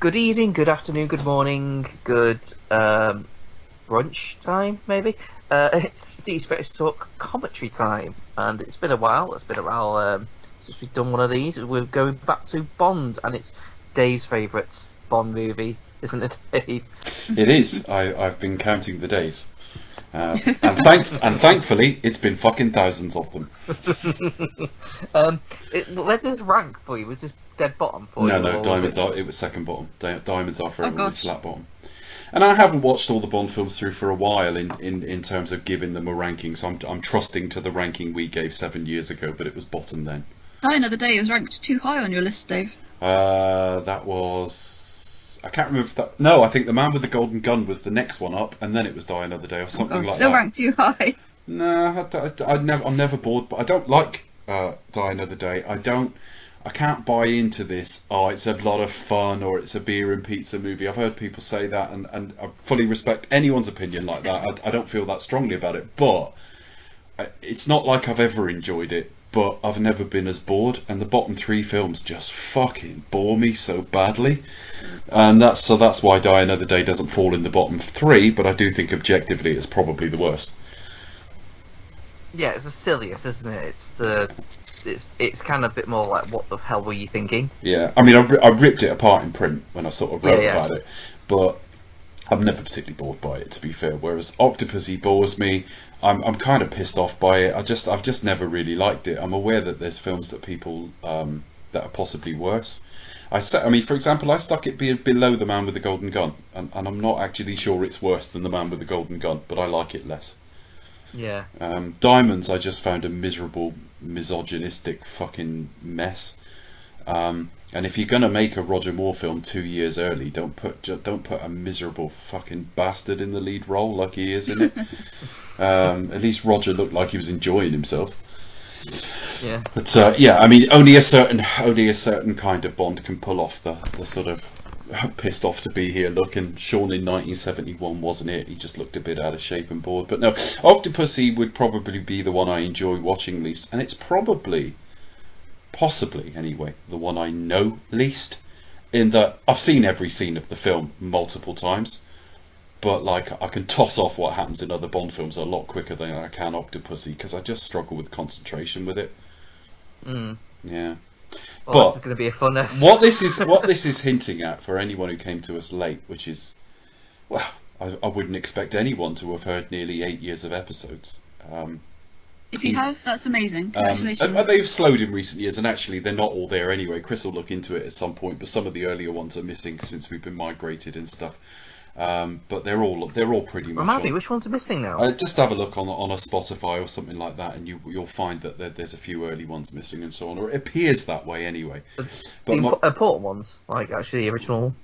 Good evening, good afternoon, good morning, good brunch time, maybe. It's Deep Space Talk commentary time, and it's been a while. Since we've done one of these. We're going back to Bond, and it's Dave's favourite Bond movie, isn't it, Dave? It is. I've been counting the days. And thankfully, it's been fucking thousands of them. Where's this rank for you? Was this dead bottom for you? No, Diamonds are. It was second bottom. Diamonds are for everyone was flat bottom. And I haven't watched all the Bond films through for a while in terms of giving them a ranking. So I'm trusting to the ranking we gave 7 years ago, but it was bottom then. Die Another Day was ranked too high on your list, Dave. That was. I can't remember if that. No, I think The Man with the Golden Gun was the next one up, and then it was Die Another Day or something like still that. Ranked too high. No, I'm never bored, but I don't like Die Another Day. I can't buy into this. Oh, it's a lot of fun, or it's a beer and pizza movie. I've heard people say that, and I fully respect anyone's opinion like that. I don't feel that strongly about it, but it's not like I've ever enjoyed it. But I've never been as bored, and the bottom 3 films just fucking bore me so badly, and that's why Die Another Day doesn't fall in the bottom 3. But I do think objectively it's probably the worst. Yeah, it's the silliest, isn't it? It's kind of a bit more like, what the hell were you thinking? Yeah, I mean, I ripped it apart in print when I sort of wrote about it, but I'm never particularly bored by it, to be fair. Whereas Octopussy bores me. I'm kind of pissed off by it. I've just never really liked it. I'm aware that there's films that people that are possibly worse. For example, I stuck it below The Man with the Golden Gun, and I'm not actually sure it's worse than The Man with the Golden Gun, but I like it less. Yeah. Diamonds, I just found a miserable, misogynistic fucking mess. And if you're gonna make a Roger Moore film 2 years early, don't put a miserable fucking bastard in the lead role like he is in it. At least Roger looked like he was enjoying himself. Yeah. But I mean, only a certain kind of Bond can pull off the sort of pissed off to be here look. And Sean in 1971 wasn't it? He just looked a bit out of shape and bored. But no, Octopussy would probably be the one I enjoy watching least, and it's possibly anyway, the one I know least, in that I've seen every scene of the film multiple times, but like I can toss off what happens in other Bond films a lot quicker than I can Octopussy, because I just struggle with concentration with it. Yeah. Well, but this is going to be a fun episode. what this is hinting at for anyone who came to us late, which is, well, I wouldn't expect anyone to have heard nearly 8 years of episodes. If you have, that's amazing. Congratulations. They've slowed in recent years, and actually they're not all there anyway. Chris will look into it at some point, but some of the earlier ones are missing since we've been migrated and stuff. But they're all pretty much. Remind me, which ones are missing now? Just have a look on a Spotify or something like that, and you'll find that there's a few early ones missing and so on, or it appears that way anyway. The important ones, like actually the original.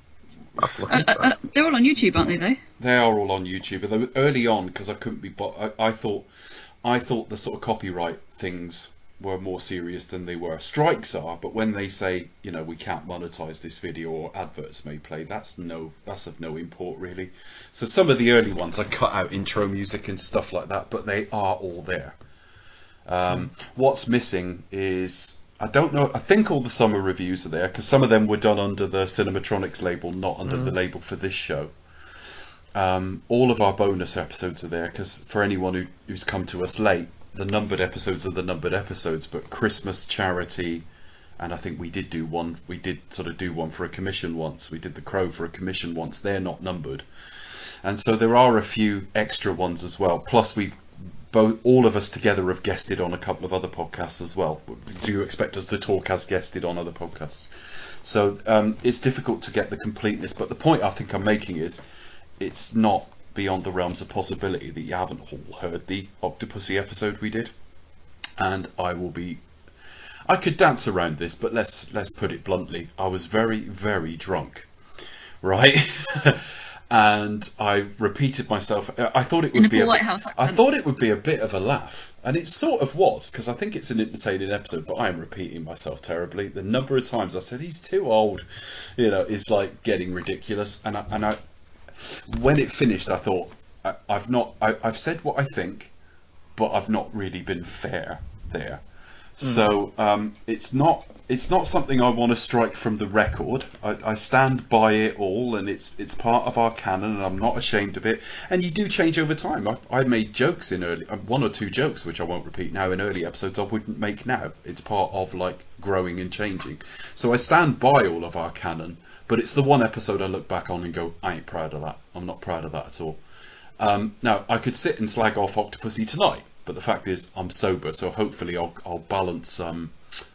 They're all on YouTube, aren't they? Though they are all on YouTube. But they were early on because I couldn't be. I thought the sort of copyright things were more serious than they were. Strikes are, but when they say, we can't monetize this video or adverts may play, that's of no import really. So some of the early ones I cut out intro music and stuff like that, but they are all there. What's missing is, I don't know, I think all the summer reviews are there, because some of them were done under the Cinematronics label, not under the label for this show. All of our bonus episodes are there, because for anyone who's come to us late, the numbered episodes are the numbered episodes, but Christmas, charity, and I think we did do one for a commission once. We did The Crow for a commission once. They're not numbered, and so there are a few extra ones as well. Plus, all of us together have guested on a couple of other podcasts as well. Do you expect us to talk as guested on other podcasts? So it's difficult to get the completeness, but the point I think I'm making is, it's not beyond the realms of possibility that you haven't all heard the Octopussy episode we did, and I could dance around this, but let's put it bluntly, I was very, very drunk, right? And I repeated myself. I thought it would be a bit of a laugh, and it sort of was, because I think it's an entertaining episode, but I am repeating myself terribly. The number of times I said he's too old, is like getting ridiculous, and I when it finished, I thought, I've said what I think, but I've not really been fair there. So it's not something I want to strike from the record. I stand by it all, and it's part of our canon, and I'm not ashamed of it. And you do change over time. I made jokes in early, one or two jokes which I won't repeat now in early episodes I wouldn't make now. It's part of like growing and changing. So I stand by all of our canon, but it's the one episode I look back on and go, I ain't proud of that. I'm not proud of that at all. Now I could sit and slag off Octopussy tonight, but the fact is I'm sober, so hopefully I'll balance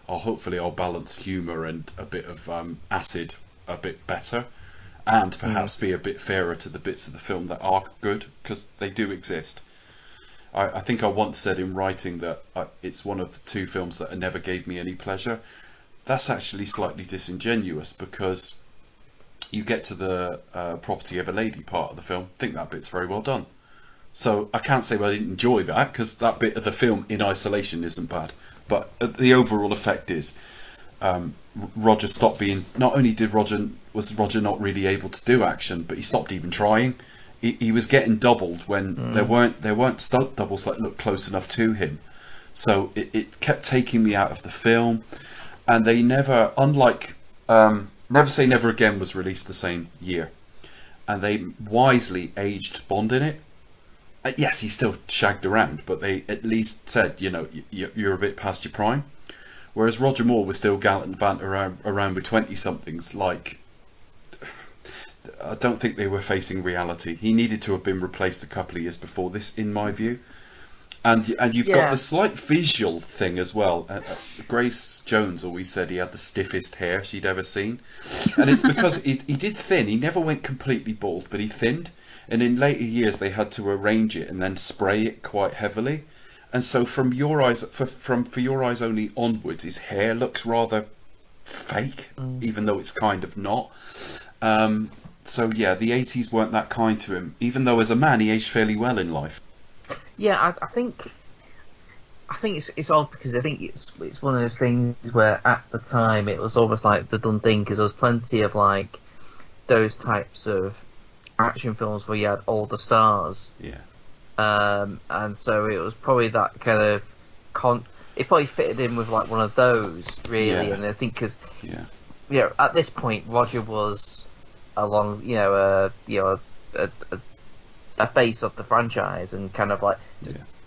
I'll balance humour and a bit of acid a bit better, and perhaps be a bit fairer to the bits of the film that are good, because they do exist. I think I once said in writing that it's one of the two films that never gave me any pleasure. That's actually slightly disingenuous, because you get to the property of a lady part of the film, I think that bit's very well done. So I can't say I didn't enjoy that, because that bit of the film in isolation isn't bad. But the overall effect is Roger stopped being. Not only was Roger not really able to do action, but he stopped even trying. He was getting doubled when there weren't stunt doubles that looked close enough to him. So it kept taking me out of the film. And they never, unlike Never Say Never Again was released the same year, and they wisely aged Bond in it. Yes, he still shagged around, but they at least said, you know, you're a bit past your prime. Whereas Roger Moore was still gallivanting around with 20-somethings. Like, I don't think they were facing reality. He needed to have been replaced a couple of years before this, in my view. And you've got the slight visual thing as well. Grace Jones always said he had the stiffest hair she'd ever seen. And it's because he did thin. He never went completely bald, but he thinned. And in later years, they had to arrange it and then spray it quite heavily. And so from your eyes, for your eyes only onwards, his hair looks rather fake, even though it's kind of not. So yeah, the 80s weren't that kind to him, even though as a man he aged fairly well in life. Yeah, I think it's odd, because I think it's one of those things where at the time it was almost like the done thing, because there was plenty of like those types of action films where you had older stars. Yeah. And so it was probably that kind of it probably fitted in with like one of those really, and I think because at this point Roger was a face of the franchise and kind of like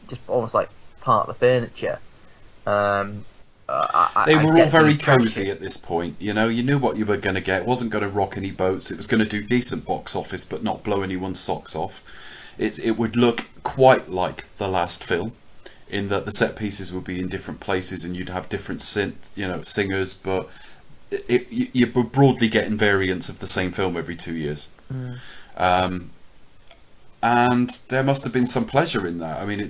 just almost like part of the furniture. They were all very cosy at this point, you know. You knew what you were going to get. It wasn't going to rock any boats. It was going to do decent box office, but not blow anyone's socks off. It would look quite like the last film, in that the set pieces would be in different places and you'd have different singers, but you were broadly getting variants of the same film every 2 years. And there must have been some pleasure in that. I mean,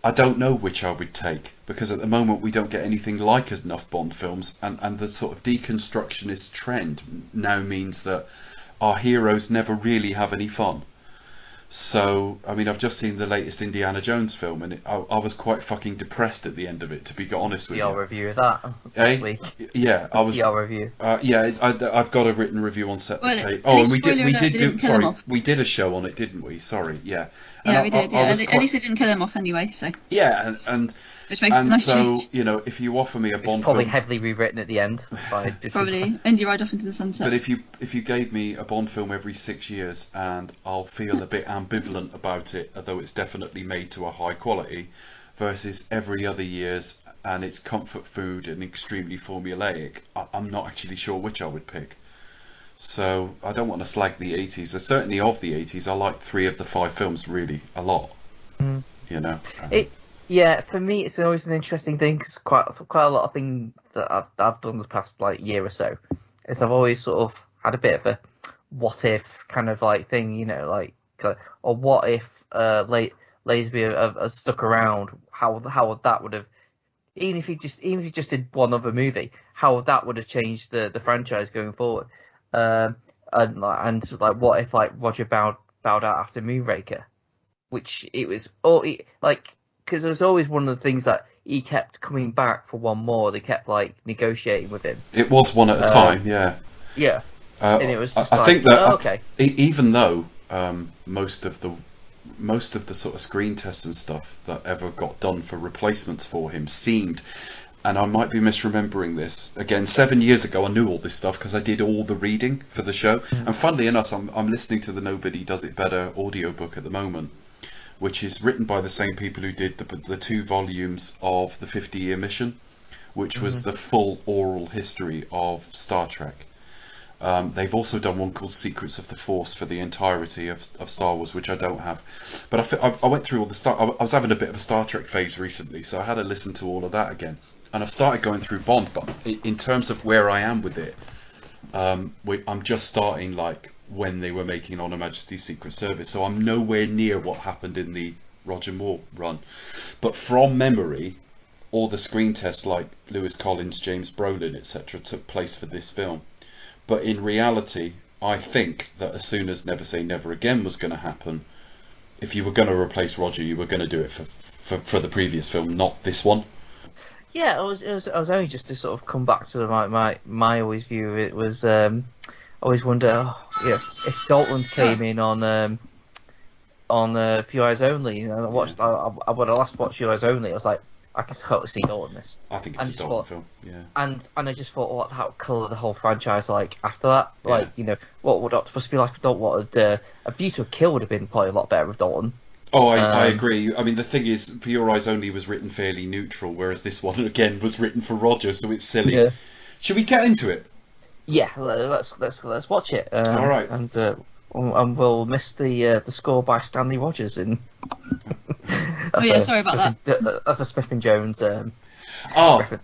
I don't know which I would take, because at the moment we don't get anything like enough Bond films, and the sort of deconstructionist trend now means that our heroes never really have any fun. So, I mean, I've just seen the latest Indiana Jones film, and I was quite fucking depressed at the end of it, to be honest with you. Your review of that this week. Yeah, I was. Your review. I've got a written review on set tape. Oh, and we did a show on it, didn't we? Sorry, yeah. Yeah, we did. Yeah, at least it didn't kill him off anyway. So. Yeah, and which makes it nice. So if you offer me a Bond probably film, heavily rewritten at the end. Probably end you right off into the sunset. But if you gave me a Bond film every 6 years, and I'll feel a bit ambivalent about it, although it's definitely made to a high quality, versus every other year's and it's comfort food and extremely formulaic, I'm not actually sure which I would pick. So I don't want to slag the 80s. Certainly of the 80s, I liked 3 of the 5 films really a lot. You know. Yeah, for me, it's always an interesting thing, because quite a lot of things that I've done the past like year or so is I've always sort of had a bit of a what if kind of like thing, you know, like, or what if Lazenby have stuck around? How would that would have, even if you just did one other movie, how that would have changed the franchise going forward? And what if like Roger bowed out after Moonraker, which it was because it was always one of the things that he kept coming back for one more. They kept like negotiating with him. It was one at a time, yeah. Yeah. And it was just I think that okay. Even though most of the sort of screen tests and stuff that ever got done for replacements for him seemed and I might be misremembering this. Again, 7 years ago, I knew all this stuff because I did all the reading for the show. And funnily enough, I'm listening to the Nobody Does It Better audiobook at the moment, which is written by the same people who did the 2 volumes of the 50-Year Mission, which was the full oral history of Star Trek. They've also done one called Secrets of the Force for the entirety of Star Wars, which I don't have. But I went through all the I was having a bit of a Star Trek phase recently, so I had to listen to all of that again. And I've started going through Bond, but in terms of where I am with it, I'm just starting like when they were making On Her Majesty's Secret Service, so I'm nowhere near what happened in the Roger Moore run. But from memory, all the screen tests like Lewis Collins, James Brolin, etc. took place for this film. But in reality, I think that as soon as Never Say Never Again was going to happen, if you were going to replace Roger, you were going to do it for the previous film, not this one. Yeah, I was only just to sort of come back to my always view of it was I always wonder, if Dalton came in on Few Eyes Only. You know, I watched when I last watched Few Eyes Only, I was like, I can totally see Dalton in this. I think it's a Dalton film, yeah. And I just thought, what that would colour the whole franchise like after that. Like, what would Octopussy be like with Dalton? What would A View to a Kill would have been probably a lot better with Dalton. Oh, I agree. I mean, the thing is, For Your Eyes Only was written fairly neutral, whereas this one, again, was written for Roger, so it's silly. Yeah. Should we get into it? Yeah, let's watch it. All right. And we'll miss the score by Stanley Rogers in... sorry about that. That's a Smith and Jones reference.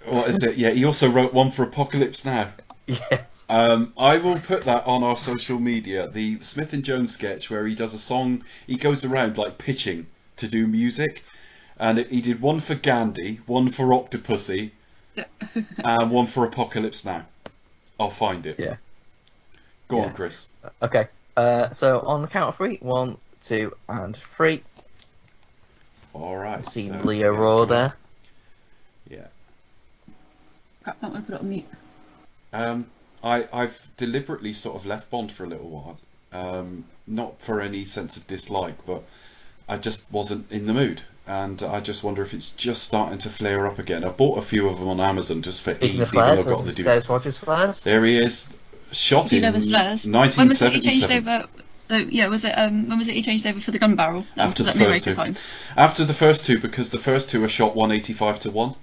What is it? Yeah, he also wrote one for Apocalypse Now. Yes. I will put that on our social media. The Smith and Jones sketch where he does a song. He goes around like pitching to do music, and he did one for Gandhi, one for Octopussy, and one for Apocalypse Now. I'll find it. Yeah. Go on, Chris. Okay. So on the count of 3, 1, 2, and 3. All right. See Leo roar there. Yeah. Crap, I don't want to put it on mute. I've deliberately sort of left Bond for a little while, not for any sense of dislike, but I just wasn't in the mood, and I just wonder if it's just starting to flare up again. I bought a few of them on Amazon just for ease, even though I've got the DVD. There's Roger's flares. There he is, shot in 1977. When was it he changed over? When was it he changed over for the gun barrel? After the first 2. After the first 2, because the first 2 are shot 185:1.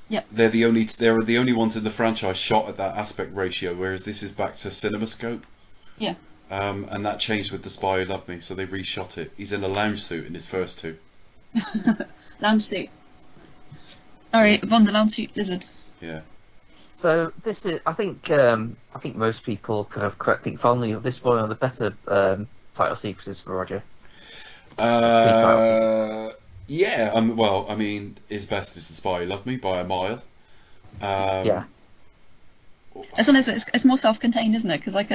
Yeah. They're the only ones in the franchise shot at that aspect ratio, whereas this is back to CinemaScope. Yeah. And that changed with The Spy Who Loved Me, so they reshot it. He's in a lounge suit in his first 2. Lounge suit. Alright, Bond the lounge suit lizard. Yeah. So this is, I think most people kind of think fondly of this one of the better title sequences for Roger. Yeah, well, I mean, his best is The Spy Who Loved Me by a mile. Yeah. It's more self-contained, isn't it? Because like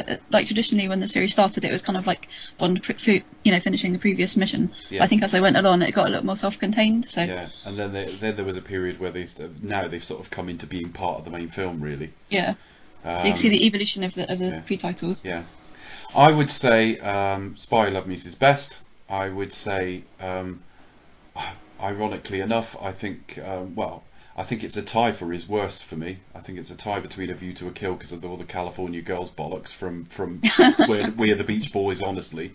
traditionally when the series started, it was kind of like Bond, finishing the previous mission. Yeah. I think as they went along, it got a little more self-contained. So yeah, and then there was a period where they've sort of come into being part of the main film, really. Yeah. You can see the evolution of the pre-titles. Yeah. I would say Spy Who Loved Me is his best. I would say, ironically enough, I think I think it's a tie for his worst for me. I think it's a tie between A View to a Kill because of all the California Girls bollocks from We're the Beach Boys, honestly.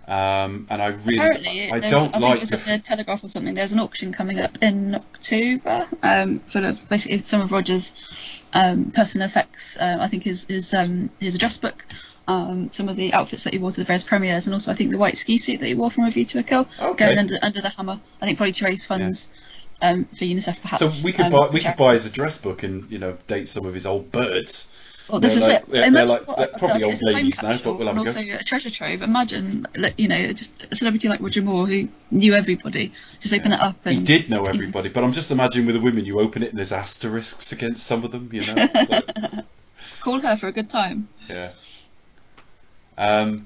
And I really I don't like. It was at the Telegraph or something. There's an auction coming up in October for basically some of Roger's personal effects. I think his address book. Some of the outfits that he wore to the various premieres, and also I think the white ski suit that he wore from A View to a Kill, going under the hammer. I think probably to raise funds for UNICEF, perhaps. So we could buy his address book and date some of his old birds. Well, this is it. They're probably old ladies now, but we'll have a go. Also a treasure trove. Imagine, just a celebrity like Roger Moore who knew everybody. Just open it up. And, he did know everybody, but I'm just imagining with the women, you open it and there's asterisks against some of them. Call her for a good time. Yeah. I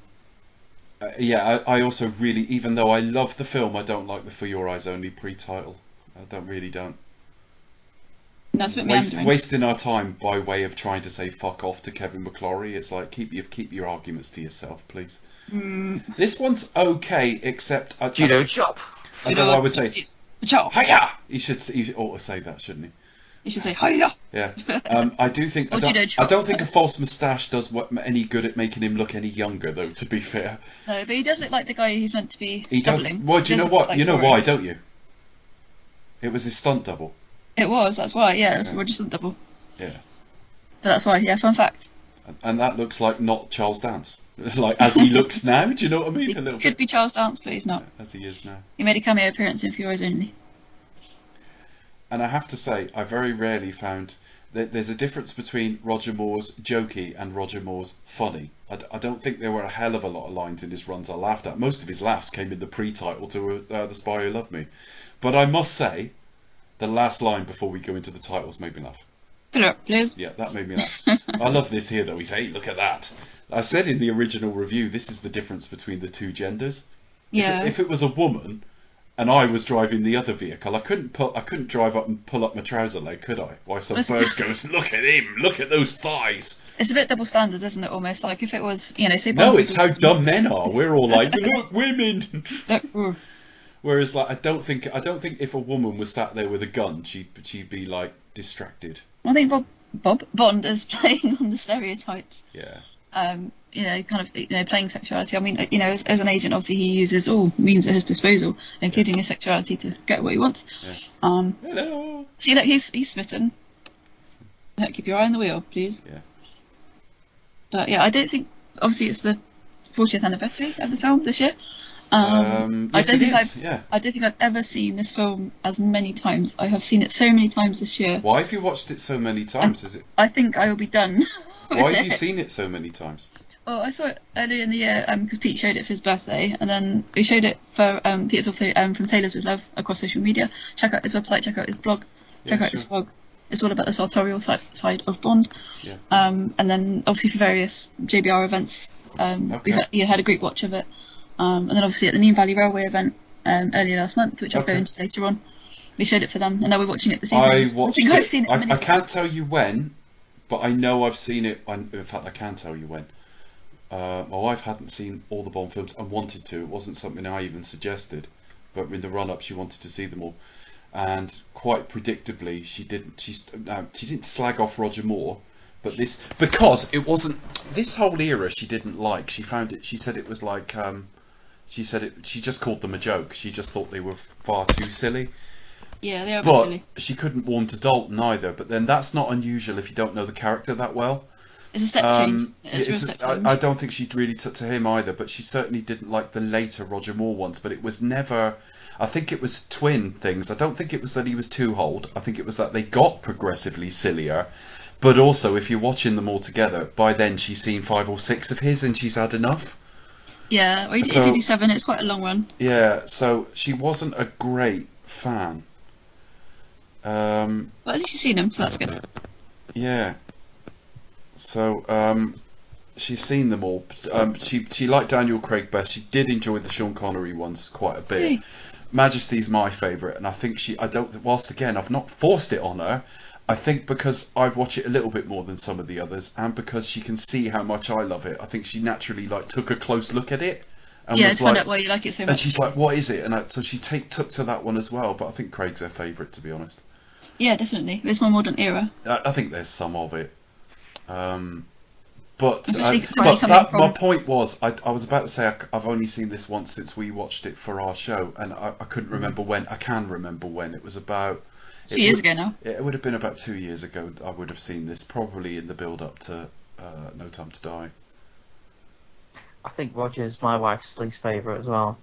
also really, even though I love the film, I don't like the For Your Eyes Only pre-title. I don't. No, it's a bit wasting our time by way of trying to say fuck off to Kevin McClory. It's like keep your arguments to yourself, please. This one's okay, except Judo chop. Although I would say Ciao. Hiya! He ought to say that, shouldn't he? You should say hiya. Yeah. I do think. Or do you know I don't think a false moustache does any good at making him look any younger, though. To be fair. No, but he does look like the guy he's meant to be. He does. doubling. Well, do you know what? Like You know Rory. why, don't you? It was his stunt double. It was. That's why. Yeah, it was Yeah. Roger Stunt double. Yeah. But that's why. Yeah, fun fact. And that looks like not Charles Dance, like as he looks now. Do you know what I mean? He A little could bit be Charles Dance, but he's not. as he is now. He made a cameo appearance in Furies Only. And I have to say, I very rarely found that there's a difference between Roger Moore's jokey and Roger Moore's funny. I don't think there were a hell of a lot of lines in his runs I laughed at. Most of his laughs came in the pre-title to The Spy Who Loved Me. But I must say, the last line before we go into the titles made me laugh. Put it up, please. Yeah, that made me laugh. I love this here, though. He's, hey, look at that. I said in the original review, this is the difference between the two genders. Yeah. If it was a woman and I was driving the other vehicle, I couldn't drive up and pull up my trouser leg, could I? Why some bird goes, look at him, look at those thighs. It's a bit double standard, isn't it? Almost like if it was, say. No, it's how dumb men are. We're all like, look, women. Look, Whereas, like, I don't think if a woman was sat there with a gun, she'd be like distracted. I think Bob Bond is playing on the stereotypes. Yeah. Playing sexuality. I mean, as an agent, obviously he uses all means at his disposal, including his sexuality, to get what he wants. Yeah. Hello. So he's smitten. Keep your eye on the wheel, please. Yeah. But yeah, I don't think. Obviously, it's the 40th anniversary of the film this year. Yes, it is. Yeah. I don't think I've ever seen this film as many times. I have seen it so many times this year. Why have you watched it so many times? Is it? I think I will be done. Why have you seen it so many times? Well, I saw it earlier in the year because Pete showed it for his birthday, and then we showed it for Peter's also from Taylor's with Love across social media. Check out his website, check out his blog, check out his blog. It's all about the sartorial side of Bond. Yeah. And then obviously for various JBR events, we had a group watch of it. And then obviously at the Neem Valley Railway event earlier last month, which I'll go into later on, we showed it for them, and now we're watching it this evening. I think I've seen it. I can't tell you when, but I know I've seen it. In fact, I can tell you when. My wife hadn't seen all the Bond films and wanted to. It wasn't something I even suggested, but in the run-up, she wanted to see them all, and quite predictably, she didn't. She didn't slag off Roger Moore, but because it wasn't this whole era she didn't like. She found it. She said it was like. She just called them a joke. She just thought they were far too silly. Yeah, they are but silly. She couldn't warm to Dalton either. But then that's not unusual if you don't know the character that well. It's a step change. It's a step change. I don't think she really took to him either, but she certainly didn't like the later Roger Moore ones. But it was never. I think it was twin things. I don't think it was that he was too old. I think it was that they got progressively sillier. But also, if you're watching them all together, by then she's seen 5 or 6 of his and she's had enough. Yeah, well, he did 7. It's quite a long run. Yeah, so she wasn't a great fan. Well, at least you've seen him, so that's good. Yeah. So she's seen them all. She liked Daniel Craig best. She did enjoy the Sean Connery ones quite a bit. Hey. Majesty's my favourite, and I think whilst again I've not forced it on her, I think because I've watched it a little bit more than some of the others, and because she can see how much I love it, I think she naturally took a close look at it. And yeah, was to find out why you like it so much. And she's like, "What is it?" And so she took to that one as well. But I think Craig's her favourite, to be honest. Yeah, definitely. It's more modern era. I think there's some of it. My point was, I was about to say I've only seen this once since we watched it for our show, and I couldn't remember when. I can remember when. It was about 2 years ago now. It would have been about 2 years ago. I would have seen this, probably in the build-up to No Time to Die. I think Roger's my wife's least favourite as well.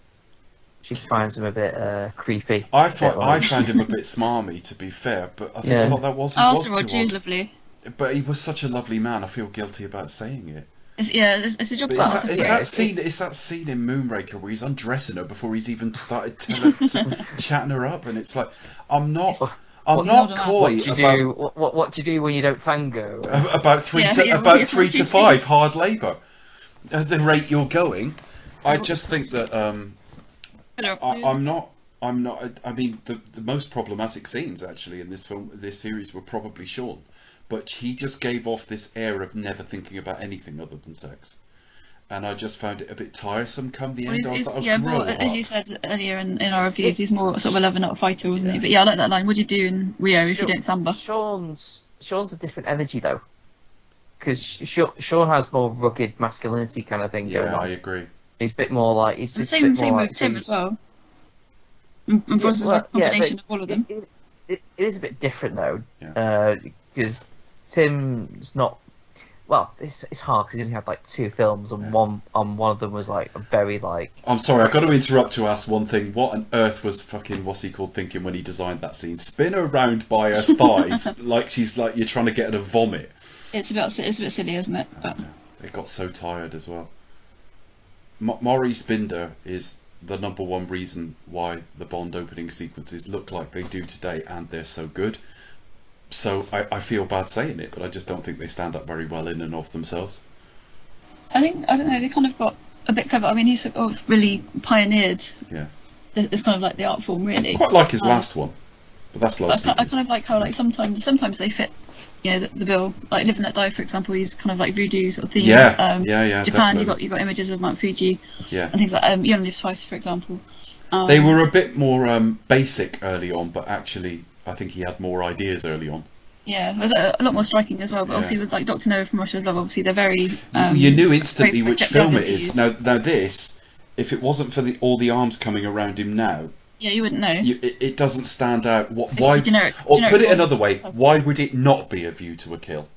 She finds him a bit creepy. I found him a bit smarmy, to be fair, but I think a lot of that was Roger is lovely. But he was such a lovely man. I feel guilty about saying it. It's a job. It's that scene in Moonraker where he's undressing her before he's even started chatting her up, and it's like I'm not coy about what do you do when you don't tango? About 3 to 5 hard labour. At the rate you're going, I just think that I'm not. I mean, the most problematic scenes actually in this series were probably Sean, but he just gave off this air of never thinking about anything other than sex, and I just found it a bit tiresome come the Well, end. I was like, oh, yeah, grow more, as up. you said earlier in our reviews, he's more sort of a lover, not a fighter, wasn't he? But yeah, I like that line. What do you do in Rio if you don't samba? Sean's a different energy though, because Sean has more rugged masculinity kind of thing going Yeah, on. I agree. He's a bit more like he's The just a same bit more like with Tim as well. Yeah, Bros is like a but combination of all of them. it is a bit different though, Yeah. because Tim's not. Well, it's hard because he only had like 2 films, and one of them was like a very like. I'm sorry, I've got to interrupt to ask one thing. What on earth was fucking what's he called thinking when he designed that scene? Spin her around by her thighs like she's like you're trying to get her to vomit. It's a bit silly, isn't it? But It got so tired as well. Maurice Binder is the number one reason why the Bond opening sequences look like they do today, and they're so good. So I feel bad saying it, but I just don't think they stand up very well in and of themselves. I don't know, they kind of got a bit clever. I mean, he sort of really pioneered. Yeah. It's kind of like the art form, really. Quite like his last one, but that's last I week. kind of like how like sometimes they fit, the bill. Like Live and Let Die, for example, he's kind of like voodoo sort of themes. Yeah, Japan, definitely. you got images of Mount Fuji. Yeah. And things like You Only Live Twice, for example. They were a bit more basic early on, but actually I think he had more ideas early on. Yeah, it was a lot more striking as well. But Yeah. obviously with like Dr. No from Russia with Love, obviously they're very. You knew instantly very which film it jazzy is. views. Now this, if it wasn't for all the arms coming around him now, Yeah, you wouldn't know. it doesn't stand out. It's Why? a generic Or put it Bond another way, poster. why would it not be A View to a Kill?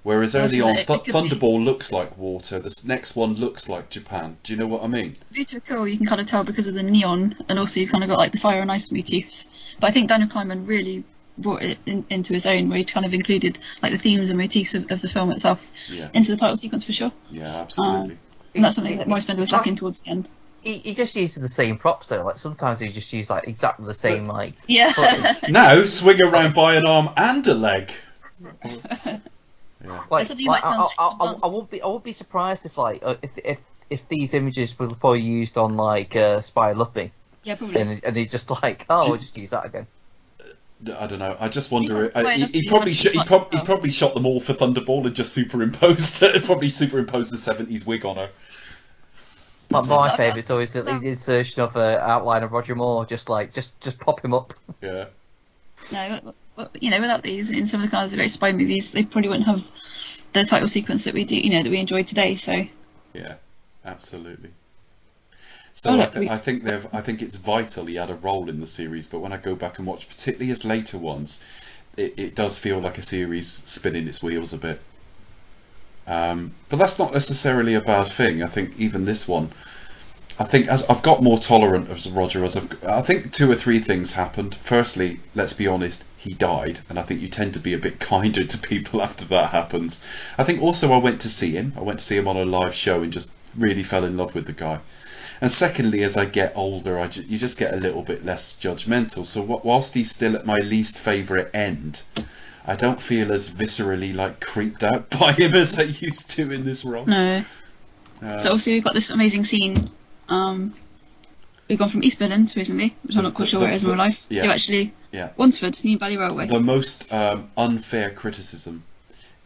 Whereas Well, early so on, it could be. Thunderball looks like water. This next one looks like Japan. Do you know what I mean? View to a Kill, you can kind of tell because of the neon, and also you've kind of got like the fire and ice motifs. But I think Daniel Kleinman really brought it into his own, where he kind of included like the themes and motifs of the film itself Yeah. into the title sequence for sure. Yeah, absolutely. And that's something that Maurice Bender was lacking towards the end. He just uses the same props though. Like sometimes he just uses like exactly the same like. Yeah. footage. Now swing around by an arm and a leg. Yeah. Like, Something you might sound I won't be surprised if like if these images were probably used on like Spy Luppy, Yeah, probably. and they just like we'll just use that again. I don't know. I just wonder. He He probably probably he probably shot them all for Thunderball and just superimposed the 70s wig on her. My favourite's always the insertion of an outline of Roger Moore, just pop him up. Yeah. No, without these, in some of the kind of the great spy movies, they probably wouldn't have the title sequence that we do, that we enjoy today. So Yeah, absolutely. So look, I think it's vital he had a role in the series, but when I go back and watch, particularly his later ones, it does feel like a series spinning its wheels a bit. But that's not necessarily a bad thing. I think even this one, I think as I've got more tolerant of Roger, I think 2 or 3 things happened. Firstly, let's be honest, he died, and I think you tend to be a bit kinder to people after that happens. I think also I went to see him on a live show and just really fell in love with the guy. And secondly, as I get older, you just get a little bit less judgmental. So whilst he's still at my least favourite end, I don't feel as viscerally like creeped out by him as I used to in this role. no. So obviously we've got this amazing scene. We've gone from East Berlin supposedly, which I'm not quite sure where it is in real life, yeah. to actually Yeah. Wansford, New Valley Railway. The most unfair criticism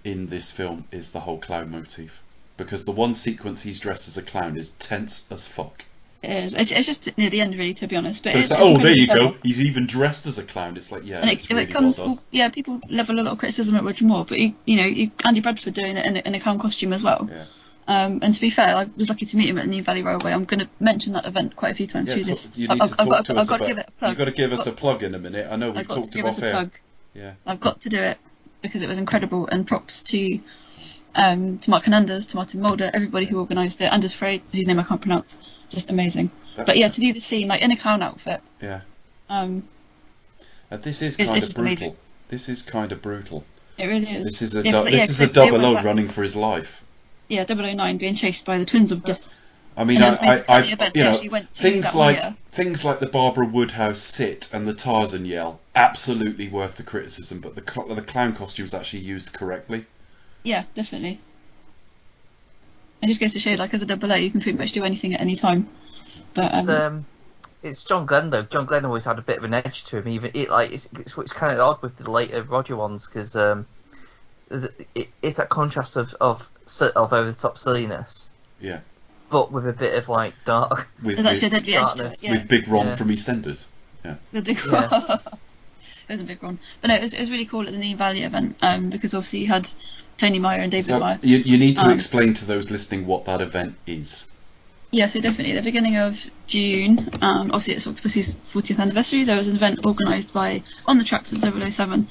in this film is the whole clown motif, because the one sequence he's dressed as a clown is tense as fuck. It is. It's just near the end, really, to be honest. But But it's like, it's there you incredibly go. He's even dressed as a clown. It's like, yeah, And it's it really comes, well done. people level a lot of criticism at Roger Moore, but Andy Bradford doing it in a clown costume as well. Yeah. And to be fair, I was lucky to meet him at the New Valley Railway. I'm going to mention that event quite a few times through this. You need to talk to us I've got about. to give it a plug. You've got to give us a plug in a minute. I know we've I've got to talked give us about a it. plug. Yeah. I've got to do it because it was incredible, and props to Mark Hernandez, to Martin Mulder, everybody who organised it, Anders Frey, whose name I can't pronounce, just amazing. But yeah, to do the scene like in a clown outfit. Yeah. This It's is kind of just brutal. amazing. This is kind of brutal. It really is. This is a Yeah, this is they a double were O back- running for his life. Yeah, 009 being chased by the twins of death. I mean, And it was basically the event you they know, actually went to things that like year. things like the Barbara Woodhouse sit and the Tarzan yell, absolutely worth the criticism. But the clown costume's actually used correctly. Yeah, definitely. It just goes to show, like, as a double A, you can pretty much do anything at any time. But It's John Glen though. John Glen always had a bit of an edge to him. Even it's kind of odd with the later Roger ones because it's that contrast of over the top silliness. Yeah. but with a bit of like dark. with There's actually a with, deadly edge to it. Yeah. with Big Ron Yeah. from EastEnders. Yeah. The big Yeah. one. It was a big one. But no, it was really cool at the Neen Valley event, because obviously you had Tony Meyer and David So Meyer. you need to Um, explain to those listening what that event is. Yeah, so definitely at the beginning of June, obviously it's Octopussy's 40th anniversary, there was an event organised by On the Tracks at 007,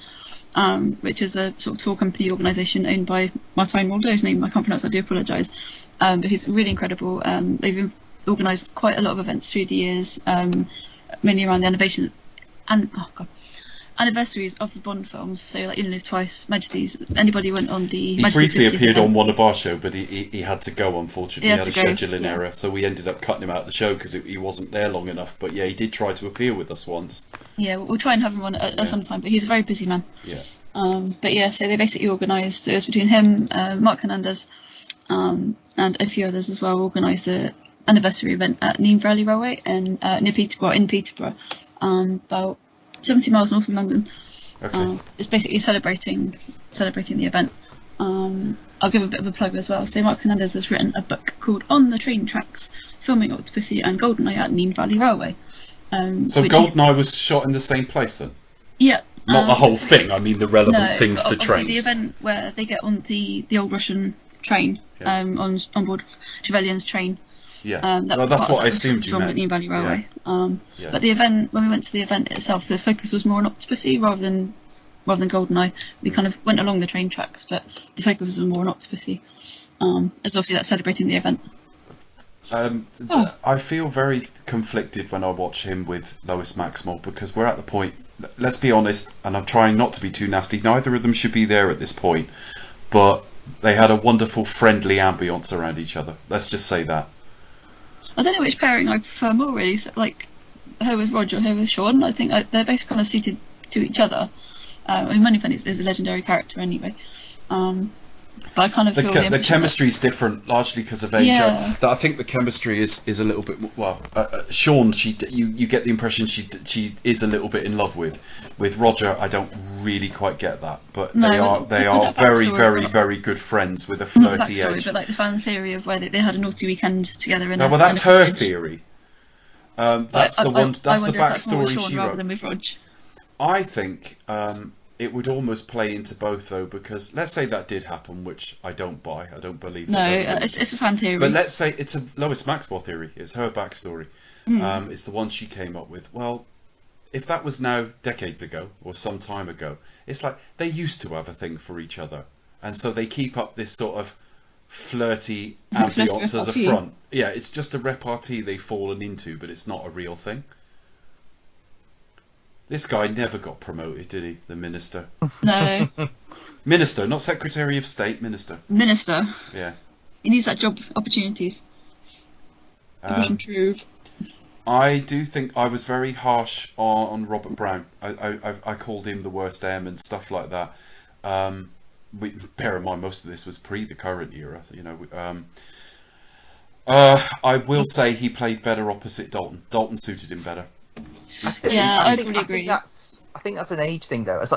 which is a sort of tour company organisation owned by Martijn Mulder, whose name I can't pronounce, I do apologise, but he's really incredible. They've organised quite a lot of events through the years, mainly around the anniversaries of the Bond films, so like In Live Twice, Majesties. Anybody went on the He Majesty's briefly 50th appeared event? on one of our show, but he had to go, unfortunately. He He had had a to go, scheduling yeah. error, so we ended up cutting him out of the show because he wasn't there long enough. But yeah, he did try to appear with us once. Yeah, we'll try and have him on at some time, but he's a very busy man. Yeah. But yeah, so they basically organised, so it was between him, Mark Hernandez, and a few others as well, organised an anniversary event at Neen Valley Railway near Peterborough, about 70 miles north of London. Okay. It's basically celebrating the event. I'll give a bit of a plug as well. So Mark Hernandez has written a book called On the Train Tracks, Filming Octopussy and Goldeneye at Neen Valley Railway. So which- Goldeneye was shot in the same place then? Yeah. Not the whole thing. I mean the relevant No, things but to obviously trains. the event where they get on the old Russian train, Yeah. on board Trevelyan's train. Yeah. That Well, was that's part what of I that assumed you from meant. the Neen Valley Railway. Yeah. But the event, when we went to the event itself, the focus was more on Octopussy rather than Goldeneye. We kind of went along the train tracks, but the focus was more on Octopussy. As obviously that's celebrating the event. I feel very conflicted when I watch him with Lois Maxwell because we're at the point, let's be honest, and I'm trying not to be too nasty, neither of them should be there at this point, but they had a wonderful friendly ambience around each other. Let's just say that. I don't know which pairing I prefer more really, so, like her with Roger, her with Sean. I think they're both kind of suited to each other. I mean, Moneypenny is a legendary character anyway. But I kind of feel The chemistry is different, largely because of age. Yeah. I think the chemistry is a little bit Sean. You get the impression she is a little bit in love with. With Roger, I don't really quite get that, but No, they with are that very backstory, very but- very good friends with a not the flirty backstory, edge. but like the fan theory of where they had a naughty weekend together. No, well, that's her theory. That's the one. That's the wonder if that's more with backstory Sean she rather wrote. than with Rog. I think it would almost play into both though, because let's say that did happen, which I don't buy. I don't believe. No, they don't really. it's a fan theory. But let's say it's a Lois Maxwell theory. It's her backstory. It's the one she came up with. Well, if that was now decades ago or some time ago, it's like they used to have a thing for each other, and so they keep up this sort of flirty ambiance as a repartee. front. Yeah, it's just a repartee they've fallen into, but it's not a real thing. This guy never got promoted, did he? The minister. No, Minister, not Secretary of State. Minister. minister. Yeah. He needs that job opportunities. True. I do think I was very harsh on Robert Brown. I called him the worst M and stuff like that. Bear in mind, most of this was pre the current era. You know. I will say he played better opposite Dalton. Dalton suited him better. I totally agree. I think that's an age thing though. It's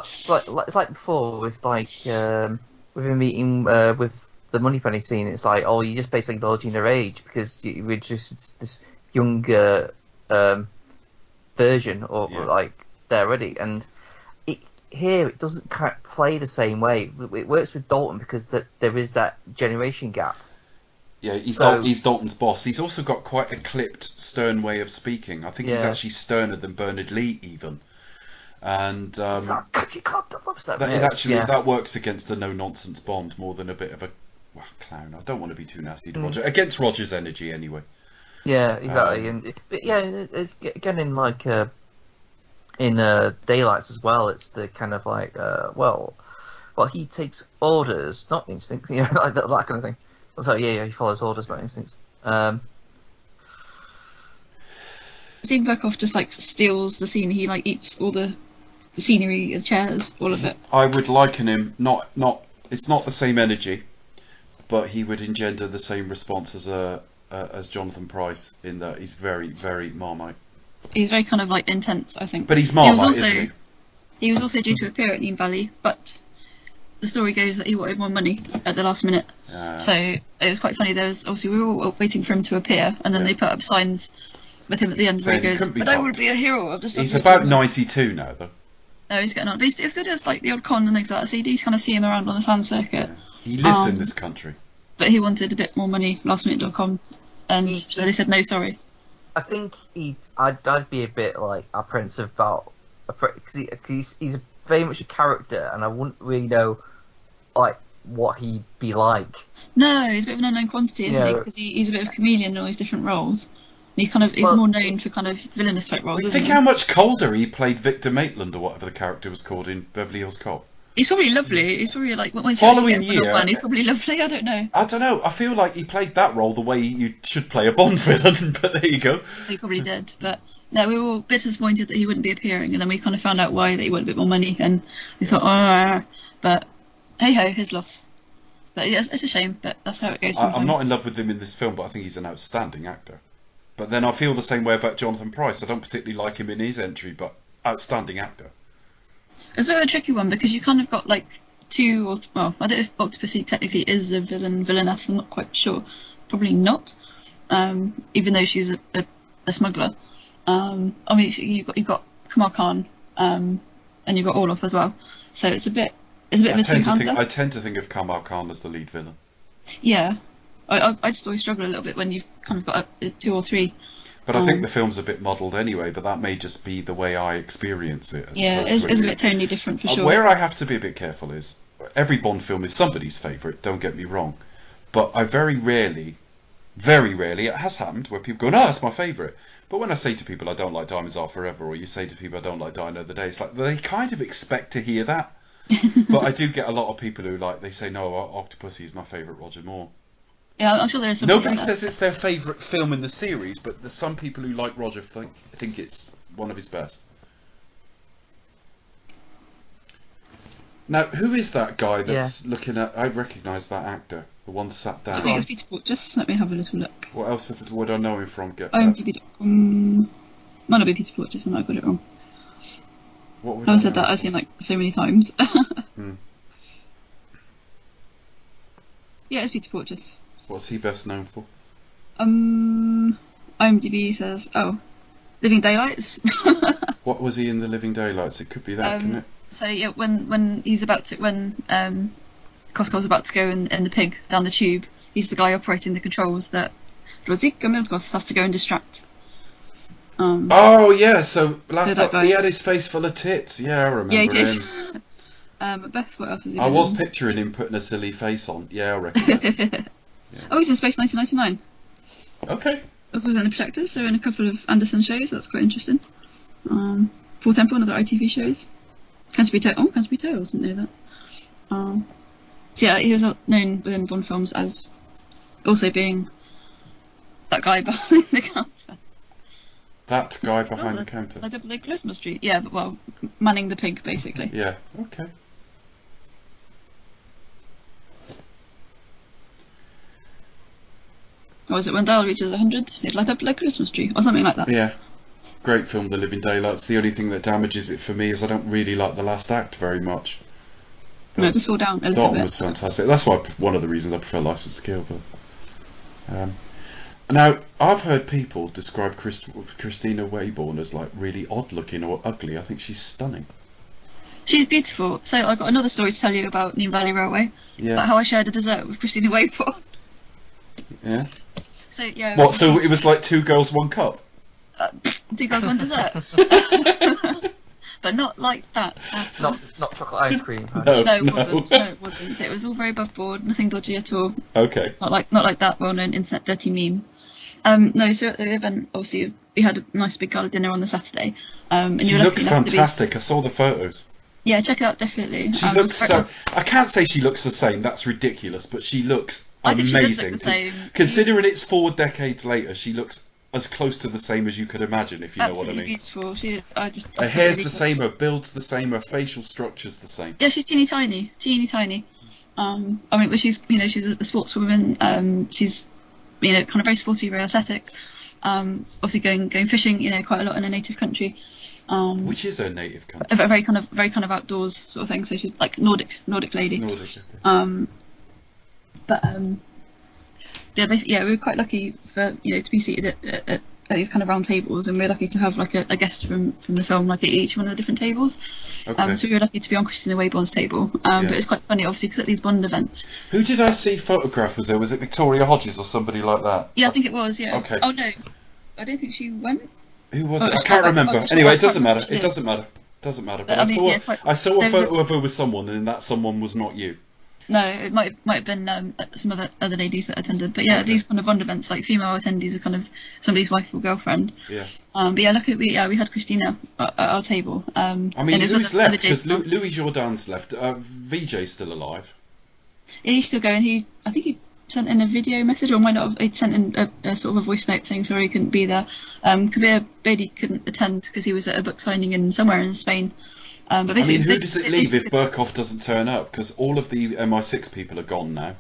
like before with like with a meeting with the Moneypenny scene. It's like, oh, you're just basically acknowledging their age because you were just this younger version or like they're already. And here it doesn't quite play the same way. It works with Dalton because there is that generation gap. Yeah, he's Dalton's boss. He's also got quite a clipped, stern way of speaking. I think he's actually sterner than Bernard Lee even. And that works against the no-nonsense Bond more than a bit of a clown. I don't want to be too nasty to Roger. Against Roger's energy anyway. Yeah, exactly. But yeah, it's again in like in Daylights as well. It's the kind of like well, he takes orders, not instincts. You know, like that kind of thing. So yeah, he follows orders, not instincts. Steve Berkoff just like steals the scene. He like eats all the scenery, the chairs, all of it. I would liken him it's not the same energy, but he would engender the same response as Jonathan Pryce in that he's very, very Marmite. He's very kind of like intense, I think. But he's Marmite, isn't he? He was also due to appear at Neen Valley, but the story goes that he wanted more money at the last minute. So it was quite funny. There was obviously we were all waiting for him to appear, and then they put up signs with him at the end where he goes, "But I would be a hero of the." He's about 92 now, though. No, he's getting on. But he still does like the odd con and things like that. So you do kind of see him around on the fan circuit. Yeah. He lives in this country. But he wanted a bit more money, lastminute.com, and so they said no, sorry. I think I'd be a bit like apprehensive about because he's very much a character, and I wouldn't really know like what he'd be like. No, he's a bit of an unknown quantity, isn't he? Because he's a bit of a chameleon in all his different roles. And he's more known for kind of villainous type roles. Think how much colder he played Victor Maitland or whatever the character was called in Beverly Hills Cop. He's probably lovely. He's probably like when following year. He's probably lovely. I don't know. I feel like he played that role the way you should play a Bond villain. But there you go. He probably did. But no, we were all a bit disappointed that he wouldn't be appearing, and then we kind of found out why, that he wanted a bit more money, and we thought, but hey ho, his loss. But yeah, it's a shame, but that's how it goes. I'm not in love with him in this film, but I think he's an outstanding actor. But then I feel the same way about Jonathan Pryce. I don't particularly like him in his entry, but outstanding actor. It's a bit of a tricky one because you kind of got like two, or well, I don't know if Octopussy technically is a villainess. I'm not quite sure. Probably not. Even though she's a smuggler. I mean, you've got Kamal Khan, and you've got Orloff as well. So it's a bit of a two-hander. I tend to think of Kamal Khan as the lead villain. Yeah. I just always struggle a little bit when you've kind of got a two or three. But I think the film's a bit muddled anyway, but that may just be the way I experience it. It's a bit totally different for sure. Where I have to be a bit careful is, every Bond film is somebody's favourite, don't get me wrong. But I very rarely, it has happened where people go, no, that's my favourite. But when I say to people I don't like Diamonds Are Forever, or you say to people I don't like Die Another Day, it's like they kind of expect to hear that. But I do get a lot of people who they say, no, Octopussy is my favourite Roger Moore. Yeah, I'm sure there is some. Nobody says it's their favourite film in the series, but there's some people who like Roger think it's one of his best. Now, who is that guy that's looking at? I recognise that actor, the one sat down. I think it's Peter Porteous. Let me have a little look. What else would I know him from? IMDb.com. Might not be Peter Porteous. I might have got it wrong. I've said that I've seen like so many times. Yeah, it's Peter Porteous. What's he best known for? IMDb says, Living Daylights. What was he in The Living Daylights? It could be that, couldn't it? So yeah, when Costco's about to go in the pig down the tube, he's the guy operating the controls that Rosika Milkos has to go and distract. So last time he had his face full of tits. Yeah, I remember him. Yeah, he did. Beth, what else is he I was picturing him putting a silly face on. Yeah, I recognise him. Yeah. Oh, he's in Space 1999. Okay. Also in The Protectors, so in a couple of Anderson shows. That's quite interesting. Full Tempo, another ITV shows. Canterbury Tales, didn't know that. So yeah, he was known within Bond films as also being that guy behind the counter. That guy behind the counter? Like Christmas tree. Yeah, but well, manning the pig, basically. Yeah, okay. Or was it when Dial reaches 100? It light up like a Christmas tree, or something like that. Yeah. Great film, The Living Daylights. The only thing that damages it for me is I don't really like the last act very much. No, it just fall down a little Dalton bit. was fantastic. That's why one of the reasons I prefer License to Kill. But now I've heard people describe Christina Wayborn as like really odd looking or ugly. I think she's stunning. She's beautiful. So I got another story to tell you about Neem Valley Railway. Yeah. About how I shared a dessert with Christina Wayborn. Yeah. So yeah. What? So it was like 2 girls, 1 cup. 2 girls, 1 dessert. But not like that. Not chocolate ice cream. Right? No, it wasn't. No, it wasn't. It was all very above board, nothing dodgy at all. Okay. Not like that well-known internet dirty meme. No, so at the event, obviously, we had a nice big gala dinner on the Saturday. And she looks fantastic. I saw the photos. Yeah, check it out, definitely. She looks so... I can't say she looks the same, that's ridiculous, but she looks amazing. I think she does look the same. Considering it's 4 decades later, she looks as close to the same as you could imagine, if you know what I mean. Beautiful. Her hair's really the same, her build's the same, her facial structure's the same. Yeah, she's teeny tiny. I mean, but she's a sportswoman. She's kind of very sporty, very athletic. Obviously going fishing, quite a lot in a native country. Which is her native country? A very kind of outdoors sort of thing. So she's like Nordic lady. Nordic. Okay. Yeah, basically, we were quite lucky for to be seated at these kind of round tables, and we're lucky to have like a guest from the film like at each one of the different tables. Okay. So we were lucky to be on Christina Wayborn's table. But it's quite funny, obviously, because at these Bond events. Who did I see photograph? Was it Victoria Hodges or somebody like that? Yeah, I think it was. Yeah. Okay. Oh no, I don't think she went. Who was it? I can't remember. Anyway, it doesn't matter. It doesn't matter. But I saw a photo of her with someone, and that someone was not you. No, it might have been some other ladies that attended. But yeah, Okay. these kind of Bond events, like female attendees, are kind of somebody's wife or girlfriend. Yeah. But yeah, luckily we had Christina at our table. I mean, and who's left? Because Louis Jourdain's left. VJ's still alive. Yeah, he's still going. I think he sent in a video message, or might not have. He'd sent in a sort of a voice note saying sorry he couldn't be there. Kabir Bedi couldn't attend because he was at a book signing in somewhere in Spain. But basically, who does it leave if Burkhoff doesn't turn up? Because all of the MI6 people are gone now.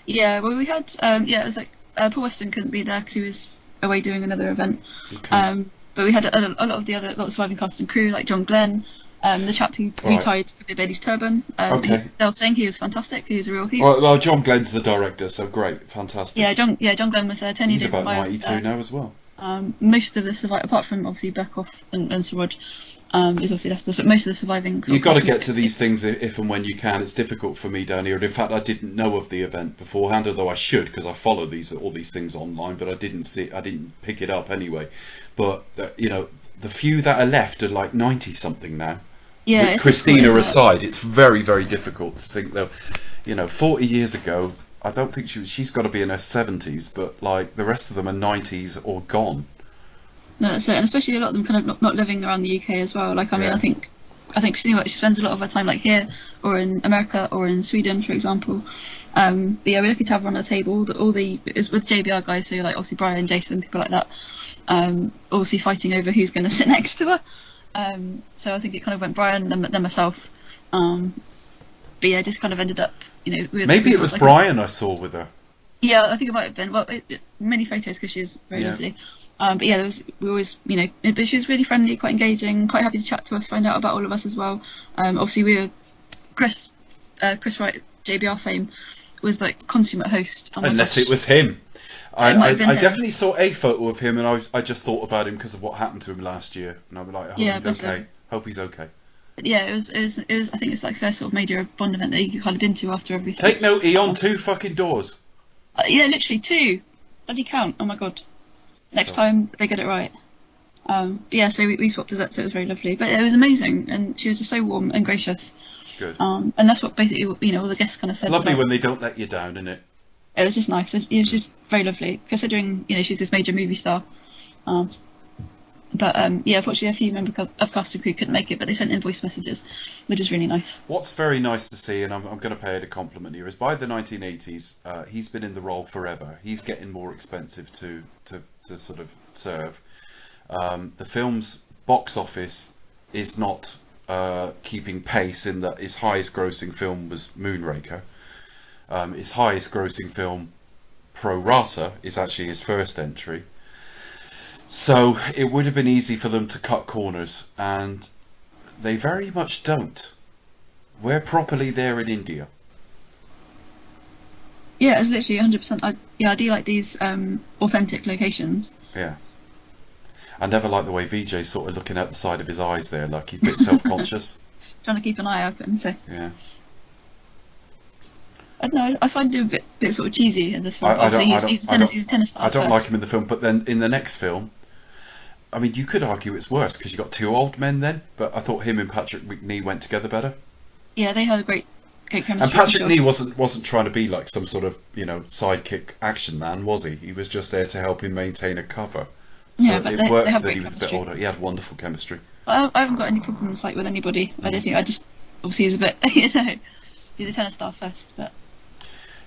Yeah, well, we had it was like Paul Weston couldn't be there because he was away doing another event. Okay. But we had a lot of the surviving cast and crew, like John Glen, the chap who tied Kabir Bedi's turban. Okay. They were saying he was fantastic. He was a real Heap. Well, John Glenn's the director, so great, fantastic. Yeah, John Glen was there. Tony He's did about live, 92 now as well. Most of the survivors, apart from obviously Burkhoff and Saroj, is obviously left us, but most of the surviving. You've got to get to these things if and when you can. It's difficult for me down here. And in fact, I didn't know of the event beforehand, although I should because I follow all these things online. But I didn't pick it up anyway. But the few that are left are like 90 something now. Yeah, with Christina aside, it's very, very difficult to think though. 40 years ago, I don't think she's got to be in her 70s, but like the rest of them are 90s or gone. No, that's it, and especially a lot of them kind of not living around the UK as well. Like, I mean, I think Christina, she spends a lot of her time like here or in America or in Sweden, for example. But yeah, we're lucky to have her on the table. It's with JBR guys, so like obviously Brian, Jason, people like that. Obviously fighting over who's going to sit next to her. So I think it kind of went Brian, then myself. But yeah, just kind of ended up, Maybe it was like Brian I saw with her. Yeah, I think it might have been. Well, it's many photos because she's very lovely. But yeah, we always, but she was really friendly, quite engaging, quite happy to chat to us, find out about all of us as well. Obviously, we were Chris Wright, JBR fame, was like consummate host. Unless it was him. I definitely saw a photo of him, and I just thought about him because of what happened to him last year, and I was like, he's okay. Hope he's okay. But yeah, it was. I think it's like first sort of major Bond event that you kind of been to after everything. Take note, Eon, 2 fucking doors. Yeah, literally 2. Bloody count. Oh my god. Next time they get it right. But yeah, so we swapped desserts, so it was very lovely. But it was amazing, and she was just so warm and gracious. Good. And that's what basically, all the guests kind of said. It's lovely when they don't let you down, isn't it? It was just nice. It was just very lovely, considering she's this major movie star. But yeah, unfortunately, a few members of cast and crew couldn't make it, but they sent in voice messages, which is really nice. What's very nice to see, and I'm going to pay it a compliment here, is by the 1980s, he's been in the role forever. He's getting more expensive to sort of serve. The film's box office is not keeping pace in that his highest grossing film was Moonraker. His highest grossing film, pro rata, is actually his first entry. So it would have been easy for them to cut corners, and they very much don't. We're properly there in India. Yeah, it's literally 100%. I do like these authentic locations. Yeah. I never like the way VJ's sort of looking out the side of his eyes there, like he's a bit self-conscious. Trying to keep an eye open, so. Yeah. I don't know, I find him a bit sort of cheesy in this film. Obviously, he's a tennis star. I don't like him in the film, but then in the next film, I mean, you could argue it's worse because you got 2 old men then, but I thought him and Patrick McNee went together better. Yeah, they had a great chemistry. And Patrick McNee wasn't trying to be like some sort of sidekick action man, was he? He was just there to help him maintain a cover. So yeah, but it worked that he was a bit older. He had wonderful chemistry. I haven't got any problems with anybody. I don't think. I just obviously he's a bit he's a tennis star first, but.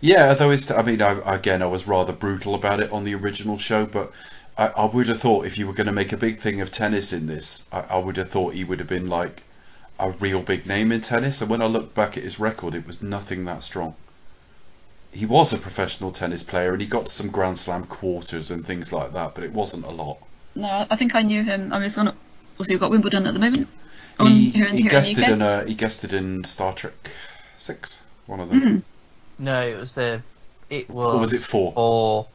Yeah, though I was rather brutal about it on the original show, but I would have thought if you were going to make a big thing of tennis in this, I would have thought he would have been like a real big name in tennis. And when I look back at his record, it was nothing that strong. he was a professional tennis player, and he got to some Grand Slam quarters and things like that, but it wasn't a lot. No, I think I knew him. I mean, also we've got Wimbledon at the moment. He guested in Star Trek 6, one of them. Mm. No, it was Or was it 4? 4.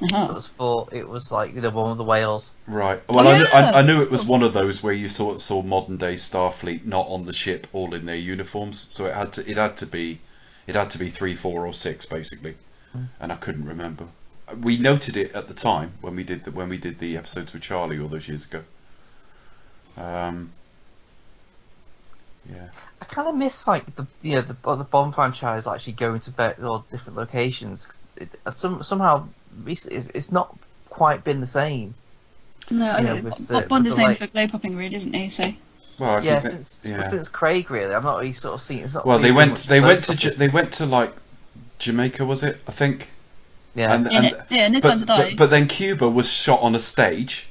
Uh-huh. It was 4. It was like the one with the whales. Right. Well, Oh, yeah. I knew it was one of those where you saw modern day Starfleet not on the ship, all in their uniforms. So it had to be 3, 4, or 6 basically, and I couldn't remember. We noted it at the time when we did the episodes with Charlie all those years ago. Yeah. I kind of miss like the Bond franchise actually going to all different locations. Somehow recently it's not quite been the same. No, Bond is known for globe hopping, really, isn't he? So. Well, since Craig, really, I'm not really sort of seeing. It's not. Well, really they went to like Jamaica, was it? I think. Yeah. No Time to Die. But then Cuba was shot on a stage,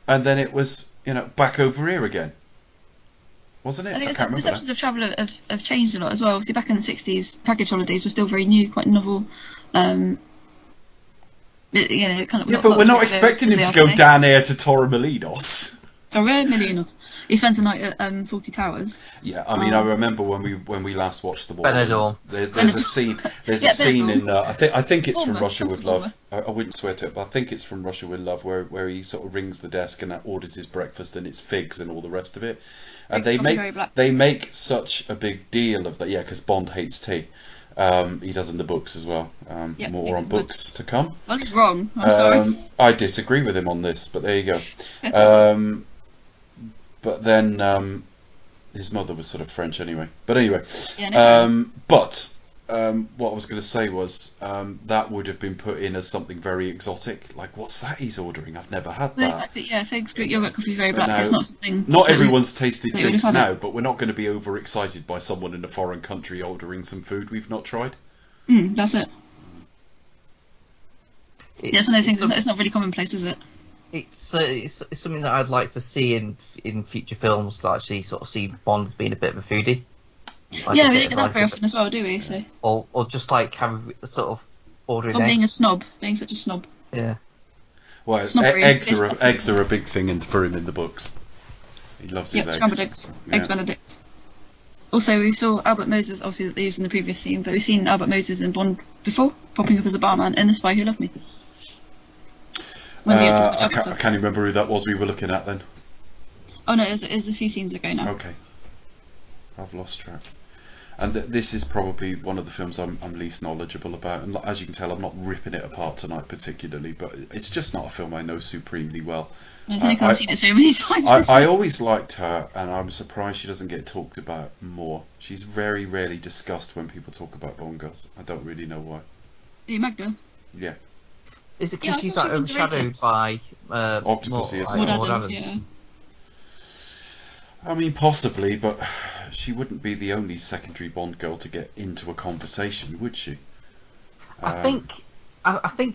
and then it was back over here again. Wasn't it? I think can't remember perceptions of travel have changed a lot as well. Obviously, back in the 60s, package holidays were still very new, quite novel. Kind of. Yeah, but we're not expecting him to go down here to Torremolinos. Torremolinos. He spends the night at 40 Towers. Yeah, I mean, I remember when we last watched the war. Benidorm. There's a scene. There's a scene in. I think it's from Almost, Russia with almost Love. I wouldn't swear to it, but I think it's from Russia with Love, where he sort of rings the desk and orders his breakfast, and it's figs and all the rest of it. And they make such a big deal of that. Yeah, because Bond hates tea. He does in the books as well. More on books to come. Well, he's wrong. I'm sorry. I disagree with him on this, but there you go. But then his mother was sort of French anyway. But anyway, what I was going to say was that would have been put in as something very exotic. Like, what's that he's ordering? I've never had that. Well, exactly, yeah. Figs, Greek yogurt, coffee, very black. Now, it's not something. Not everyone's tasted figs now, it. but we're not going to be overexcited by someone in a foreign country ordering some food we've not tried. That's it. It's one of those things. It's not really commonplace, is it? It's something that I'd like to see in future films, that actually sort of see Bond as being a bit of a foodie. Like we don't get that very often as well, do we? So. Or just like have a sort of ordering or being eggs. a snob, being such a snob. Yeah. Well, eggs are a big thing for him in the books. He loves his eggs. Scrambled eggs, eggs Benedict. Also, we saw Albert Moses, obviously that he was in the previous scene, but we've seen Albert Moses in Bond before, popping up as a barman in The Spy Who Loved Me. I can't remember who that was we were looking at then. Oh no, it was a few scenes ago now. Okay. I've lost track. And this is probably one of the films I'm least knowledgeable about. And as you can tell, I'm not ripping it apart tonight particularly, but it's just not a film I know supremely well. I've only kind of seen it so many times. I always liked her, and I'm surprised she doesn't get talked about more. She's very rarely discussed when people talk about Bond girls. I don't really know why. Hey, Magda? Yeah. Is it because she's like overshadowed by Octopussy? Maud Adams, yeah. I mean, possibly, but she wouldn't be the only secondary Bond girl to get into a conversation, would she? I think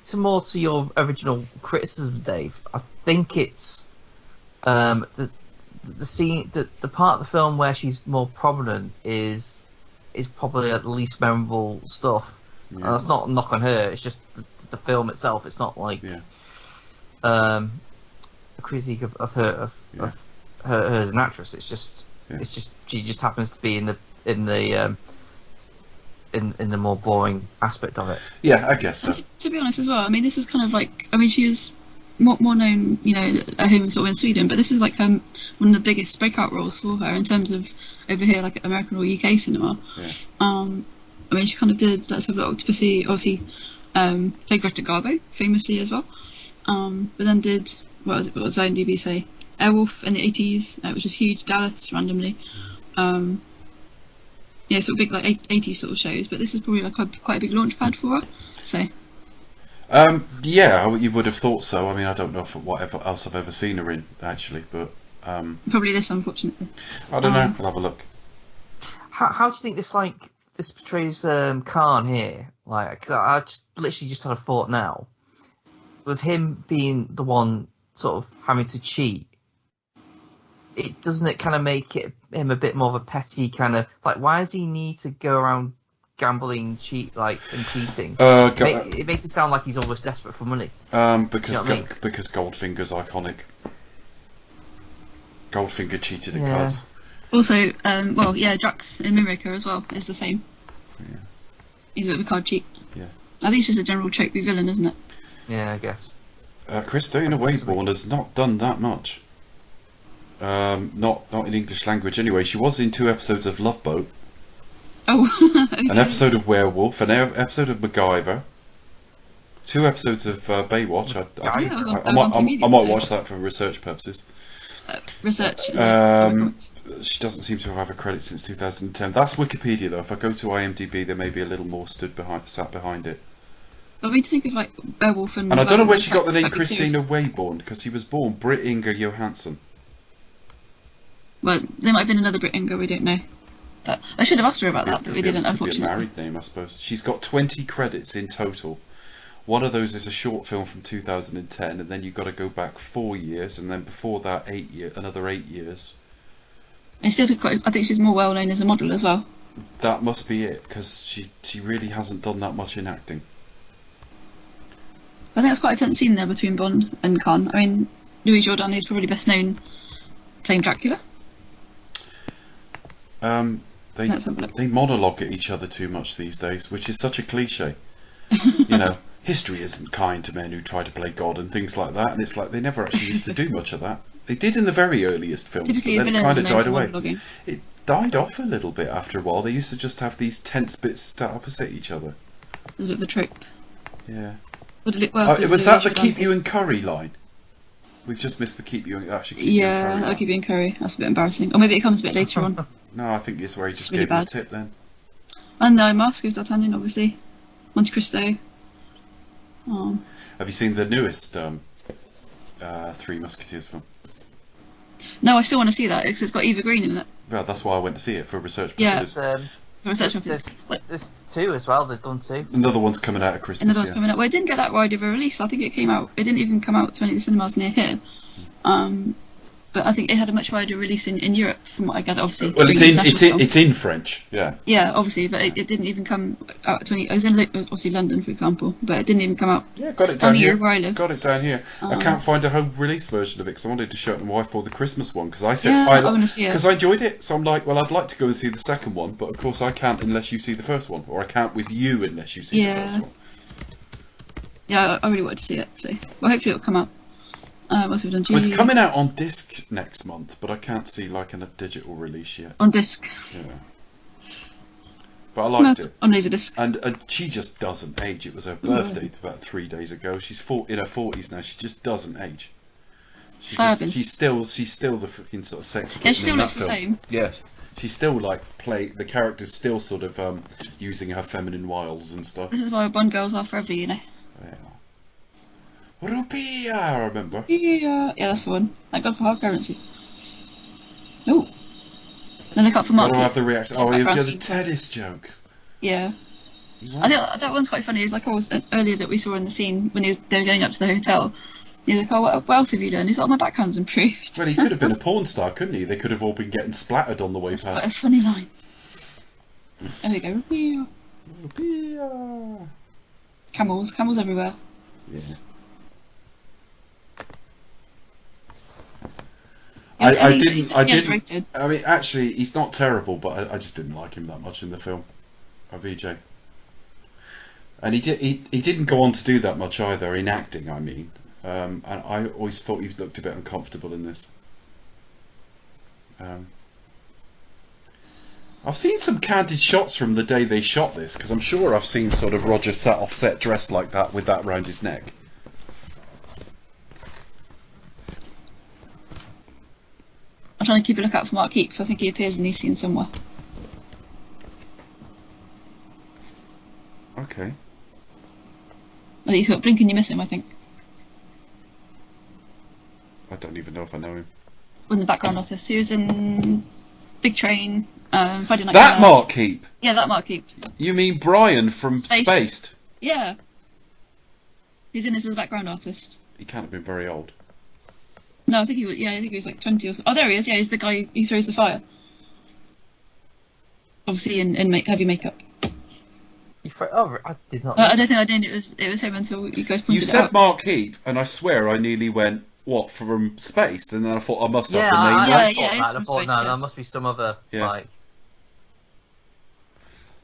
to your original criticism, Dave. I think it's the scene, the part of the film where she's more prominent is probably the least memorable stuff. Yeah. And that's not a knock on her. It's just the film itself. It's not like a critique of her as an actress. It's just she just happens to be in the more boring aspect of it. Yeah, I guess so. To be honest as well, I mean, this was kind of like, I mean, she was more known, at home sort of in Sweden, but this is like one of the biggest breakout roles for her in terms of over here, like American or UK cinema. Yeah. I mean, she kind of did Let's Have a Look, Octopussy, obviously played Greta Garbo famously as well, but then did what does IMDb say? Airwolf in the 80s, which was huge. Dallas randomly. Sort of big like 80s sort of shows, but this is probably like quite a big launch pad for her. So. Yeah, you would have thought so. I mean, I don't know whatever else I've ever seen her in actually, but probably this, unfortunately. I don't know. I'll have a look. How do you think this portrays Khan here? Like, because I just literally had a thought now, with him being the one sort of having to cheat. Doesn't it kind of make him a bit more of a petty kind of, like, why does he need to go around gambling, cheating. It makes it sound like he's almost desperate for money. Because You know what I mean? because Goldfinger's iconic. Goldfinger cheated at cards. Also, Drax in Moonraker as well is the same. Yeah. He's a bit of a card cheat. Yeah. I think it's just a general tropey villain, isn't it? Yeah, I guess. Christina Wayborn has not done that much. Not in English language anyway. She was in 2 episodes of Love Boat. Oh. Okay. An episode of Werewolf, an episode of MacGyver, 2 episodes of Baywatch. I might watch that for research purposes. Research. She doesn't seem to have a credit since 2010. That's Wikipedia though. If I go to IMDb, there may be a little more sat behind it. But we need to think of like Werewolf and. And I don't know where she got the name Christina Wayborn, because she was born Britt Inger Johansson. Well, there might have been another Brit Inger, we don't know. But I should have asked her about that, but we didn't, unfortunately. Could be a married name, I suppose. She's got 20 credits in total. One of those is a short film from 2010, and then you've got to go back 4 years, and then before that, another 8 years. And still, I think she's more well known as a model as well. That must be it, because she really hasn't done that much in acting. I think that's quite a tense scene there between Bond and Khan. I mean, Louis Jourdan is probably best known playing Dracula. They monologue at each other too much these days, which is such a cliche. You know, history isn't kind to men who try to play God and things like that, and it's like they never actually used to do much of that. They did in the very earliest films, Typically, but then it kind of died away. monologuing. It died off a little bit after a while. They used to just have these tense bits sat opposite each other. It was a bit of a trope. Yeah. Was that the keep you in curry line? We've just missed the keep you in curry. Yeah, I'll keep you in curry. That's a bit embarrassing. Or maybe it comes a bit later on. No, I think it's where he just really gave him a bad. tip then. And Mask is D'Artagnan, obviously. Monte Cristo. Oh. Have you seen the newest Three Musketeers film? No, I still want to see that because it's got Eva Green in it. Well, that's why I went to see it for research Yeah. purposes. For research purposes. There's 2 as well. They've done 2. Another one's coming out at Christmas. Another one's coming out. Well, it didn't get that wide of a release. I think it came out. It didn't even come out to any of the cinemas near here. But I think it had a much wider release in Europe, from what I gather. Obviously. Well, it's in French. Yeah. Yeah, obviously, but it didn't even come out to any. It was in obviously London, for example, but it didn't even come out. Yeah, got it down here. Where I live. Got it down here. I can't find a home release version of it because I wanted to show it to my wife for the Christmas one because I said I want to see it because I enjoyed it. So I'm like, well, I'd like to go and see the second one, but of course I can't unless you see the first one, or I can't with you unless you see the first one. Yeah, I really wanted to see it. So, well, hopefully it'll come out. What have we done? Well, it's coming out on disc next month, but I can't see like a digital release yet. On disc. Yeah. But I liked it. On Laserdisc. And she just doesn't age. It was her birthday about 3 days ago. She's in her 40s now. She just doesn't age. She's still the fucking sort of sex kitten she still in that looks film. the same. Yeah. She's still like the character's still sort of using her feminine wiles and stuff. This is why Bond girls are forever, you know. Yeah. Rupia, I remember. Yeah, that's the one. Thank God for hard currency. Oh. Then look up for Mark. Gotta have the reaction. Oh, Like the tennis joke. Yeah. I think that one's quite funny. It's like earlier that we saw in the scene when they were going up to the hotel. He's like, oh, what else have you done? He's like, oh, my background's improved. Well, he could have been a porn star, couldn't he? They could have all been getting splattered on the way That's past. quite a funny line. There we go. Rupia. Rupia. Camels everywhere. Yeah. I didn't. I mean, actually, he's not terrible, but I just didn't like him that much in the film. VJ. And he didn't go on to do that much either in acting. I mean, and I always thought he looked a bit uncomfortable in this. I've seen some candid shots from the day they shot this, because I'm sure I've seen sort of Roger sat off set dressed like that with that round his neck. I'm trying to keep a lookout for Mark Heap because I think he appears in these scenes somewhere. Okay. I think he's got Blink and You Miss Him, I think. I don't even know if I know him. In the background artist. He was in Big Train, Friday Night That Dinner. Mark Heap? Yeah, that Mark Heap. You mean Brian from Spaced. Spaced? Yeah. He's in this as a background artist. He can't have been very old. No, I think he was. Yeah, I think he was like 20 or so. Oh, there he is. Yeah, he's the guy who throws the fire. Obviously, in heavy makeup. Oh, I did not No, know. I don't think I did. It was him until you guys pointed You it said out. Mark Heap, and I swear I nearly went, what, from Spaced? And then I thought I must have Yeah, the name I right. Yeah, thought it's that. I from thought, Space, no, yeah. there must be some other, Yeah. like...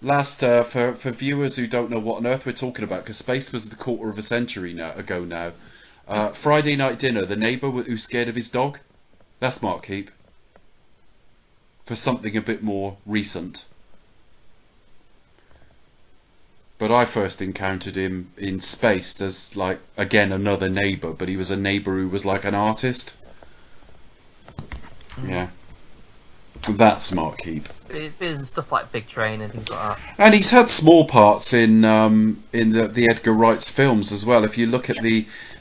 Last, for viewers who don't know what on earth we're talking about, because Spaced was the quarter of a century ago now. Friday Night Dinner, the neighbour who's scared of his dog. That's Mark Heap. For something a bit more recent. But I first encountered him in Spaced as, like, again, another neighbour, but he was a neighbour who was like an artist. Yeah. That's Mark Heap. There's stuff like Big Train and things like that. And he's had small parts in the Edgar Wright's films as well. If you look at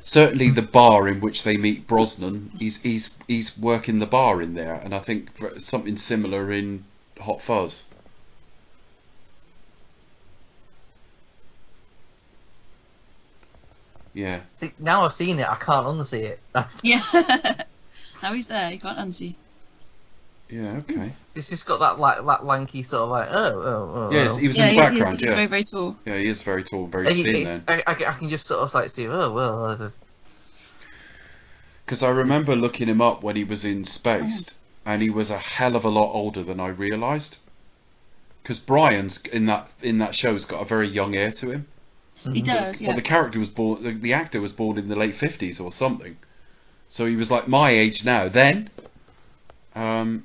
certainly the bar in which they meet Brosnan, he's working the bar in there, and I think something similar in Hot Fuzz. Yeah. See, now I've seen it, I can't unsee it. Yeah. Now he's there. You can't unsee. Yeah. Okay. It's just got that lanky sort of like Yeah, he was Yeah, in the background. he's yeah. very, very tall. Yeah, he is very tall, very thin then. I can just sort of like see. Because I remember looking him up when he was in Spaced, and he was a hell of a lot older than I realised. Because Brian's in that show's got a very young air to him. He does, yeah. Well, the character was born. The actor was born in the late 50s or something, so he was like my age now. Then, Have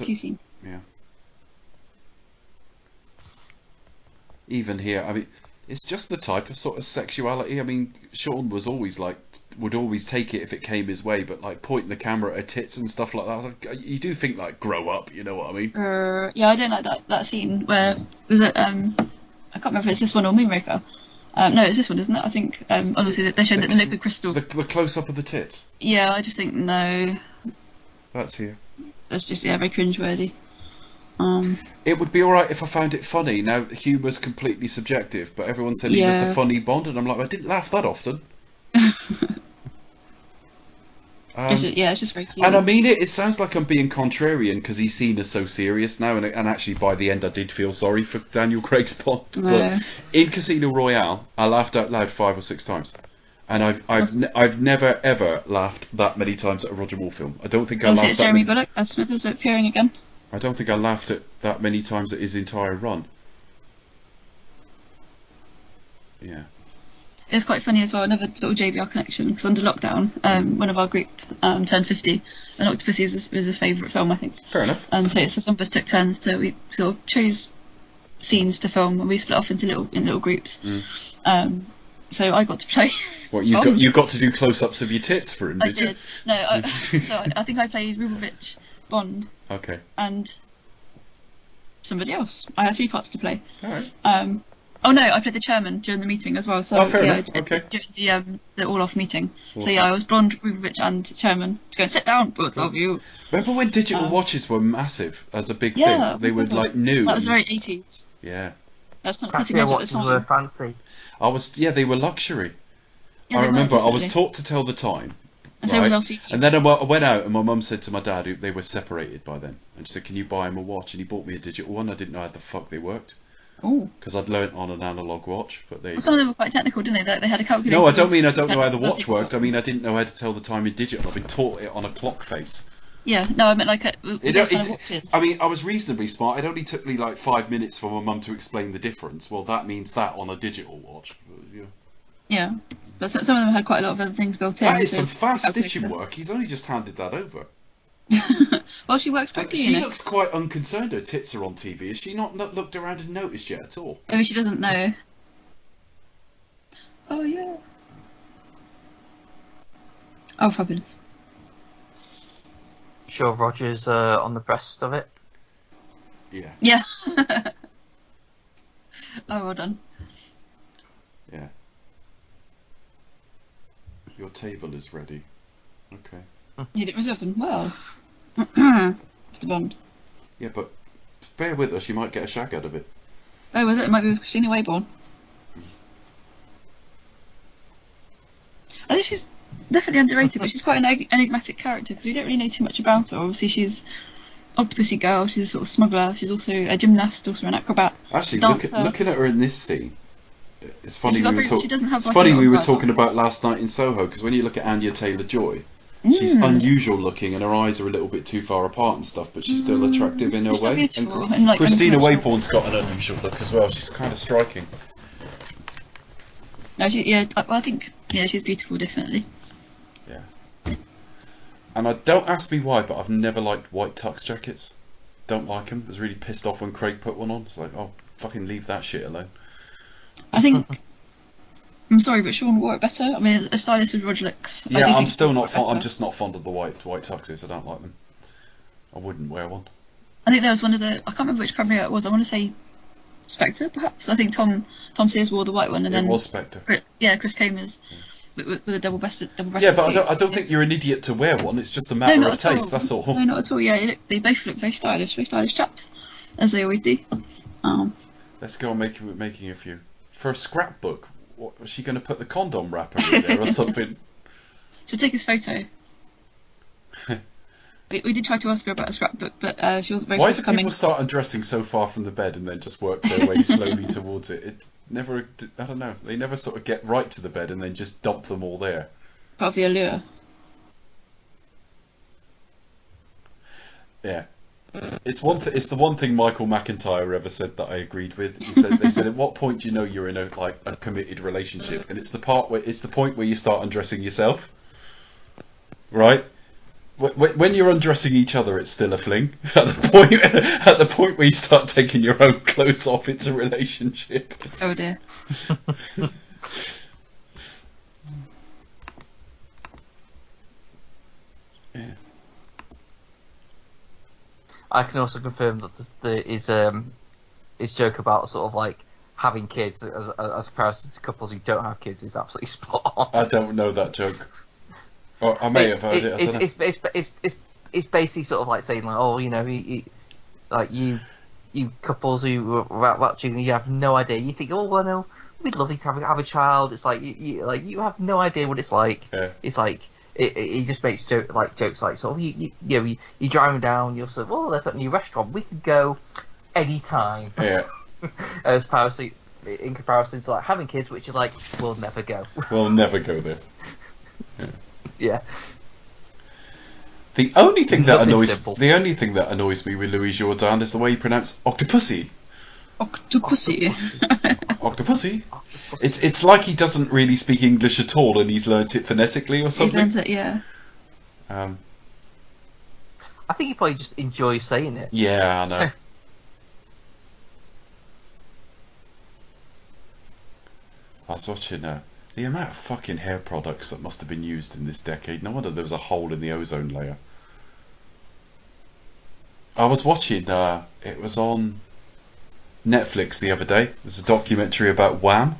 you seen? Yeah. Even here, I mean, it's just the type of sort of sexuality. I mean, Sean was always like, would always take it if it came his way, but like pointing the camera at her tits and stuff like that. I was like, you do think like, grow up, you know what I mean? Yeah, I don't like that scene where was it? I can't remember if it's this one or Moonraker. No, it's this one, isn't it? I think obviously they showed that the liquid crystal. The close up of the tits. Yeah, I just think no. That's here. That's just very cringeworthy. It would be alright if I found it funny. Now, humour's completely subjective, but everyone said he was the funny Bond, and I'm like, I didn't laugh that often. It's just very cute. And I mean it. It sounds like I'm being contrarian because he's seen as so serious now, and actually by the end I did feel sorry for Daniel Craig's Bond. No. But in Casino Royale, I laughed out loud 5 or 6 times, and I've never ever laughed that many times at a Roger Moore film. I don't think I Was laughed. it Jeremy Bullock as Smith is appearing again? I don't think I laughed at that many times at his entire run. Yeah. It's quite funny as well, another sort of JBR connection, because under lockdown, one of our group turned 50, and Octopussy is his favourite film, I think. Fair enough. And so some of us took turns we sort of chose scenes to film, and we split off into little groups. So I got to play. What you got to do close-ups of your tits for him? I Did you? did. No, so I think I played Rubovich, Bond, Okay. and somebody else. I had 3 parts to play. All right. Oh no, I played the chairman during the meeting as well. So fair yeah, enough. Okay. During the all-off meeting. Awesome. So yeah, I was Blonde, Rubovich, and chairman to go and sit down, both of you. Remember when digital watches were massive as a big Yeah, thing? They were like new. That was very 80s. Yeah. That's not Casio cutting edge at the watches were time. fancy. They were luxury. Yeah, I they were, remember I was definitely. taught to tell the time. And so right? was LCD. And then I went out and my mum said to my dad, who they were separated by then, and she said, can you buy him a watch? And he bought me a digital one. I didn't know how the fuck they worked. Oh. Because I'd learnt on an analogue watch. But Well, some of them were quite technical, didn't they? They had a calculator. No, I don't mean I don't know how the Had watch worked. I mean I didn't know how to tell the time in digital. I've been taught it on a clock face. Yeah, no, I meant like those kind of watches. I mean, I was reasonably smart. It only took me like 5 minutes for my mum to explain the difference. Well, that means that on a digital watch. Yeah. Yeah, but some of them had quite a lot of other things built in. That is so some fast calculator. stitching work. He's only just handed that over. Well, she works quickly, She you know. looks quite unconcerned her tits are on TV. Has she not looked around and noticed yet at all? Maybe she doesn't know. Oh, yeah. Oh, fabulous. Sure, Roger's on the breast of it. Yeah. Yeah. Oh, well done. Yeah. Your table is ready. Okay. You did myself and well. Mr. Bond. Yeah, but bear with us. You might get a shag out of it. Oh, was it? It might be with Christina Wayborn. I think she's definitely underrated, but she's quite an enigmatic character because we don't really know too much about her. Obviously, she's Octopussy girl. She's a sort of smuggler. She's also a gymnast, also an acrobat. Actually, dancer. looking at her in this scene, it's funny She's we got were very- she doesn't have, It's like, funny a lot we of were breath. talking about last night in Soho, because when you look at Anya Taylor-Joy, she's unusual looking and her eyes are a little bit too far apart and stuff, but she's still attractive in her She's still way. beautiful And and, like, Christina unconventional. Wayborn's got an unusual look as well. She's kind of striking. No, I think she's beautiful, definitely. Yeah. And don't ask me why, but I've never liked white tux jackets. Don't like them. I was really pissed off when Craig put one on. It's like, oh, fucking leave that shit alone. I think. I'm sorry, but Sean wore it better. I mean, as stylist as Roger looks. Yeah, I'm think still he not wore it fond. I'm better. just not fond of the white tuxes. I don't like them. I wouldn't wear one. I think there was one of the. I can't remember which cameo it was. I want to say Spectre, perhaps. I think Tom Sears wore the white one, and then It was Spectre. Chris Chambers with a double-breasted. Yeah, but suit. I don't think you're an idiot to wear one. It's just a matter not of at all. taste. That's all. No, not at all. Yeah, they both look very stylish chaps, as they always do. Let's go on making a few. For a scrapbook, what, was she going to put the condom wrapper in there or something? She'll take his photo. we did try to ask her about a scrapbook, but she wasn't very Why do forthcoming. people start undressing so far from the bed and then just work their way slowly towards it? It never, I don't know. They never sort of get right to the bed and then just dump them all there. Part of the allure. Yeah. It's the one thing Michael McIntyre ever said that I agreed with. They said, at what point do you know you're in a committed relationship? And it's the point where you start undressing yourself, right? When you're undressing each other, it's still a fling. At the point where you start taking your own clothes off, it's a relationship. Oh dear. Yeah. I can also confirm that his joke about sort of like having kids as opposed to couples who don't have kids is absolutely spot on. I don't know that joke. Or I may have heard it. I don't know. It's basically sort of like saying like, oh, you know, like you couples who are watching, you have no idea. You think, oh well, no, we'd love to have a child. It's like you have no idea what it's like. Yeah. It's like he just makes jokes like sort of you're driving down, you're sort of, oh, there's that new restaurant, we could go anytime. Yeah. In comparison to like having kids, which is like, we'll never go. We'll never go there. Yeah. The only thing that Nothing annoys me with Louis Jourdan is the way he pronounced Octopussy. Octopussy. Octopussy. It's like he doesn't really speak English at all, and he's learnt it phonetically or He's something. learned it, yeah. I think he probably just enjoys saying it. Yeah, I know. I was watching the amount of fucking hair products that must have been used in this decade. No wonder there was a hole in the ozone layer. I was watching, it was on Netflix the other day. It was a documentary about Wham.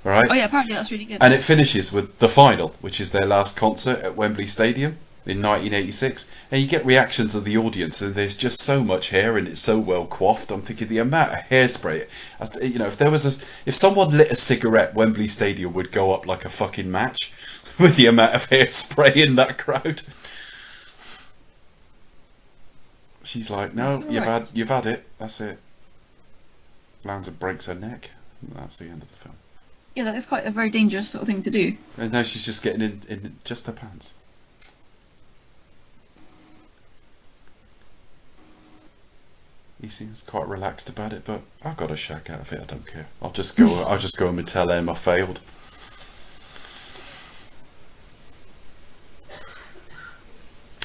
Right? Oh yeah, apparently that's really good. And it finishes with the final, which is their last concert at Wembley Stadium in 1986. And you get reactions of the audience, and there's just so much hair, and it's so well coiffed. I'm thinking the amount of hairspray. You know, if someone lit a cigarette, Wembley Stadium would go up like a fucking match with the amount of hairspray in that crowd. She's like, no, you've had it. That's it. Lands and breaks her neck. That's the end of the film. Yeah, that is quite a very dangerous sort of thing to do. And now she's just getting in just her pants. He seems quite relaxed about it, but I got a shag out of it. I don't care. I'll just go home and tell Em I failed.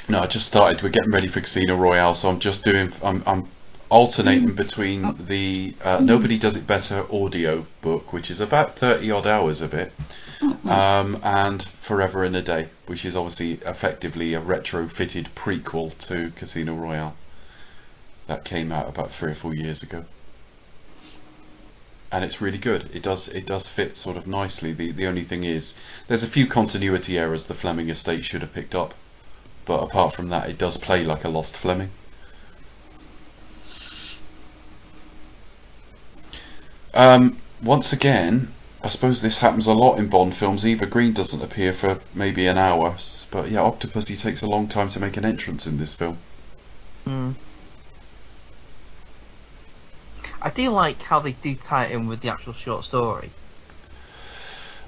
No, I just started. We're getting ready for Casino Royale, so I'm alternating between the Nobody Does It Better audio book, which is about 30 odd hours of it, and Forever in a Day, which is obviously effectively a retrofitted prequel to Casino Royale that came out about 3 or 4 years ago, and it's really good. It does fit sort of nicely. The only thing is there's a few continuity errors the Fleming estate should have picked up, but apart from that, it does play like a lost Fleming. Once again, I suppose this happens a lot in Bond films. Eva Green doesn't appear for maybe an hour, but yeah, Octopussy takes a long time to make an entrance in this film. Mm. I do like how they do tie it in with the actual short story.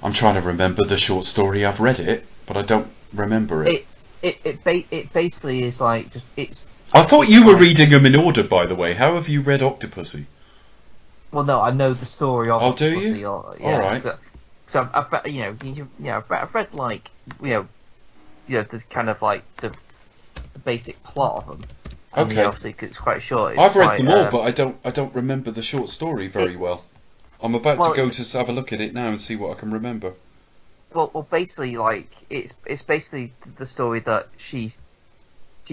I'm trying to remember the short story. I've read it, but I don't remember it. It basically is like just it's. I thought you were like, reading them in order, by the way. How have you read Octopussy? Well, no, I know the story of. Oh, do you? Octopussy, All right. So I've read, I've read like the kind of like the basic plot of them. And, Okay. obviously, 'cause it's quite short. I've read them all, but I don't remember the short story very well. I'm about to go to have a look at it now and see what I can remember. Well, basically, like it's basically the story that she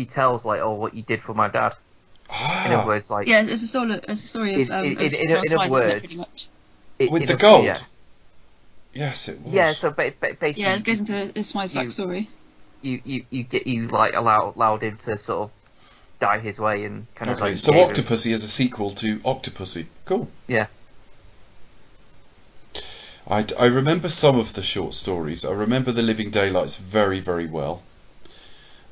tells, like, oh, what you did for my dad. In other words, like it's a story of in other words, with the gold. Yeah. Yes, it was. Yeah, so basically, yeah, it goes into Smythe's backstory. You like allowed him to sort of die his way and kind of like. So Octopussy is a sequel to Octopussy. Cool. Yeah. I remember some of the short stories. I remember The Living Daylights very, very well.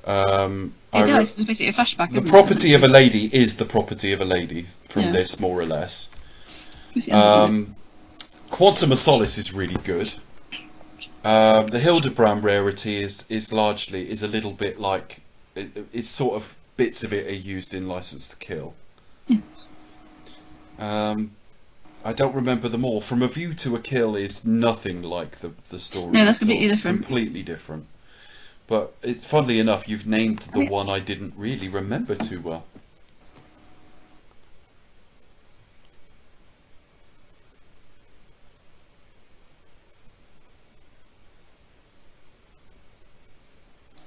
It's basically a flashback. The Property of a Lady is The Property of a Lady from this, more or less. Quantum of Solace is really good. The Hildebrand rarity is largely a little bit like it's sort of bits of it are used in License to Kill. I don't remember them all. From a View to a Kill is nothing like the story. No, that's completely different. Completely different. But funnily enough, you've named the one I didn't really remember too well.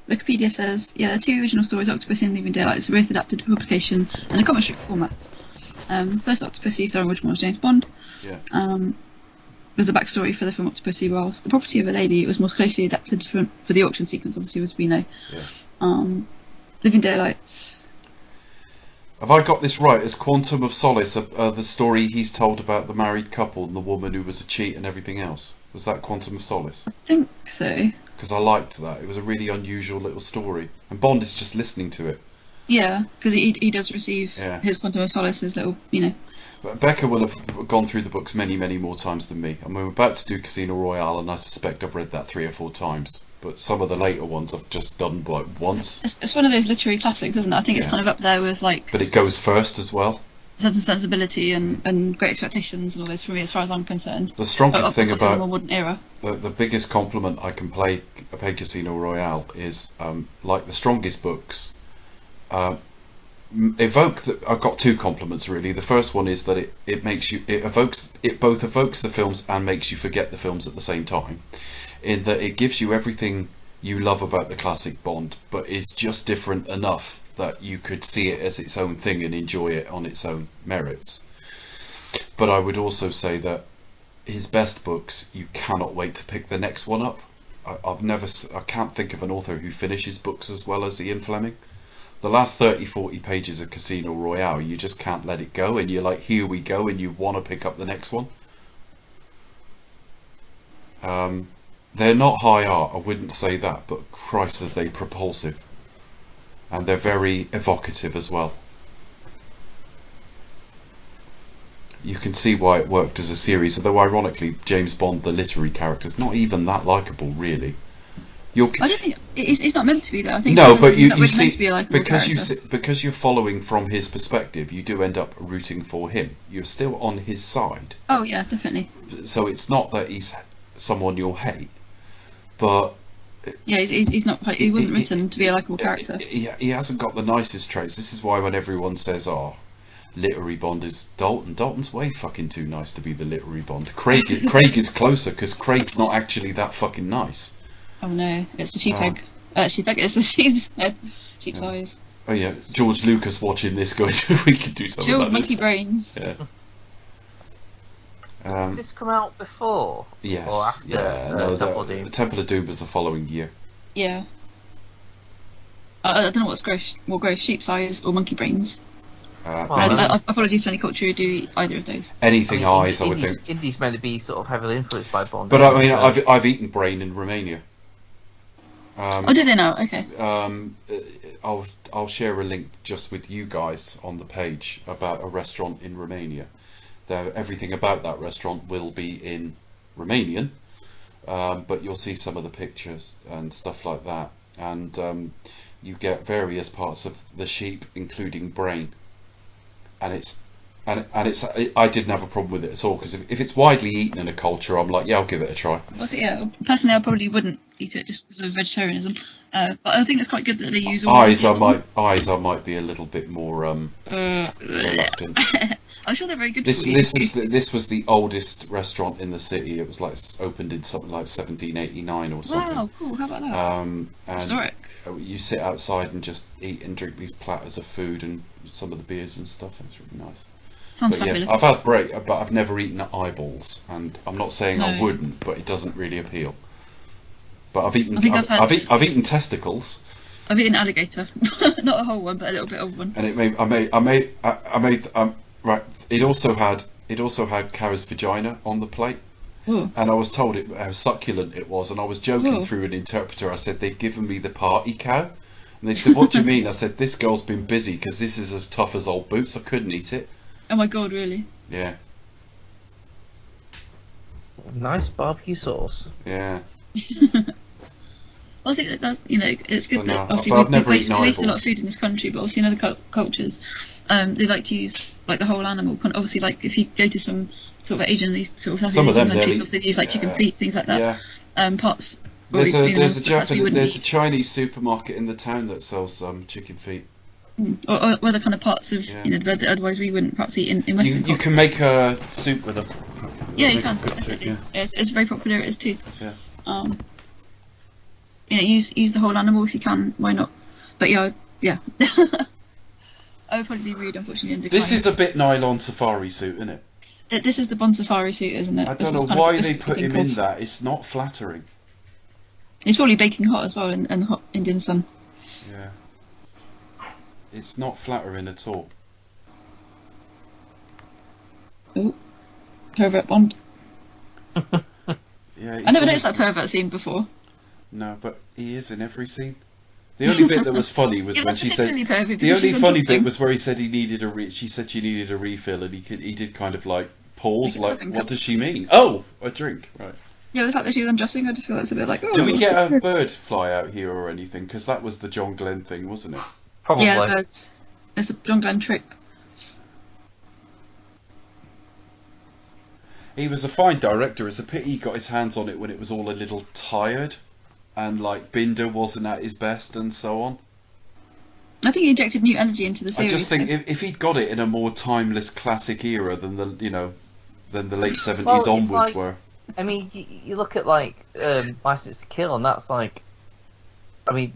Wikipedia says, the two original stories, Octopussy and Living Daylights, were both adapted to publication in a comic strip format. First Octopussy, starring Roger Moore's James Bond, was the backstory for the film Octopussy, whilst The Property of a Lady was most closely adapted for the auction sequence, obviously, as we know. Living Daylights. Have I got this right? Is Quantum of Solace the story he's told about the married couple and the woman who was a cheat and everything else? Was that Quantum of Solace? I think so. Because I liked that. It was a really unusual little story. And Bond is just listening to it. Yeah, because he does receive his Quantum of Solace, his little, But Becca will have gone through the books many, many more times than me. And we're about to do Casino Royale, and I suspect I've read that 3 or 4 times. But some of the later ones I've just done like once. It's one of those literary classics, isn't it? I think it's kind of up there with like. But it goes first as well. Sense and Sensibility and Great Expectations and all those for me, as far as I'm concerned. The strongest thing about the modern era. The biggest compliment I can pay Casino Royale is like the strongest books. I've got 2 compliments really. The first one is that it both evokes the films and makes you forget the films at the same time, in that it gives you everything you love about the classic Bond, but is just different enough that you could see it as its own thing and enjoy it on its own merits. But I would also say that his best books, you cannot wait to pick the next one up. I can't think of an author who finishes books as well as Ian Fleming. The last 30-40 pages of Casino Royale, you just can't let it go, and you're like, here we go, and you want to pick up the next one. They're not high art, I wouldn't say that, but Christ are they propulsive. And they're very evocative as well. You can see why it worked as a series, although ironically, James Bond, the literary character, is not even that likeable, really. I don't think it's not meant to be though. I think no, but you see, because you're following from his perspective, you do end up rooting for him. You're still on his side. Oh yeah, definitely. So it's not that he's someone you'll hate, but yeah, he's not. He wasn't written to be a likeable character. He hasn't got the nicest traits. This is why when everyone says, "Oh, literary Bond is Dalton," Dalton's way fucking too nice to be the literary Bond. Craig is closer because Craig's not actually that fucking nice. Oh no, it's the sheep egg. Sheep egg. It's the sheep's eyes. Oh yeah, George Lucas watching this going, we could do something like monkey this. brains. Yeah. Did this come out before? Yes. Or after Temple of Doom? Temple of Doom was the following year. Yeah. I don't know what's more gross, sheep's eyes or monkey brains. Apologies to any culture who do either of those. Anything eyes, I would think. Indy's meant to be sort of heavily influenced by Bond. But I mean, I've eaten brain in Romania. Did they know? Okay. I'll share a link just with you guys on the page about a restaurant in Romania. Everything about that restaurant will be in Romanian, but you'll see some of the pictures and stuff like that, and you get various parts of the sheep, including brain, and it's I didn't have a problem with it at all, because if it's widely eaten in a culture, I'm like, yeah, I'll give it a try. Well, so, yeah, personally, I probably wouldn't eat it just because of vegetarianism. But I think it's quite good that they use all Eyes, I might be a little bit more reluctant. I'm sure they're very good. This was the oldest restaurant in the city. It was like opened in something like 1789 or something. Wow, cool. How about that? And historic. You sit outside and just eat and drink these platters of food and some of the beers and stuff. And it's really nice. Sounds but fabulous. Yeah, I've had break, but I've never eaten eyeballs, and I'm not saying No. I wouldn't, but it doesn't really appeal. But I've eaten. I've eaten testicles. I've eaten alligator, not a whole one, but a little bit of one. And right. It also had cow's vagina on the plate. Ooh. And I was told how succulent it was, and I was joking Ooh. through an interpreter. I said, they've given me the party cow. And they said, what do you mean? I said, this girl's been busy because this is as tough as old boots. I couldn't eat it. Oh my god, really? Yeah. Nice barbecue sauce. Yeah. Well, I think that's, it's good So that no, obviously but I've we never waste eaten a lot of eyeballs. food in this country, but obviously in other cultures, they like to use like the whole animal. Obviously, like if you go to some sort of Asian, these sort of Some of them countries, nearly- obviously they use like chicken feet, things like that. Yeah. Parts. There's a Japanese. there's a Chinese supermarket in the town that sells chicken feet. Or other kind of parts of that otherwise we wouldn't perhaps eat in Western You culture. can make a soup with them. Yeah, you Make a can. good soup, Definitely. yeah. It's very popular. It is too. Yeah. Use the whole animal if you can. Why not? But yeah. I would probably be rude, unfortunately. And This decline is a bit nylon safari suit, isn't it? it. This is the Bon Safari suit, isn't it? I This don't is know kind of why this they is put him thinking in of- that. It's not flattering. It's probably baking hot as well in the hot Indian sun. Yeah. It's not flattering at all. Oh, pervert Bond. Yeah. I never noticed that pervert scene before. No, but he is in every scene. The only bit that was funny was Yeah, when that's she said. particularly pervy The because only she's funny undressing. bit was where he said he needed she said she needed a refill, and he did kind of like pause, Like a like, cupping what cup. does she mean? Oh, a drink, right? Yeah, the fact that she was undressing, I just feel that's a bit like. Oh. Do we get a bird fly out here or anything? Because that was the John Glen thing, wasn't it? Probably. Yeah, but it's a John Glen trick. He was a fine director. It's a pity he got his hands on it when it was all a little tired, and like Binder wasn't at his best and so on. I think he injected new energy into the I series. just think if he'd got it in a more timeless classic era than the late 70s Well, it's onwards like- were. I mean, you look at like License to Kill, and that's like, I mean,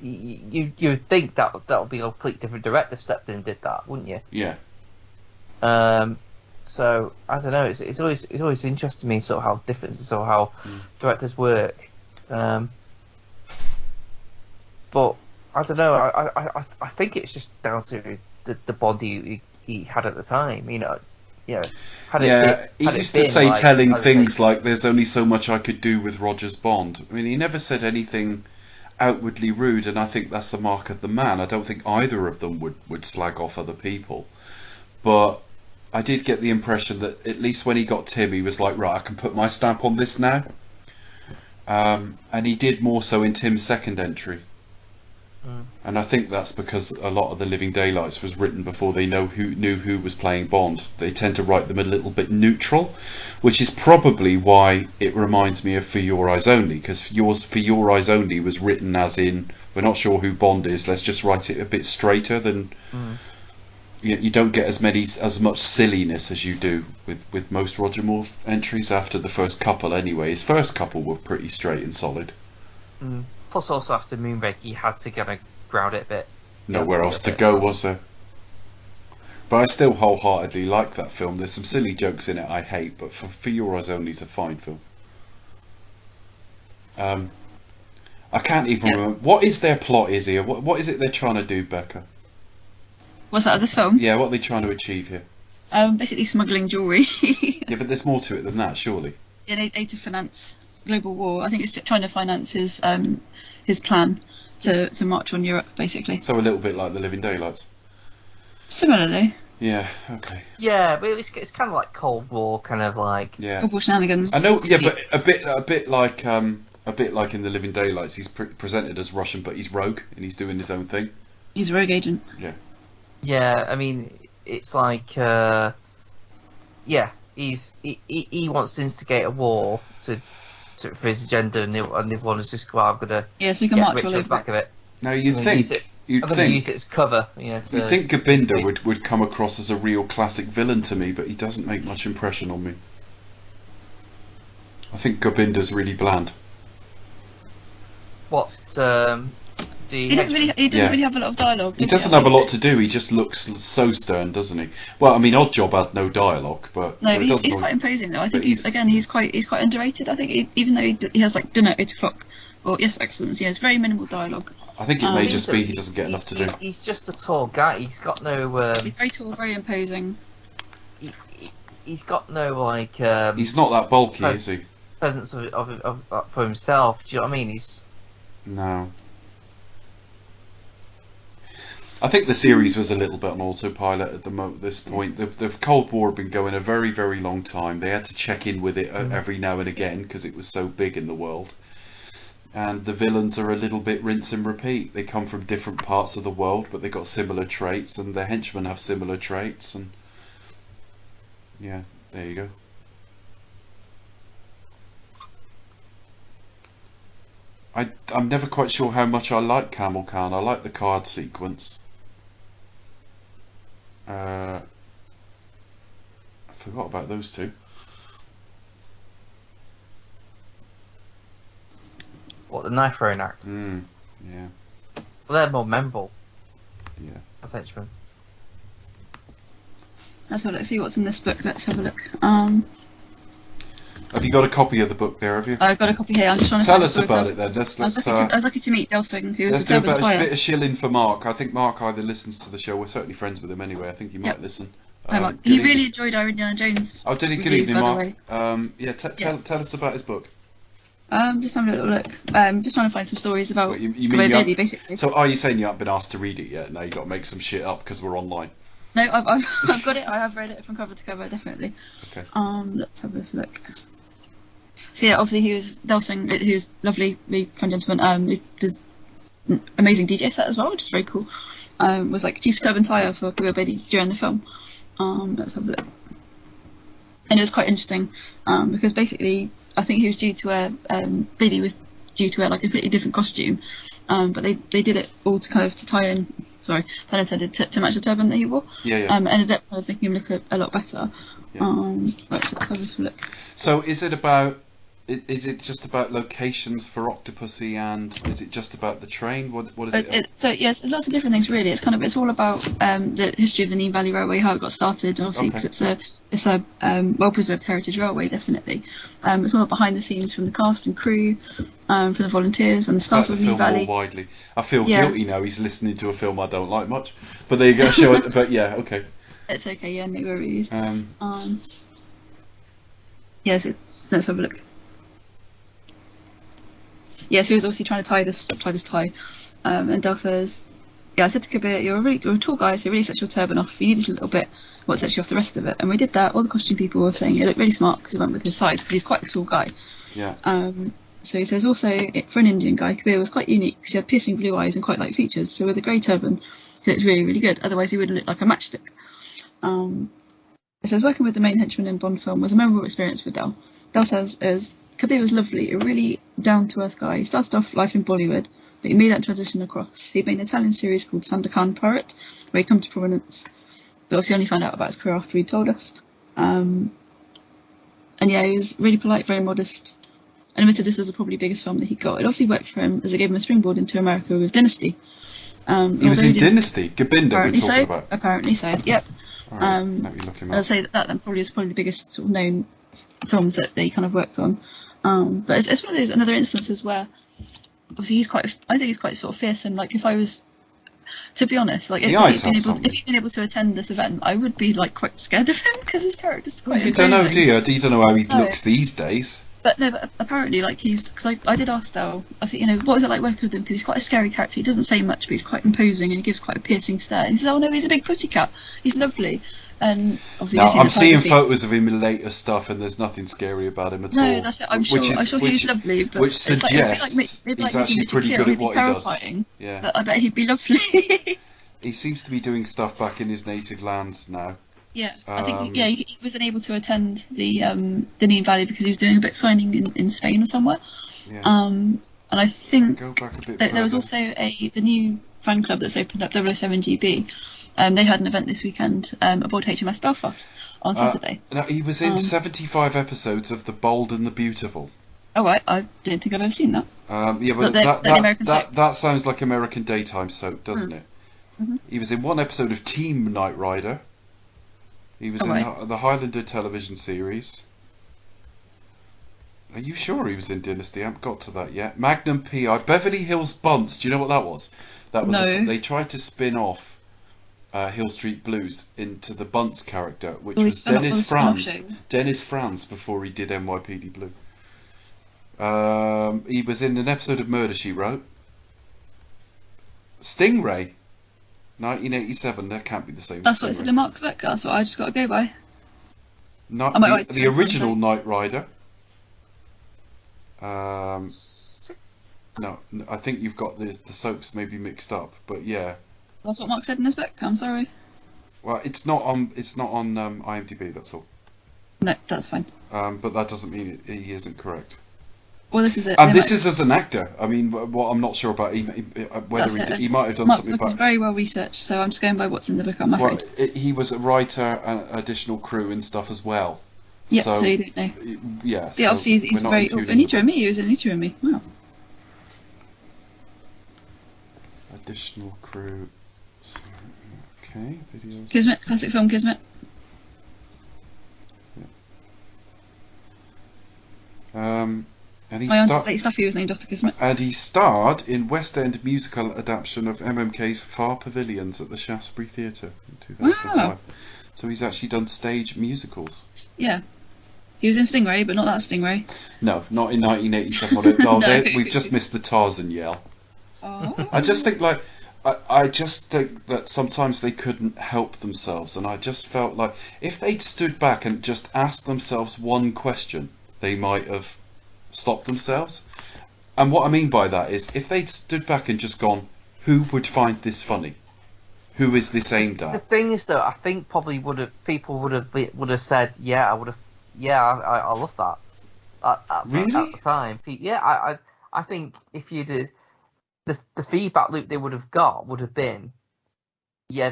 you would think that would be a complete different director stepped in and did that, wouldn't you? Yeah. So I don't know. It's always interesting to me sort of how different, sort of how directors work. But I don't know. I think it's just down to the Bond he had at the time. He used to say telling as things they- like there's only so much I could do with Roger's Bond. I mean, he never said anything outwardly rude, and I think that's the mark of the man. I don't think either of them would slag off other people. But I did get the impression that at least when he got Tim, he was like, right, I can put my stamp on this now. And he did more so in Tim's second entry. And I think that's because a lot of the Living Daylights was written before they knew who was playing Bond. They tend to write them a little bit neutral, which is probably why it reminds me of For Your Eyes Only, because For Your Eyes Only was written as in, we're not sure who Bond is, let's just write it a bit straighter than... You don't get as much silliness as you do with most Roger Moore entries after the first couple anyway. His first couple were pretty straight and solid. Plus, also after Moonraker, he had to kind of ground it a bit. Nowhere else to go, was there? But I still wholeheartedly like that film. There's some silly jokes in it I hate, but for Your Eyes Only, it's a fine film. I can't even remember. What is their plot is here? What is it they're trying to do, Becca? What's that of this film? Yeah, what are they trying to achieve here? Basically smuggling jewellery. Yeah, but there's more to it than that, surely. In aid to finance global war. I think it's trying to finance his plan. to march on Europe, basically. So a little bit like the Living Daylights. Similarly. Yeah. Okay. Yeah, but it's kind of like Cold War, kind of like. Yeah. Cold War shenanigans. I know. Yeah, but a bit like in the Living Daylights, he's presented as Russian, but he's rogue and he's doing his own thing. He's a rogue agent. Yeah. Yeah, I mean, it's like, yeah, he wants to instigate a war for his agenda, and the other one is just, well, I'm gonna so we can get march rich all on the over back of it. Now I'm gonna use it as cover. You'd think Gobinda would come across as a real classic villain to me, but he doesn't make much impression on me. I think Gobinda's really bland. What? He doesn't really have a lot of dialogue. He doesn't have a lot to do. He just looks so stern, doesn't he? Well, I mean, Oddjob had no dialogue, but no, so he's quite imposing though. I think he's quite underrated. I think even though he has like dinner at 8 o'clock, or yes, excellence. He has very minimal dialogue. I think it may just be he doesn't get enough to do. He's just a tall guy. He's got no. He's very tall, very imposing. He's got no like. He's not that bulky, is he? Presence of for himself. Do you know what I mean? No. I think the series was a little bit on autopilot at this point. The Cold War had been going a very, very long time. They had to check in with it every now and again because it was so big in the world. And the villains are a little bit rinse and repeat. They come from different parts of the world, but they've got similar traits, and their henchmen have similar traits. And yeah, there you go. I'm never quite sure how much I like Camel Khan. I like the card sequence. I forgot about those two. What, the knife throwing act? Yeah. Well, they're more memorable. Yeah. As henchmen. Let's have a look. See what's in this book. Let's have a look. Have you got a copy of the book there? Have you? I've got a copy here. I'm just trying to tell us about it then. I was lucky to meet Delsing, who was a bit of shilling for Mark. I think Mark either listens to the show. We're certainly friends with him anyway. I think he might listen. Hi, Mark. He really enjoyed our Indiana Jones. Oh, did he? Good evening, Mark. Tell us about his book. Just having a little look. Just trying to find some stories about Biddy, basically. So, are you saying you haven't been asked to read it yet? No, you got to make some shit up because we're online. No, I've got it. I have read it from cover to cover, definitely. Okay. Let's have a little look. So yeah, obviously he was Delsing, who's lovely, really kind gentleman. He did an amazing DJ set as well, which is very cool. Was like chief turban tire for Kabir Bedi during the film. Let's have a look. And it was quite interesting because basically I think he was due to wear Bedi was due to wear like a completely different costume, but they did it all to kind of to tie in. Sorry, pun intended, to match the turban that he wore. Ended up kind of making him look a lot better. Right, so let's have a little look. So is it just about locations for Octopussy, and is it just about the train? What is it? So yes, lots of different things really. It's all about the history of the Nene Valley Railway, how it got started, obviously, because it's a well preserved heritage railway, definitely. It's all behind the scenes from the cast and crew, from the volunteers and the staff of Nene Valley. More widely. I feel guilty now. He's listening to a film I don't like much, but there you go. Show it. But yeah, okay. It's okay. Yeah, no worries. Yes, let's have a look. Yeah, so he was obviously trying to tie this tie, and Del says, "Yeah, I said to Kabir, you're a tall guy, so really sets your turban off. You need this a little bit. What sets you off the rest of it?" And we did that. All the costume people were saying it looked really smart because it went with his size, because he's quite a tall guy. Yeah. So he says also for an Indian guy, Kabir was quite unique because he had piercing blue eyes and quite light features. So with a grey turban, he looked really, really good. Otherwise, he would look like a matchstick. It says working with the main henchman in Bond film was a memorable experience for Del. Del says Kabir was lovely, a really down-to-earth guy. He started off life in Bollywood, but he made that transition across. He made an Italian series called Sandakan Pirate, where he come to prominence. But obviously only found out about his career after he told us. And yeah, he was really polite, very modest. And admitted this was the probably biggest film that he got. It obviously worked for him as it gave him a springboard into America with Dynasty. He was in Dynasty? Gobinda we're talking about? Apparently so, yep. Right, let me look him up. I'd say that probably is probably the biggest sort of known films that they kind of worked on. But it's one of those another instances where obviously I think he's quite sort of fearsome. Like if I was, to be honest, like if he'd been able to attend this event, I would be like quite scared of him because his character's quite. You don't know, do you? You don't know how he looks these days. But no, but apparently, like because I did ask Dale, I think, what was it like working with him? Because he's quite a scary character. He doesn't say much, but he's quite imposing and he gives quite a piercing stare. And he says, "Oh no, he's a big pussycat. He's lovely." And obviously, Now, I'm seeing photos of him in later stuff, and there's nothing scary about him at all. No, that's it. I'm sure he's lovely, but which it's suggests he's actually pretty good at what he does. Yeah. But I bet he'd be lovely. He seems to be doing stuff back in his native lands now. Yeah, I think he wasn't able to attend the Nene Valley because he was doing a book signing in Spain or somewhere. Yeah. And I think Go back a bit there was also the new fan club that's opened up, 007GB. They had an event this weekend aboard HMS Belfast on Saturday. Now, he was in 75 episodes of The Bold and the Beautiful. Oh right, I don't think I've ever seen that. Yeah, but that sounds like American daytime soap, doesn't it? Mm-hmm. He was in one episode of Team Knight Rider. He was in the Highlander television series. Are you sure he was in Dynasty? I haven't got to that yet. Magnum P.I. Beverly Hills Bunts. Do you know what that was? That was No. They tried to spin off Hill Street Blues into the Bunts character, which was Dennis Franz. Dennis Franz before he did NYPD Blue. He was in an episode of Murder, She Wrote. Stingray. 1987, that can't be the same. That's what it said in Mark's book. That's what I just got to go by. The original Knight Rider. No, I think you've got the soaps maybe mixed up, but yeah. That's what Mark said in his book. I'm sorry. Well, it's not on IMDb. That's all. No, that's fine. But that doesn't mean he isn't correct. Well, this is it. And this is as an actor. I mean, what I'm not sure about whether he might have done Mark's something. book is very well researched, so I'm just going by what's in the book. I'm afraid. Well, he was a writer and additional crew and stuff as well. Yeah, so you don't know. Yeah. Yeah, obviously he's very. Anita and Me. He was Anita and Me. Wow. Additional crew. Okay, videos. Kismet, classic film Kismet. And he My aunt's stuff. He was named after Kismet. And he starred in West End musical adaptation of MMK's Far Pavilions at the Shaftesbury Theatre in 2005. Wow. So he's actually done stage musicals. Yeah. He was in Stingray, but not that Stingray. No, not in 1987. No, No. We've just missed the Tarzan yell. Oh. I just think I just think that sometimes they couldn't help themselves, and I just felt like if they'd stood back and just asked themselves one question, they might have stopped themselves. And what I mean by that is if they'd stood back and just gone, who would find this funny? Who is this aimed at? The thing is, though, I think probably people would have said, yeah, I would have, yeah, I love that. Really? At the time, yeah, I think if you did, the feedback loop they would have got would have been, yeah,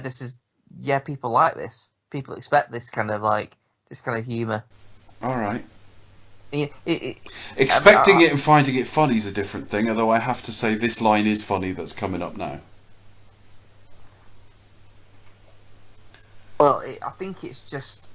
people like this, people expect this kind of humour. All right. Expecting it and finding it funny is a different thing, although I have to say this line is funny that's coming up now. Well, I think it's just,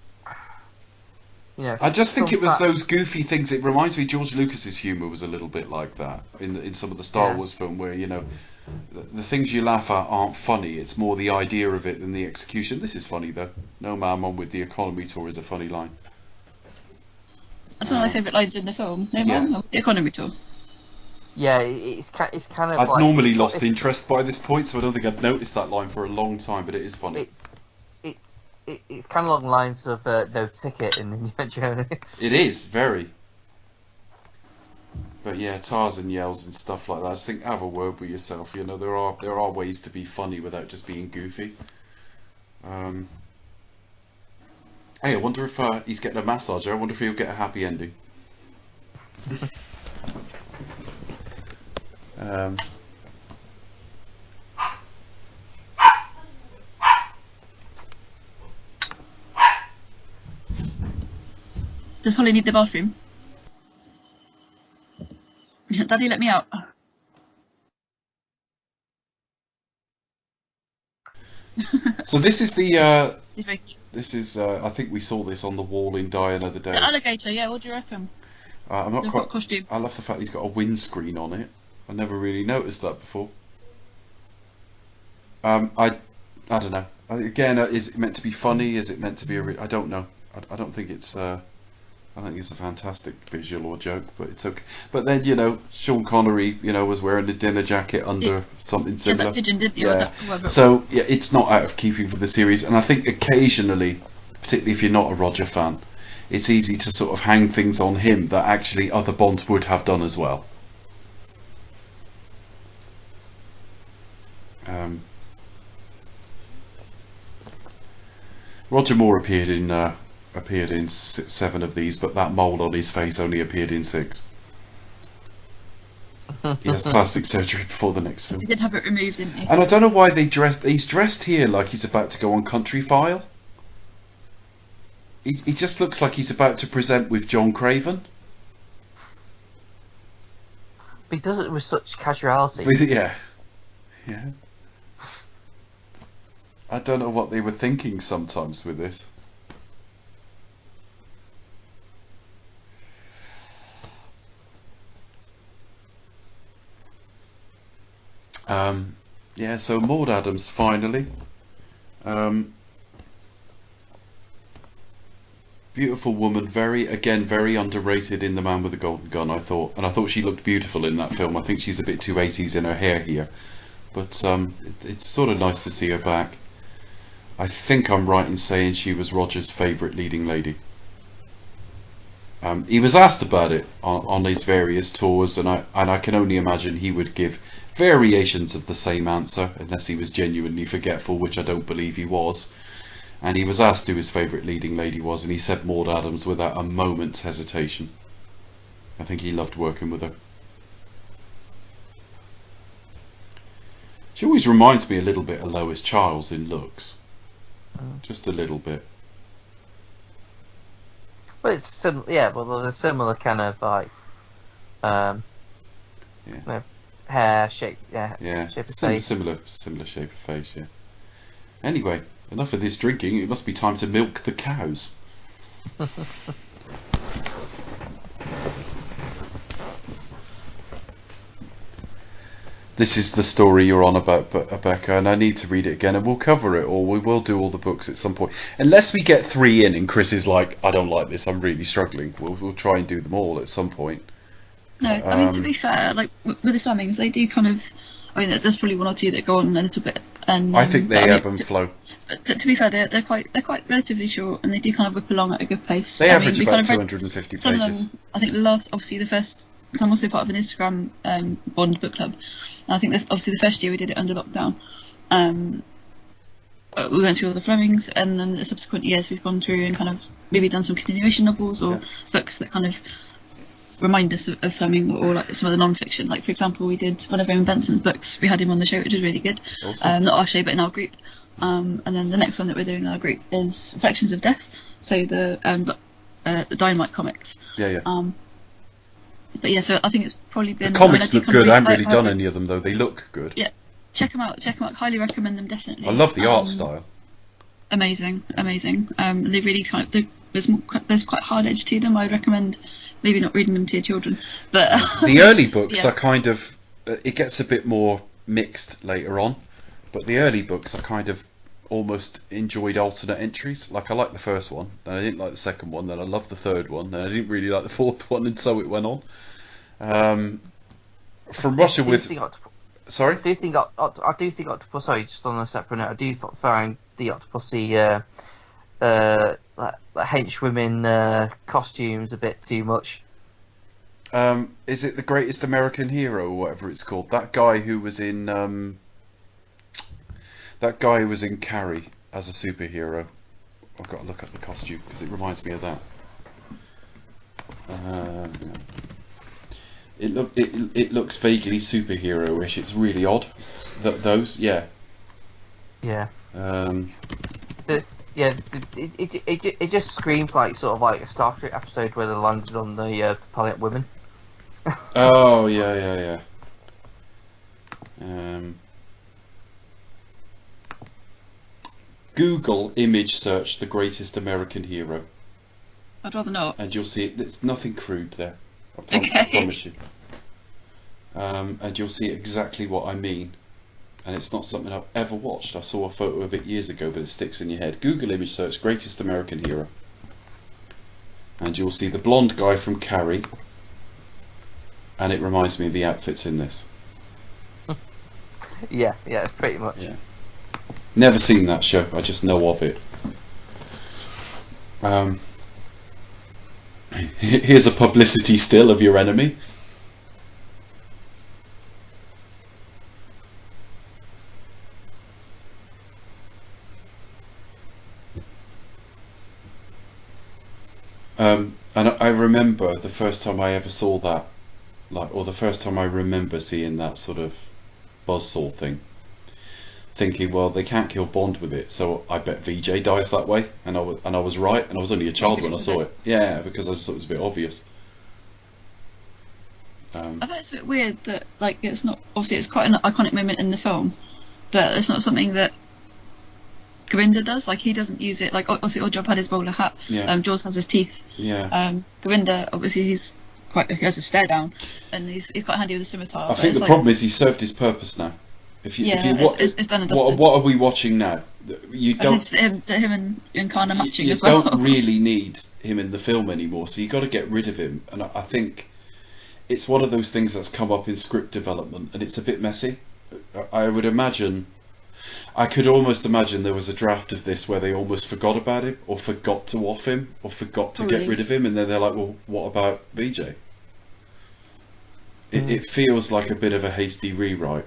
I just think it was those goofy things. It reminds me, George Lucas's humour was a little bit like that in some of the Star Wars film, where the things you laugh at aren't funny. It's more the idea of it than the execution. This is funny though. No ma'am, on with the economy tour is a funny line. That's one of my favourite lines in the film. No ma'am, on the economy tour. Yeah, it's kind of. I'd normally lost interest by this point, so I don't think I'd noticed that line for a long time. But it is funny. It's kind of along the lines of No Ticket in Indiana Jones. It is very. But yeah, Tarzan yells and stuff like that. I just think have a word with yourself. There are ways to be funny without just being goofy. Hey, I wonder if he's getting a massager. I wonder if he'll get a happy ending. Does Holly need the bathroom? Daddy, let me out. So this is the. He's very cute. This is. I think we saw this on the wall in Die Another Day. The alligator, yeah. What do you reckon? I'm not The quite. costume. I love the fact he's got a windscreen on it. I never really noticed that before. I don't know. Again, is it meant to be funny? Is it meant to be I don't know. I don't think it's I don't think it's a fantastic visual or joke, but it's okay. But then, you know, Sean Connery, you know, was wearing a dinner jacket under something similar. That pigeon, didn't you? Yeah. So yeah, it's not out of keeping for the series, and I think occasionally, particularly if you're not a Roger fan, it's easy to sort of hang things on him that actually other Bonds would have done as well. Roger Moore appeared in 7 of these, but that mole on his face only appeared in 6. He has plastic surgery before the next film. He did have it removed, didn't he? And I don't know why he's dressed here like he's about to go on Country File. He just looks like he's about to present with John Craven. But he does it with such casuality. Yeah. I don't know what they were thinking sometimes with this. Yeah, so Maud Adams finally. Beautiful woman, very underrated in The Man with the Golden Gun, I thought, and I thought she looked beautiful in that film. I think she's a bit too 80s in her hair here, but it's sort of nice to see her back. I think I'm right in saying she was Roger's favourite leading lady. He was asked about it on his various tours, and I can only imagine he would give variations of the same answer, unless he was genuinely forgetful, which I don't believe he was. And he was asked who his favourite leading lady was, and he said Maud Adams without a moment's hesitation. I think he loved working with her. She always reminds me a little bit of Lois Charles in looks. Just a little bit. Well, it's there's a similar kind of like, hair shape, shape of face. Similar shape of face, yeah. Anyway, enough of this drinking. It must be time to milk the cows. This is the story you're on about, Becca, and I need to read it again, and we'll cover it, or we will do all the books at some point. Unless we get 3 in, and Chris is like, I don't like this, I'm really struggling. We'll try and do them all at some point. No, I mean, to be fair, like with the Flemings, they do kind of. I mean, there's probably 1 or 2 that go on a little bit, and I think they ebb and flow. To be fair, they're quite relatively short, and they do kind of whip along at a good pace. They average about 250 pages. Some of them, I think the first. Because I'm also part of an Instagram Bond book club, and I think obviously the first year we did it under lockdown. We went through all the Flemings, and then the subsequent years we've gone through and kind of maybe done some continuation novels or books that kind of remind us of Fleming, or like some of the non-fiction. Like for example, we did one of Raymond Benson's books. We had him on the show, which is really good. Awesome. Not our show, but in our group. And then the next one that we're doing in our group is Reflections of Death. So the Dynamite comics. But yeah, so I think it's probably been. The comics look good. I haven't really done any of them though. They look good. Yeah, check them out. Highly recommend them, definitely. I love the art style. Amazing. They really kind of there's quite hard edge to them. I recommend maybe not reading them to your children, but the early books are kind of. It gets a bit more mixed later on, but the early books are kind of almost enjoyed alternate entries. Like I liked the first one, then I didn't like the second one, then I loved the third one, then I didn't really like the fourth one, and so it went on. From Russia with. Sorry. I do think Octopus. Sorry, just on a separate note, I do find the Octopussy like henchwomen costumes a bit too much. Is it The Greatest American Hero or whatever it's called? That guy who was in Carrie as a superhero. I've got to look up the costume because it reminds me of that. It looks vaguely superhero-ish. It's really odd. Those, yeah. Yeah. It just screams like sort of like a Star Trek episode where they landed on the planet Women. Oh yeah. Google image search The Greatest American Hero. I'd rather not. And you'll see it. There's nothing crude there. Okay. I promise you. And you'll see exactly what I mean. And it's not something I've ever watched. I saw a photo of it years ago, but it sticks in your head. Google image search Greatest American Hero. and you'll see the blonde guy from Carrie, and it reminds me of the outfits in this. Yeah, it's pretty much. Yeah. Never seen that show, I just know of it. Here's a publicity still of your enemy. And I remember the first time I ever saw that, or the first time I remember seeing that sort of buzzsaw thing, thinking, well, they can't kill Bond with it, so I bet VJ dies that way, and I was right, and I was only a child when I saw it. Yeah, because I just thought it was a bit obvious. I thought it's a bit weird that, like, it's not, obviously it's quite an iconic moment in the film, but it's not something that Govinda does. Like, he doesn't use it. Like, obviously Oddjob had his bowler hat. Yeah. Jaws has his teeth. Yeah. Govinda, obviously, he has a stare down, and he's quite handy with a scimitar. I think the problem is he served his purpose now. If you it's done and dusted. What are we watching now? You don't. Him and Khan are matching You as well. don't really need him in the film anymore, so you got to get rid of him. And I think it's one of those things that's come up in script development, and it's a bit messy. I could almost imagine there was a draft of this where they almost forgot about him, or forgot to off him, or forgot to get rid of him, and then they're like, well, what about BJ? It feels like a bit of a hasty rewrite.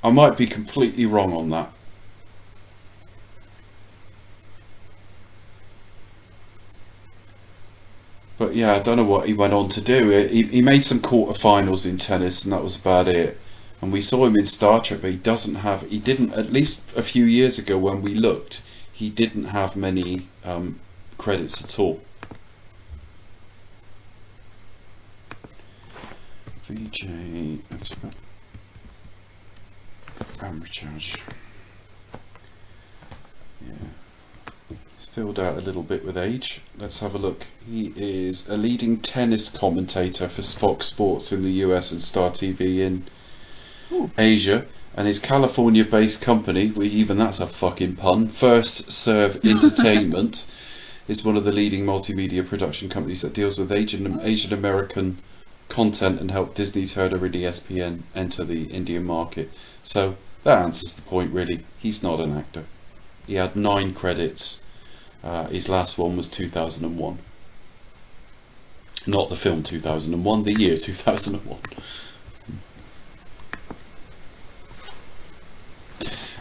I might be completely wrong on that. But yeah, I don't know what he went on to do. He made some quarterfinals in tennis, and that was about it. And we saw him in Star Trek, but he didn't, at least a few years ago when we looked, he didn't have many credits at all. VJ expert camera charge. Yeah, he's filled out a little bit with age. Let's have a look. He is a leading tennis commentator for Fox Sports in the US and Star TV in Asia, and his California-based company, even that's a fucking pun, First Serve Entertainment, is one of the leading multimedia production companies that deals with Asian American content and helped Disney, Turner and ESPN enter the Indian market. So that answers the point, really. He's not an actor. He had 9 credits. His last one was 2001. Not the film 2001, the year 2001.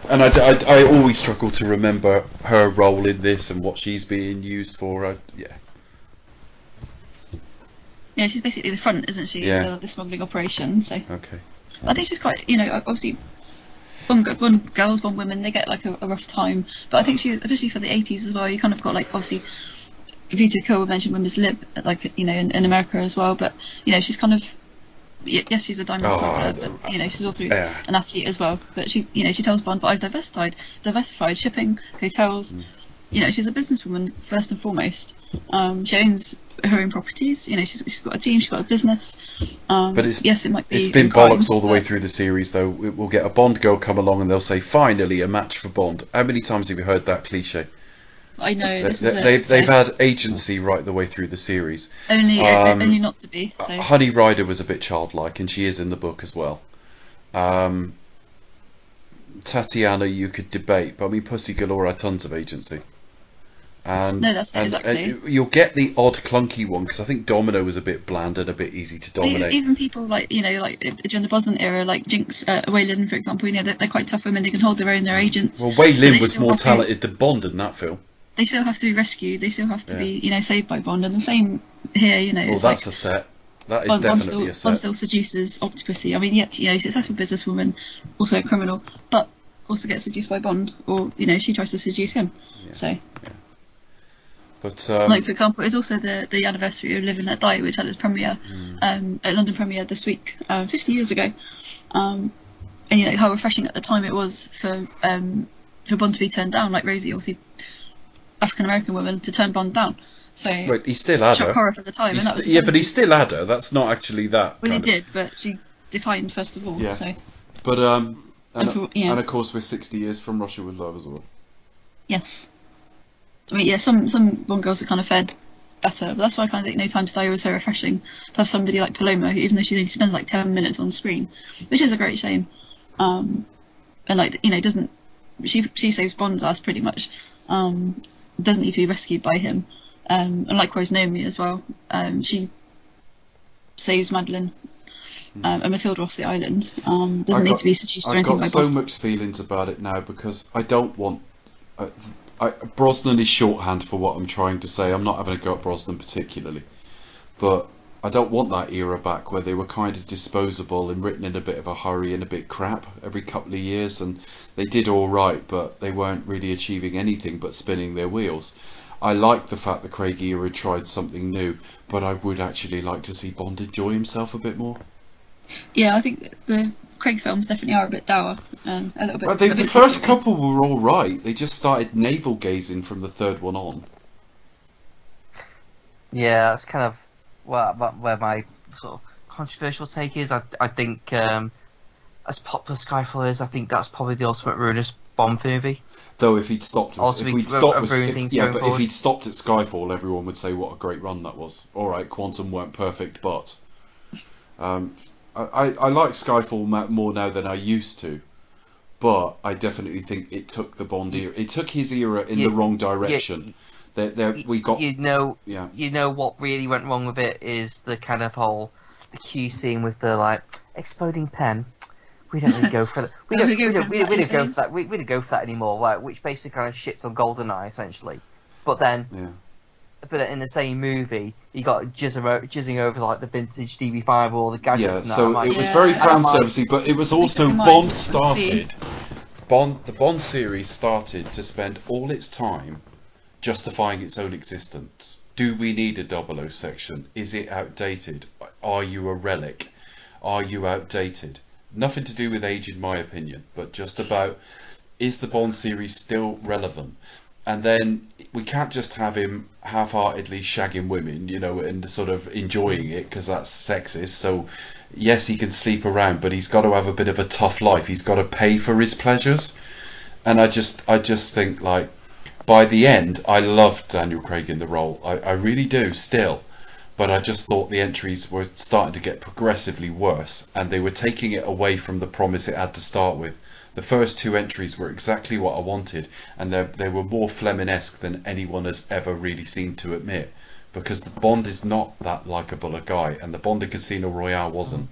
And I always struggle to remember her role in this and what she's being used for. Yeah, she's basically the front, isn't she? Yeah. The smuggling operation. So. Okay. I think she's quite, obviously, Bond girls, Bond women, they get like a rough time. But I think she was, especially for the 80s as well, you kind of got like, obviously, View to Kill mentioned women's lib, like, in America as well. But, she's kind of, yes, she's a diamond smuggler, but, she's also an athlete as well. But she tells Bond, but I've diversified shipping, hotels. She's a businesswoman first and foremost. She owns her own properties. She's got a team, she's got a business. But it might be. It's been bollocks all the way through the series, though. We'll get a Bond girl come along and they'll say, "Finally, a match for Bond." How many times have you heard that cliche? I know. They've had agency right the way through the series. Only not to be. So. Honey Rider was a bit childlike, and she is in the book as well. Tatiana, you could debate, but I mean, Pussy Galore had tons of agency. And, no, that's it, exactly. And you'll get the odd clunky one, because I think Domino was a bit bland and a bit easy to dominate. Even people like during the Brosnan era, like Jinx, Wei Lin, for example, they're quite tough women. They can hold their own. They're agents. Well, Wei Lin was more talented than Bond in that film. They still have to be rescued. They still have to be saved by Bond. And the same here. Well, that's a set. That is definitely a set. Bond still seduces Octopussy. I mean, successful businesswoman, also a criminal, but also gets seduced by Bond, or she tries to seduce him. Yeah. So. Yeah. But, like, for example, it's also the anniversary of Live and Let Die, which had its premiere at London premiere this week, 50 years ago. And how refreshing at the time it was for Bond to be turned down, like Rosie, obviously African American woman, to turn Bond down. So he still had her. Shock horror for the time. But he still had her. That's not actually that. Well, he did, but she declined first of all. Yeah. So. But and of course we're 60 years from Russia with Love as well. Yes. I mean, yeah, some Bond girls are kind of fared better, but that's why I kind of think No Time to Die was so refreshing to have somebody like Paloma, who, even though she only spends like 10 minutes on screen, which is a great shame. And like, you know, doesn't she saves Bond's ass pretty much. Doesn't need to be rescued by him. And likewise Naomi as well. She saves Madeline and Matilda off the island. Doesn't need to be seduced or anything I've got by so Bond. much feelings about it now because I don't want. Brosnan is shorthand for what I'm trying to say. I'm not having a go at Brosnan particularly, but I don't want that era back where they were kind of disposable and written in a bit of a hurry and a bit crap every couple of years, and they did all right, but they weren't really achieving anything but spinning their wheels. I like the fact that Craig era tried something new, but I would actually like to see Bond enjoy himself a bit more. Yeah, I think the Craig films definitely are a bit dour and a little bit. Well, the first couple were all right. They just started navel gazing from the third one on. Yeah, that's kind of where my sort of controversial take is. I think as popular Skyfall is, I think that's probably the ultimate ruinous Bond movie. Though if he'd stopped, Also, if he'd stopped, but if he'd stopped at Skyfall, everyone would say what a great run that was. All right, Quantum weren't perfect, but I like Skyfall more now than I used to. But I definitely think it took the Bond era. It took his era in the wrong direction. We got. You know what really went wrong with it is the kind of whole the Q scene with the like exploding pen. We don't really go for that. We don't go for that. We don't go for that anymore. Right? Which basically kind of shits on GoldenEye essentially. But then, in the same movie, you got jizzing over like the vintage DB5 or the gadgets. Yeah, and that. so Like, it was very fan servicey, but it was also Bond started. The Bond series started to spend all its time justifying its own existence. Do we need a 00 section? Is it outdated? Are you a relic? Are you outdated? Nothing to do with age, in my opinion, but just about, is the Bond series still relevant? And then we can't just have him half-heartedly shagging women, you know, and sort of enjoying it because that's sexist. So yes, he can sleep around, but he's got to have a bit of a tough life. He's got to pay for his pleasures. And I just think, like, by the end, I loved Daniel Craig in the role. I really do still. But I just thought the entries were starting to get progressively worse, and they were taking it away from the promise it had to start with. The first two entries were exactly what I wanted, and they were more Fleming-esque than anyone has ever really seemed to admit, because the Bond is not that likeable a guy, and the Bond in Casino Royale wasn't.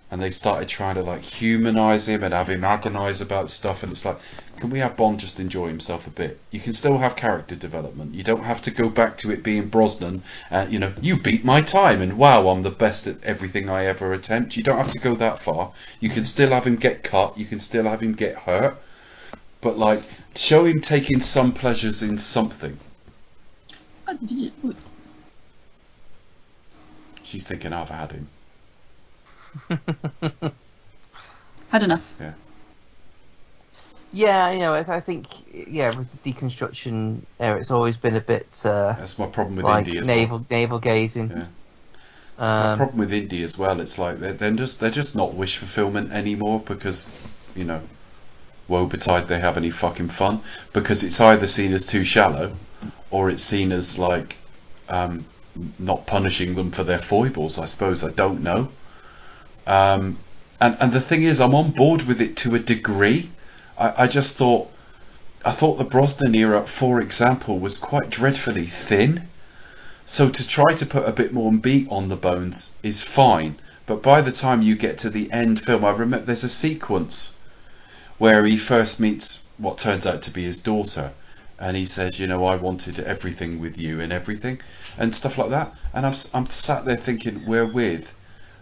And they started trying to like humanise him and have him agonise about stuff, and it's like, can we have Bond just enjoy himself a bit? You can still have character development. You don't have to go back to it being Brosnan, you know, you beat my time and wow, I'm the best at everything I ever attempt. You don't have to go that far. You can still have him get cut, you can still have him get hurt, but like, show him taking some pleasures in something. She's thinking, I've had him. Had enough. Yeah, you know, I think with the deconstruction era, it's always been a bit. That's my problem with like indie as well. Navel gazing. Yeah. My problem with indie as well. It's like they're just not wish fulfillment anymore because, you know, woe betide they have any fucking fun, because it's either seen as too shallow, or it's seen as like not punishing them for their foibles. I suppose, I don't know. And the thing is, I'm on board with it to a degree. I thought the Brosnan era, for example, was quite dreadfully thin. So to try to put a bit more meat on the bones is fine. But by the time you get to the end film, I remember there's a sequence where he first meets what turns out to be his daughter. And he says, you know, I wanted everything with you and everything and stuff like that. And I'm sat there thinking, we're with,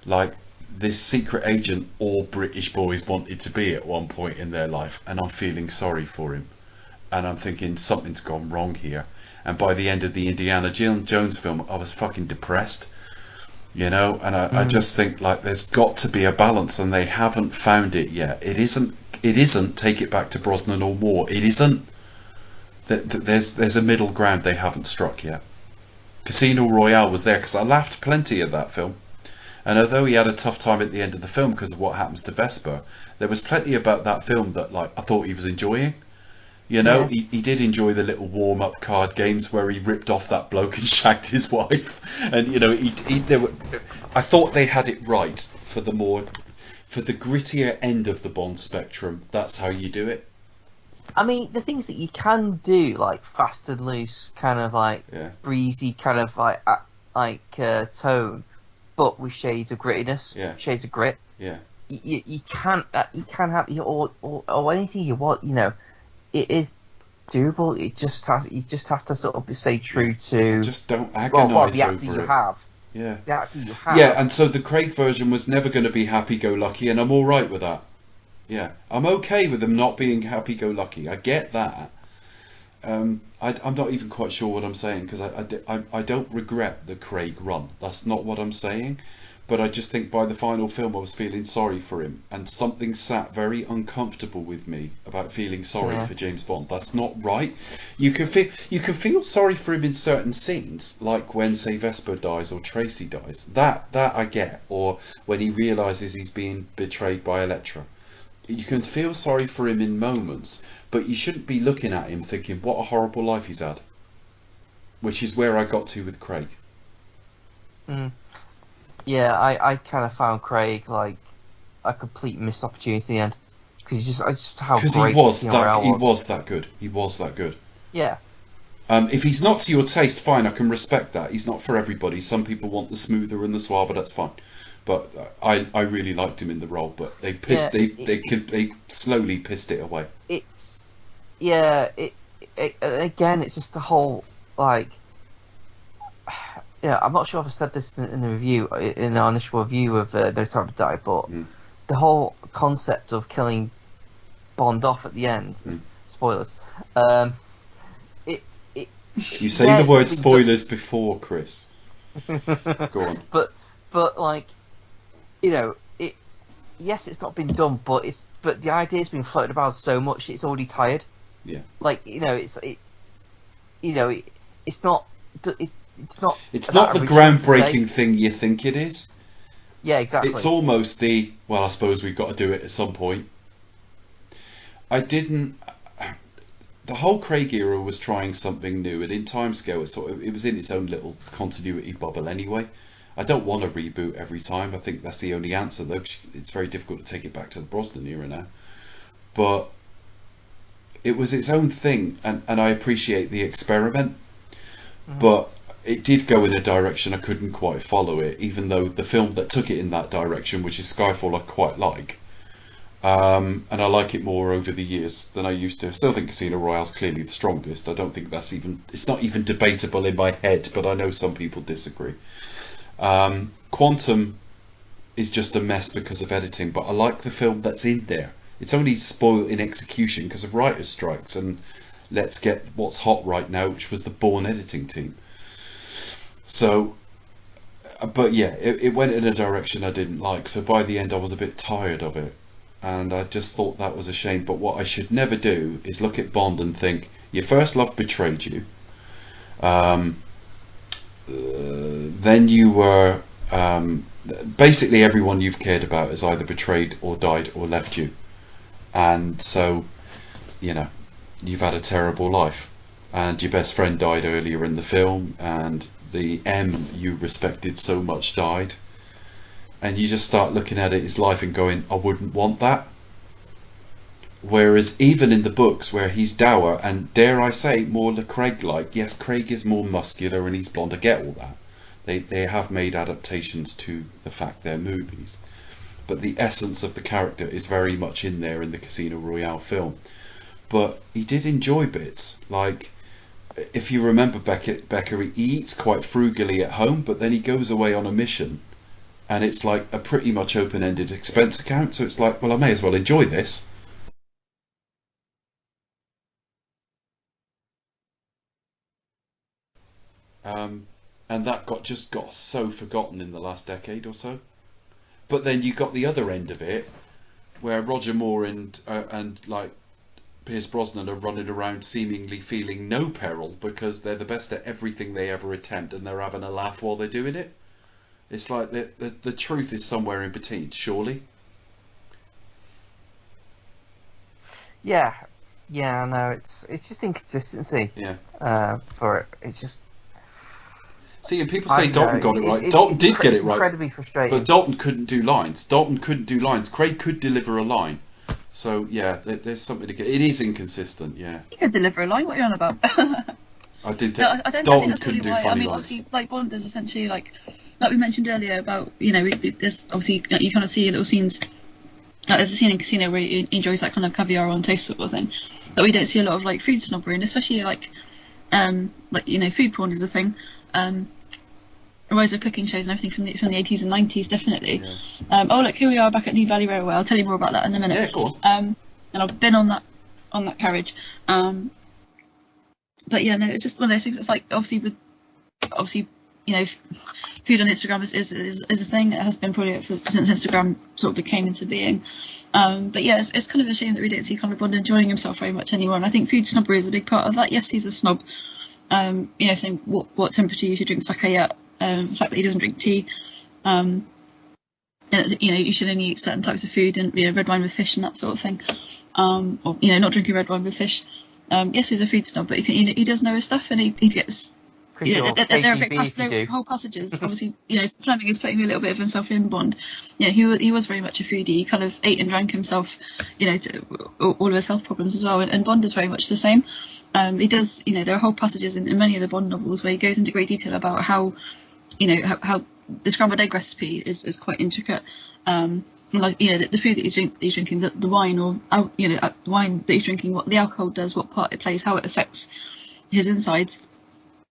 like, this secret agent all British boys wanted to be at one point in their life, and I'm feeling sorry for him, and I'm thinking something's gone wrong here. And by the end of the Indiana Jones film, I was fucking depressed, you know. And I just think, like, there's got to be a balance, and they haven't found it yet. It isn't Take It Back to Brosnan or more. It isn't. There's a middle ground they haven't struck yet. Casino Royale was there because I laughed plenty at that film. And although he had a tough time at the end of the film because of what happens to Vesper, there was plenty about that film that, like, I thought he was enjoying. You know, Yeah. he did enjoy the little warm-up card games where he ripped off that bloke and shagged his wife, and you know, I thought they had it right for the grittier end of the Bond spectrum. That's how you do it. I mean, the things that you can do, like fast and loose, kind of like Yeah, breezy, kind of tone, but with shades of grittiness, yeah, shades of grit. yeah. You can have or anything you want. You know, it is doable. You just have to sort of stay Yeah. true to Just don't well agonise the actor over you it. have. Yeah. The actor you have. Yeah, and so the Craig version was never going to be happy-go-lucky, and I'm all right with that. Yeah, I'm okay with them not being happy-go-lucky. I get that. I'm not even quite sure what I'm saying because I don't regret the Craig run. That's not what I'm saying. But I just think by the final film I was feeling sorry for him, and something sat very uncomfortable with me about feeling sorry Yeah. for James Bond. That's not right. You can feel sorry for him in certain scenes, like when say Vesper dies or Tracy dies. That I get, or when he realizes he's being betrayed by Elektra. You can feel sorry for him in moments, but you shouldn't be looking at him thinking what a horrible life he's had. Which is where I got to with Craig. Mm. Yeah, I kind of found Craig like a complete missed opportunity in the end because just how Because great Casino Royale he was. was that good. He was that good. Yeah. If he's not to your taste, fine, I can respect that. He's not for everybody. Some people want the smoother and the suave, that's fine. But I really liked him in the role. But they slowly pissed it away. It's yeah. Again, it's just the whole like. Yeah, I'm not sure if I said this in the review, in our initial review of No Time to Die, but the whole concept of killing Bond off at the end, spoilers. It it You say yeah, the it's word not been spoilers before, Chris. done. Go on. But like you know it. Yes, it's not been done, but the idea's been floated about so much it's already tired. Yeah. Like it's not it's not It's that not the original to say. groundbreaking thing you think it is. Yeah, exactly. It's almost well, I suppose we've got to do it at some point. I didn't. The whole Craig era was trying something new, and in timescale, it was in its own little continuity bubble anyway. I don't want to reboot every time. I think that's the only answer, though. 'Cause it's very difficult to take it back to the Brosnan era now. But it was its own thing, and I appreciate the experiment. But it did go in a direction I couldn't quite follow it, even though the film that took it in that direction, which is Skyfall, I quite like. And I like it more over the years than I used to. I still think Casino Royale's clearly the strongest. I don't think it's not even debatable in my head, but I know some people disagree. Quantum is just a mess because of editing, but I like the film that's in there. It's only spoiled in execution because of writers' strikes and let's get what's hot right now, which was the Bourne editing team. So, but yeah, it went in a direction I didn't like. So by the end, I was a bit tired of it, and I just thought that was a shame. But what I should never do is look at Bond and think your first love betrayed you. Then you were basically everyone you've cared about has either betrayed or died or left you, and so you've had a terrible life, and your best friend died earlier in the film, and the M you respected so much died, and you just start looking at it as life and going, I wouldn't want that. Whereas even in the books where he's dour and, dare I say, more Craig-like, yes, Craig is more muscular and he's blonde, I get all that. They have made adaptations to the fact they're movies, but the essence of the character is very much in there in the Casino Royale film. But he did enjoy bits, like if you remember Becca, he eats quite frugally at home, but then he goes away on a mission and it's like a pretty much open-ended expense account, so it's like, well, I may as well enjoy this. And that just got so forgotten in the last decade or so. But then you got the other end of it, where Roger Moore and like Pierce Brosnan are running around seemingly feeling no peril because they're the best at everything they ever attempt, and they're having a laugh while they're doing it. It's like the truth is somewhere in between, surely. Yeah, Yeah, no, it's just inconsistency. Yeah. For it, it's just. See, and people I say don't know. Dalton got it right. It's, Dalton it's, did get it it's right, incredibly frustrating. but Dalton couldn't do lines. Dalton couldn't do lines. Craig could deliver a line. So yeah, there's something to get. It is inconsistent. Yeah. You could deliver a line. What are you on about? I did. No, I don't Dalton think that's couldn't probably do why. I funny mean, lines. obviously, like Bond is essentially like we mentioned earlier about there's obviously you kind of see little scenes. There's a scene in Casino where he enjoys that kind of caviar on toast sort of thing, but we don't see a lot of like food snobbery, and especially like food porn is a thing. A rise of cooking shows and everything from the 80s and 90s, definitely. Yeah. Look, here we are back at New Valley Railway. I'll tell you more about that in a minute. Yeah, go on. And I've been on that carriage. But yeah, no, it's just one of those things. It's like obviously food on Instagram is a thing. It has been probably since Instagram sort of came into being. But yeah, it's kind of a shame that we don't see kind of Bond enjoying himself very much anymore. And I think food snobbery is a big part of that. Yes, he's a snob. Saying what temperature you should drink sake at. The fact that he doesn't drink tea. You should only eat certain types of food and red wine with fish and that sort of thing. Or not drinking red wine with fish. Yes, he's a food snob, but he does know his stuff, and he gets. There are whole passages. Obviously, Fleming is putting a little bit of himself in Bond. He was very much a foodie. He kind of ate and drank himself, to all of his health problems as well. And Bond is very much the same. He does. There are whole passages in many of the Bond novels where he goes into great detail about how the scrambled egg recipe is quite intricate. The food that he's drinking, the wine or the wine that he's drinking, what the alcohol does, what part it plays, how it affects his insides,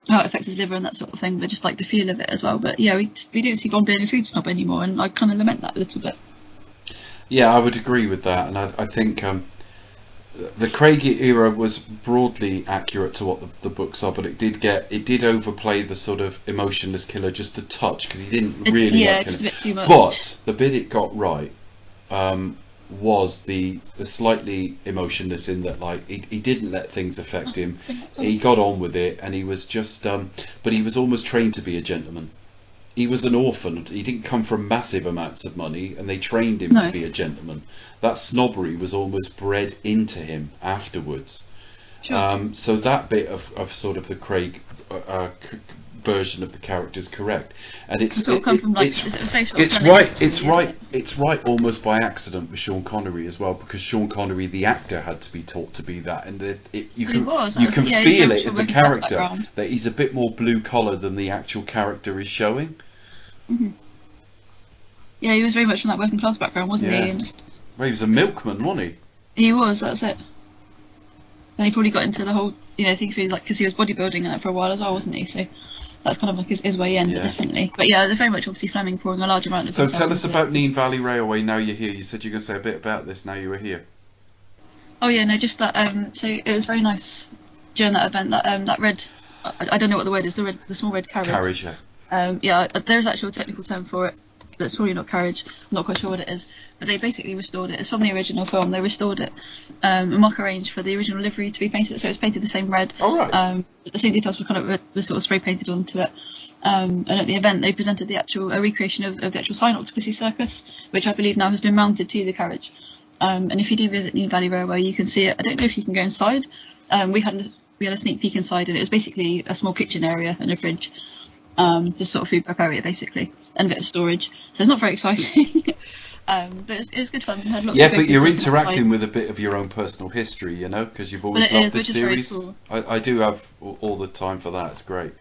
how it affects his liver and that sort of thing. But just like the feel of it as well. But yeah, we don't see Bond being a food snob anymore, and I kind of lament that a little bit. Yeah, I would agree with that, and I think the Craig era was broadly accurate to what the books are, but it did overplay the sort of emotionless killer just a touch, because he didn't really like just a bit too much. But the bit it got right was the slightly emotionless, in that like he didn't let things affect him. He got on with it, and he was just but he was almost trained to be a gentleman. He was an orphan. He didn't come from massive amounts of money, and they trained him to be a gentleman. That snobbery was almost bred into him afterwards. Sure. So that bit of sort of the Craig version of the character is correct, and it's right almost by accident with Sean Connery as well, because Sean Connery, the actor, had to be taught to be that, and you can feel it in the character that he's a bit more blue collar than the actual character is showing. Mm-hmm. Yeah, he was very much from that working class background, wasn't he? And Well, he was a milkman, wasn't he? He was. That's it. And he probably got into the whole thing because he was bodybuilding and that for a while as well, wasn't he? So that's kind of like his way in, definitely. But yeah, they're very much obviously Fleming pouring a large amount of. So tell us about Neen Valley Railway now you're here. You said you were going to say a bit about this now you were here. Oh yeah, no, just that. So it was very nice during that event. That red, I don't know what the word is. The small red carriage. Carriage, yeah. There's actually a technical term for it. That's probably not carriage. I'm not quite sure what it is. But they basically restored it. It's from the original film. They restored it. And Mark arranged for the original livery to be painted, so it was painted the same red. Oh, right. The same details were sort of spray painted onto it. And at the event, they presented a recreation of the actual sign Octopussy Circus, which I believe now has been mounted to the carriage. And if you do visit Neen Valley Railway, you can see it. I don't know if you can go inside. We had a sneak peek inside, and it was basically a small kitchen area and a fridge. Just sort of food prep area basically, and a bit of storage. So it's not very exciting, but it was good fun. We had lots of but you're interacting with a bit of your own personal history, because you've always loved this series. Cool. I do have all the time for that. It's great.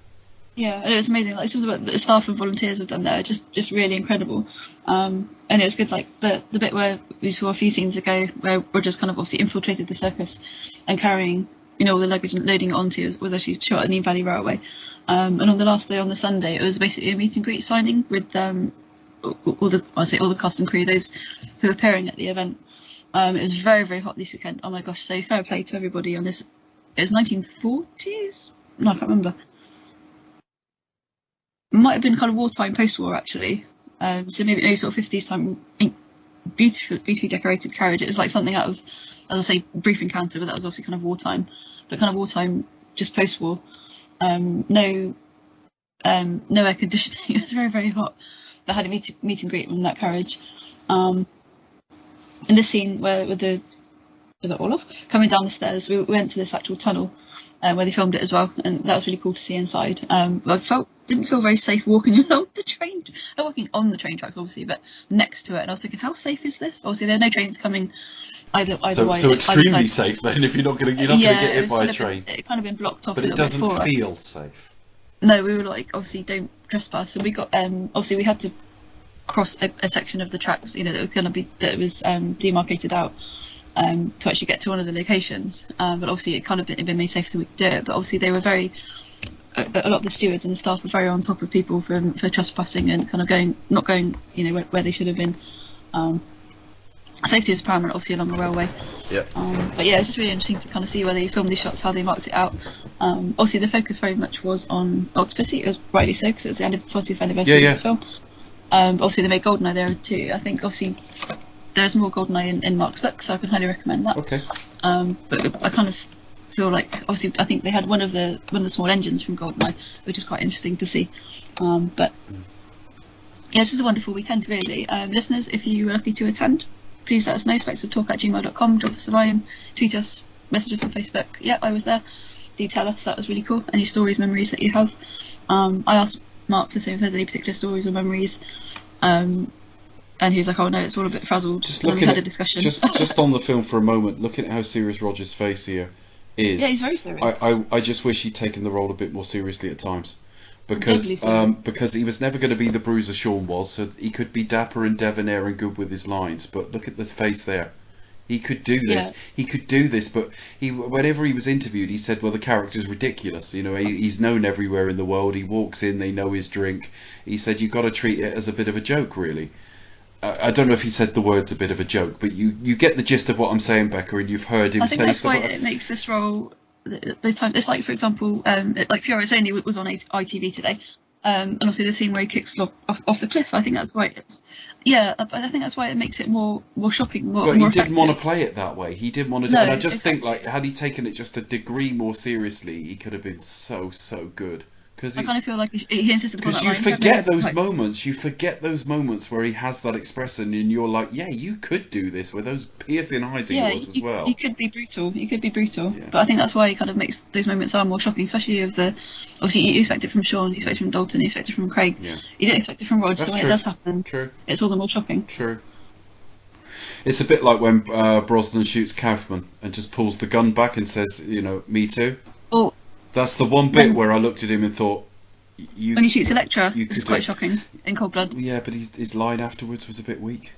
Yeah, and it was amazing. Like some of the staff and volunteers have done there, just really incredible. And it was good. Like the bit where we saw a few scenes ago, where Rogers kind of obviously infiltrated the circus and carrying all the luggage and loading it onto was actually shot at Neen Valley Railway. And on the last day, on the Sunday, it was basically a meet and greet signing with all the cast and crew, those who were appearing at the event. It was very, very hot this weekend. Oh my gosh! So fair play to everybody on this. It was 1940s. No, I can't remember. It might have been kind of wartime, post-war actually. So maybe sort of 50s time. Beautifully decorated carriage. It was like something out of, as I say, Brief Encounter, but that was obviously kind of wartime. But kind of wartime, just post-war. No air conditioning. It was very, very hot. But I had a meet and greet in that carriage. In this scene with the is that Olaf? Coming down the stairs, we went to this actual tunnel where they filmed it as well, and that was really cool to see inside. I didn't feel very safe walking along the train, not walking on the train tracks obviously, but next to it. And I was thinking, how safe is this? Obviously, there are no trains coming either way. So extremely safe then, if you're not going to get hit by a train. It kind of been blocked off. But it doesn't feel safe. No, we were like, obviously don't trespass, and we got obviously we had to cross a section of the tracks, you know, that was demarcated out to actually get to one of the locations. But obviously it kind of been made safe so we could do it. But obviously they were a lot of the stewards and the staff were very on top of people for trespassing and kind of not going, you know, where they should have been. Safety is paramount, obviously, along the railway. Yeah. But yeah, it's just really interesting to kind of see where they filmed these shots, how they marked it out. Obviously, the focus very much was on Octopussy. It was rightly so, because it was the 40th anniversary of the film. Obviously, they made Goldeneye there too. I think, obviously, there's more Goldeneye in Mark's book, so I can highly recommend that. Okay. But I kind of feel like, obviously, I think they had one of the small engines from Goldeneye, which is quite interesting to see. But yeah, it's just a wonderful weekend, really. Listeners, if you were lucky to attend, please let us know, spectresoftalk@gmail.com, drop us a line, tweet us, message us on Facebook. Yeah, I was there. Do tell us, that was really cool. Any stories, memories that you have. I asked Mark for if there's any particular stories or memories, and he was like, oh no, it's all a bit frazzled. Just and looking we had at a discussion. just on the film for a moment, looking at how serious Roger's face here is. Yeah, he's very serious. I just wish he'd taken the role a bit more seriously at times. Because he was never going to be the bruiser Sean was, so he could be dapper and debonair and good with his lines. But look at the face there. He could do this. Yeah. He could do this. But whenever he was interviewed, he said, "Well, the character's ridiculous. You know, he's known everywhere in the world. He walks in, they know his drink." He said, "You've got to treat it as a bit of a joke, really." I don't know if he said the words "a bit of a joke," but you get the gist of what I'm saying, Becca, and you've heard him say stuff. I think that's why it makes this role. It's like, for example, like Fiora's Only was on ITV today, and obviously the scene where he kicks off the cliff. I think that's why I think that's why it makes it more shocking. But he didn't want to play it that way. He didn't want to. And I just think, like, had he taken it just a degree more seriously, he could have been so good. Because I kind of feel like he insisted upon that. Because you forget those moments. You forget those moments where he has that expression, and you're like, yeah, you could do this with those piercing eyes he was as well. He could be brutal. Yeah. But I think that's why he kind of makes those moments are more shocking, especially obviously you expect it from Sean, you expect it from Dalton, you expect it from Craig. Yeah. You don't expect it from Rog. So when it does happen, it's all the more shocking. True. It's a bit like when Brosnan shoots Kaufman and just pulls the gun back and says, you know, me too. Well, that's the one bit where I looked at him and thought, when he shoots Electra, it's quite shocking in cold blood. Yeah, but his line afterwards was a bit weak.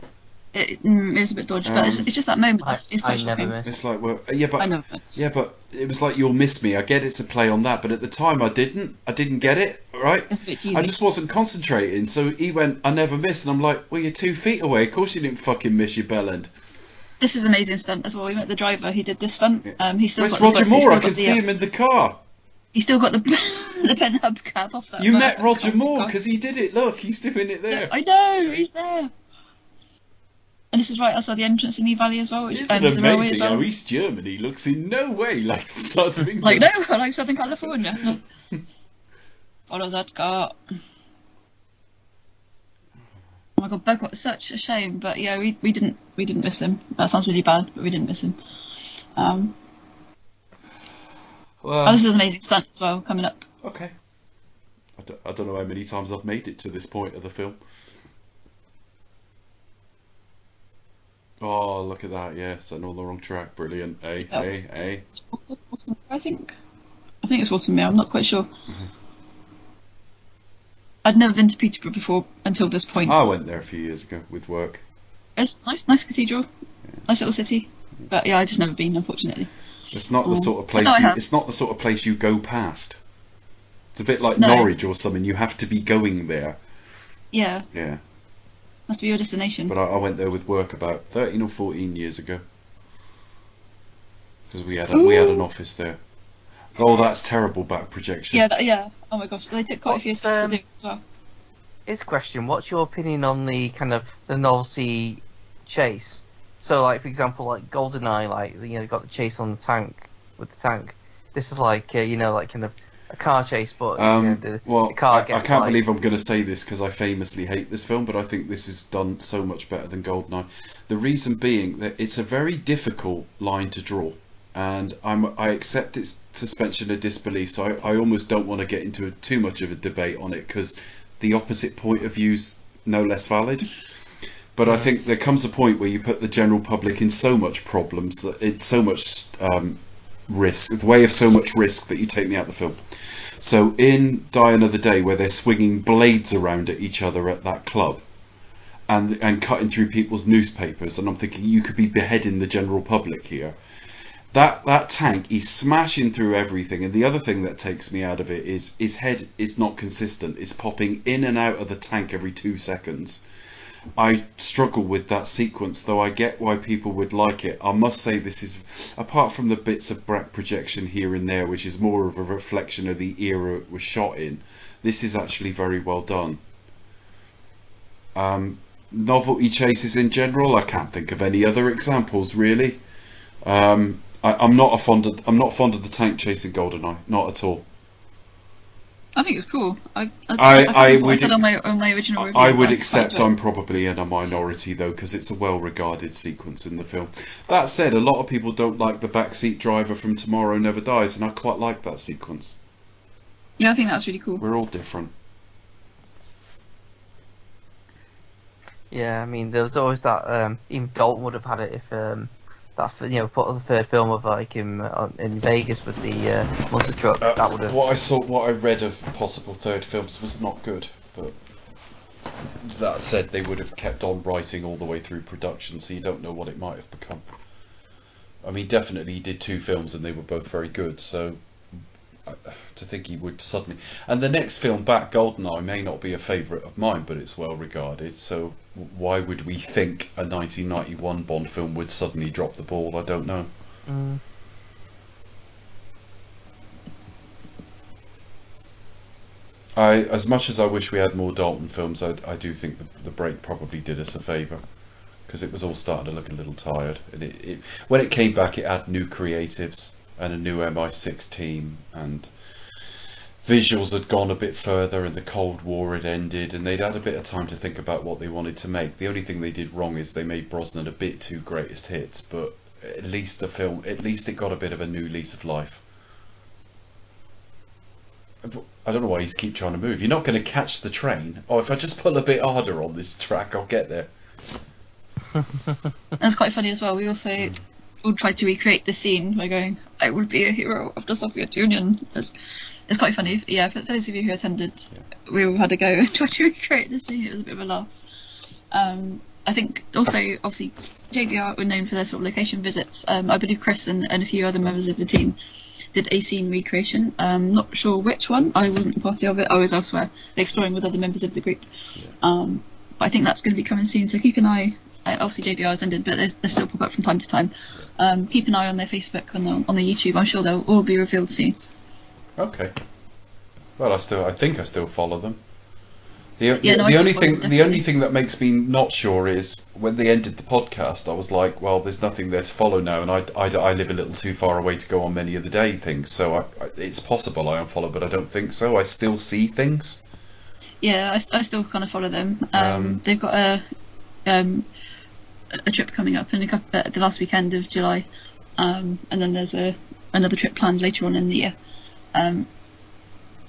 It is a bit dodgy, but it's just that moment. It's quite shocking. Never miss. It's like, well, but it was like, you'll miss me. I get it's a play on that, but at the time I didn't get it. Right? It's a bit cheesy. I just wasn't concentrating. So he went, I never miss, and I'm like, well, you're 2 feet away. Of course you didn't fucking miss your bell end. This is an amazing stunt as well. We met the driver. He did this stunt. He's still Where's Roger Moore? I can see him in the car. He's still got the pen hub cap off that. You met Roger Moore because he did it. Look, he's doing it there. Yeah, I know, he's there. And this is right outside the entrance in the valley as well. Which Isn't it amazing how East Germany looks in no way like Southern England? like Southern California. Follows that car. Oh my god, Becca, it's such a shame. But yeah, we didn't miss him. That sounds really bad, but we didn't miss him. Well, this is an amazing stunt as well, coming up. Okay. I don't know how many times I've made it to this point of the film. Oh, look at that, yeah, setting on the wrong track, brilliant. Awesome. I think it's Watermere, I'm not quite sure. Mm-hmm. I'd never been to Peterborough before until this point. I went there a few years ago with work. It's nice cathedral, nice little city, but yeah, I've just never been, unfortunately. It's not the sort of place. It's not the sort of place you go past. It's a bit like Norwich or something. You have to be going there. Yeah. Yeah. Must be your destination. But I went there with work about 13 or 14 years ago because we had an office there. Oh, that's terrible back projection. Yeah. Oh my gosh, they took quite a few steps to do as well. Here's a question: what's your opinion on the kind of the novelty chase? So, like, for example, like GoldenEye, like, you know, you got the chase on the tank with the tank. This is like, you know, like kind of a car chase, but the car gets. I can't believe I'm going to say this because I famously hate this film, but I think this is done so much better than GoldenEye. The reason being that it's a very difficult line to draw, and I accept its suspension of disbelief, so I almost don't want to get into too much of a debate on it, because the opposite point of view's no less valid. But I think there comes a point where you put the general public in so much problems, that it's so much risk, the way of so much risk, that you take me out of the film. So in Die Another Day, where they're swinging blades around at each other at that club, and cutting through people's newspapers, and I'm thinking, you could be beheading the general public here. That tank, he's smashing through everything, and the other thing that takes me out of it is his head is not consistent. It's popping in and out of the tank every 2 seconds. I struggle with that sequence, though I get why people would like it. I must say, this is, apart from the bits of back projection here and there, which is more of a reflection of the era it was shot in, this is actually very well done. Novelty chases in general, I can't think of any other examples really. I'm not fond of the tank chase in GoldenEye, not at all. I think it's cool. I said on my original review. I would accept I'm probably in a minority though, because it's a well-regarded sequence in the film. That said, a lot of people don't like the backseat driver from Tomorrow Never Dies, and I quite like that sequence. Yeah, I think that's really cool. We're all different. Yeah, I mean, there was always that. Even Dalton would have had it if that put the third film of like him in Vegas with the monster truck. That would have. What I read of possible third films was not good, but that said, they would have kept on writing all the way through production, so you don't know what it might have become. I mean, definitely he did 2 films and they were both very good, so to think he would suddenly... And the next film back, GoldenEye, may not be a favourite of mine, but it's well regarded, so why would we think a 1991 Bond film would suddenly drop the ball? I don't know. As much as I wish we had more Dalton films, I do think the break probably did us a favour, because it was all starting to look a little tired. And when it came back, it had new creatives and a new MI6 team, and visuals had gone a bit further, and the Cold War had ended, and they'd had a bit of time to think about what they wanted to make. The only thing they did wrong is they made Brosnan a bit too greatest hits, but at least it got a bit of a new lease of life. I don't know why you keep trying to move. You're not going to catch the train. Oh, if I just pull a bit harder on this track, I'll get there. That's quite funny as well. We also all tried to recreate the scene by going, I would be a hero of the Soviet Union. It's quite funny. Yeah, for those of you who attended, we all had to go and try to recreate the scene. It was a bit of a laugh. I think also, obviously, JBR were known for their sort of location visits. I believe Chris and a few other members of the team did a scene recreation. Not sure which one. I wasn't a party of it. I was elsewhere exploring with other members of the group. But I think that's going to be coming soon, so keep an eye. Obviously JBR has ended, but they still pop up from time to time. Keep an eye on their Facebook, on the YouTube. I'm sure they'll all be revealed soon. Okay. Well, I think I still follow them. The only thing that makes me not sure is when they ended the podcast, I was like, well, there's nothing there to follow now, and I live a little too far away to go on many of the day things, so it's possible I unfollow, but I don't think so. I still see things. Yeah, I still kind of follow them. They've got a trip coming up in the last weekend of July, and then there's another trip planned later on in the year.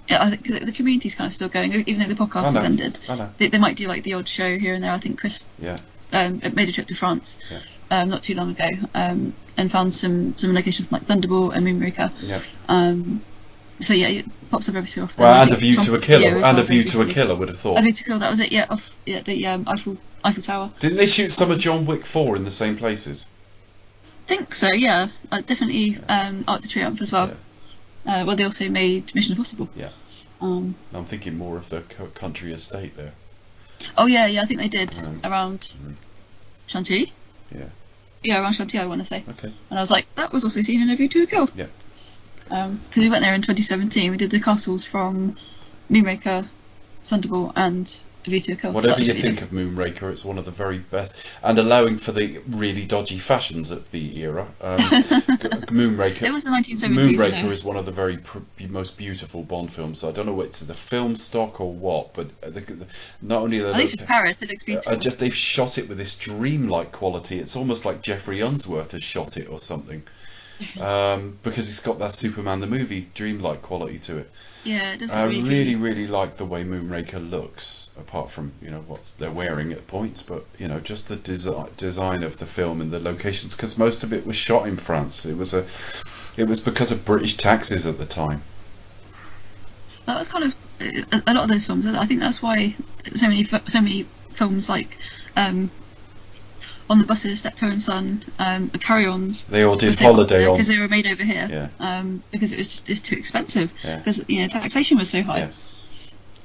Yeah, I think the community's kind of still going, even though the podcast has ended. They might do like the odd show here and there. I think Chris made a trip to France not too long ago, and found some locations like Thunderball and Moonraker. So yeah, it pops up every so often. Well, and A View to a Killer, and A View to a Killer, would have thought. A View to a Killer, that was it. Yeah, the Eiffel Tower. Didn't they shoot some of John Wick 4 in the same places? I think so. Yeah, definitely. Arc de Triomphe as well. Well, they also made Mission Impossible. Yeah. I'm thinking more of the country estate there. Oh yeah, I think they did around Chantilly. Yeah, around Chantilly, I want to say. Okay. And I was like, that was also seen in A View to a Kill. Yeah. Because we went there in 2017. We did the castles from Moonraker, Thunderball, and View to a Kill. Whatever you think of Moonraker, it's one of the very best, and allowing for the really dodgy fashions of the era. Moonraker. It was the 1970s. Moonraker is one of the very most beautiful Bond films. I don't know whether it's the film stock or what, but not only I think it's Paris. It looks beautiful. They've shot it with this dreamlike quality. It's almost like Jeffrey Unsworth has shot it or something, because it's got that Superman the movie dreamlike quality to it. Yeah, it does. I really like the way Moonraker looks, apart from what they're wearing at points, but just the design of the film and the locations, because most of it was shot in France. It was because of British taxes at the time. That was kind of a lot of those films. I think that's why so many films like On the Buses, Steptoe and Son, Carry-Ons. They all did Holiday On because they were made over here. Yeah. Because it's too expensive. Yeah. Because taxation was so high. Yeah.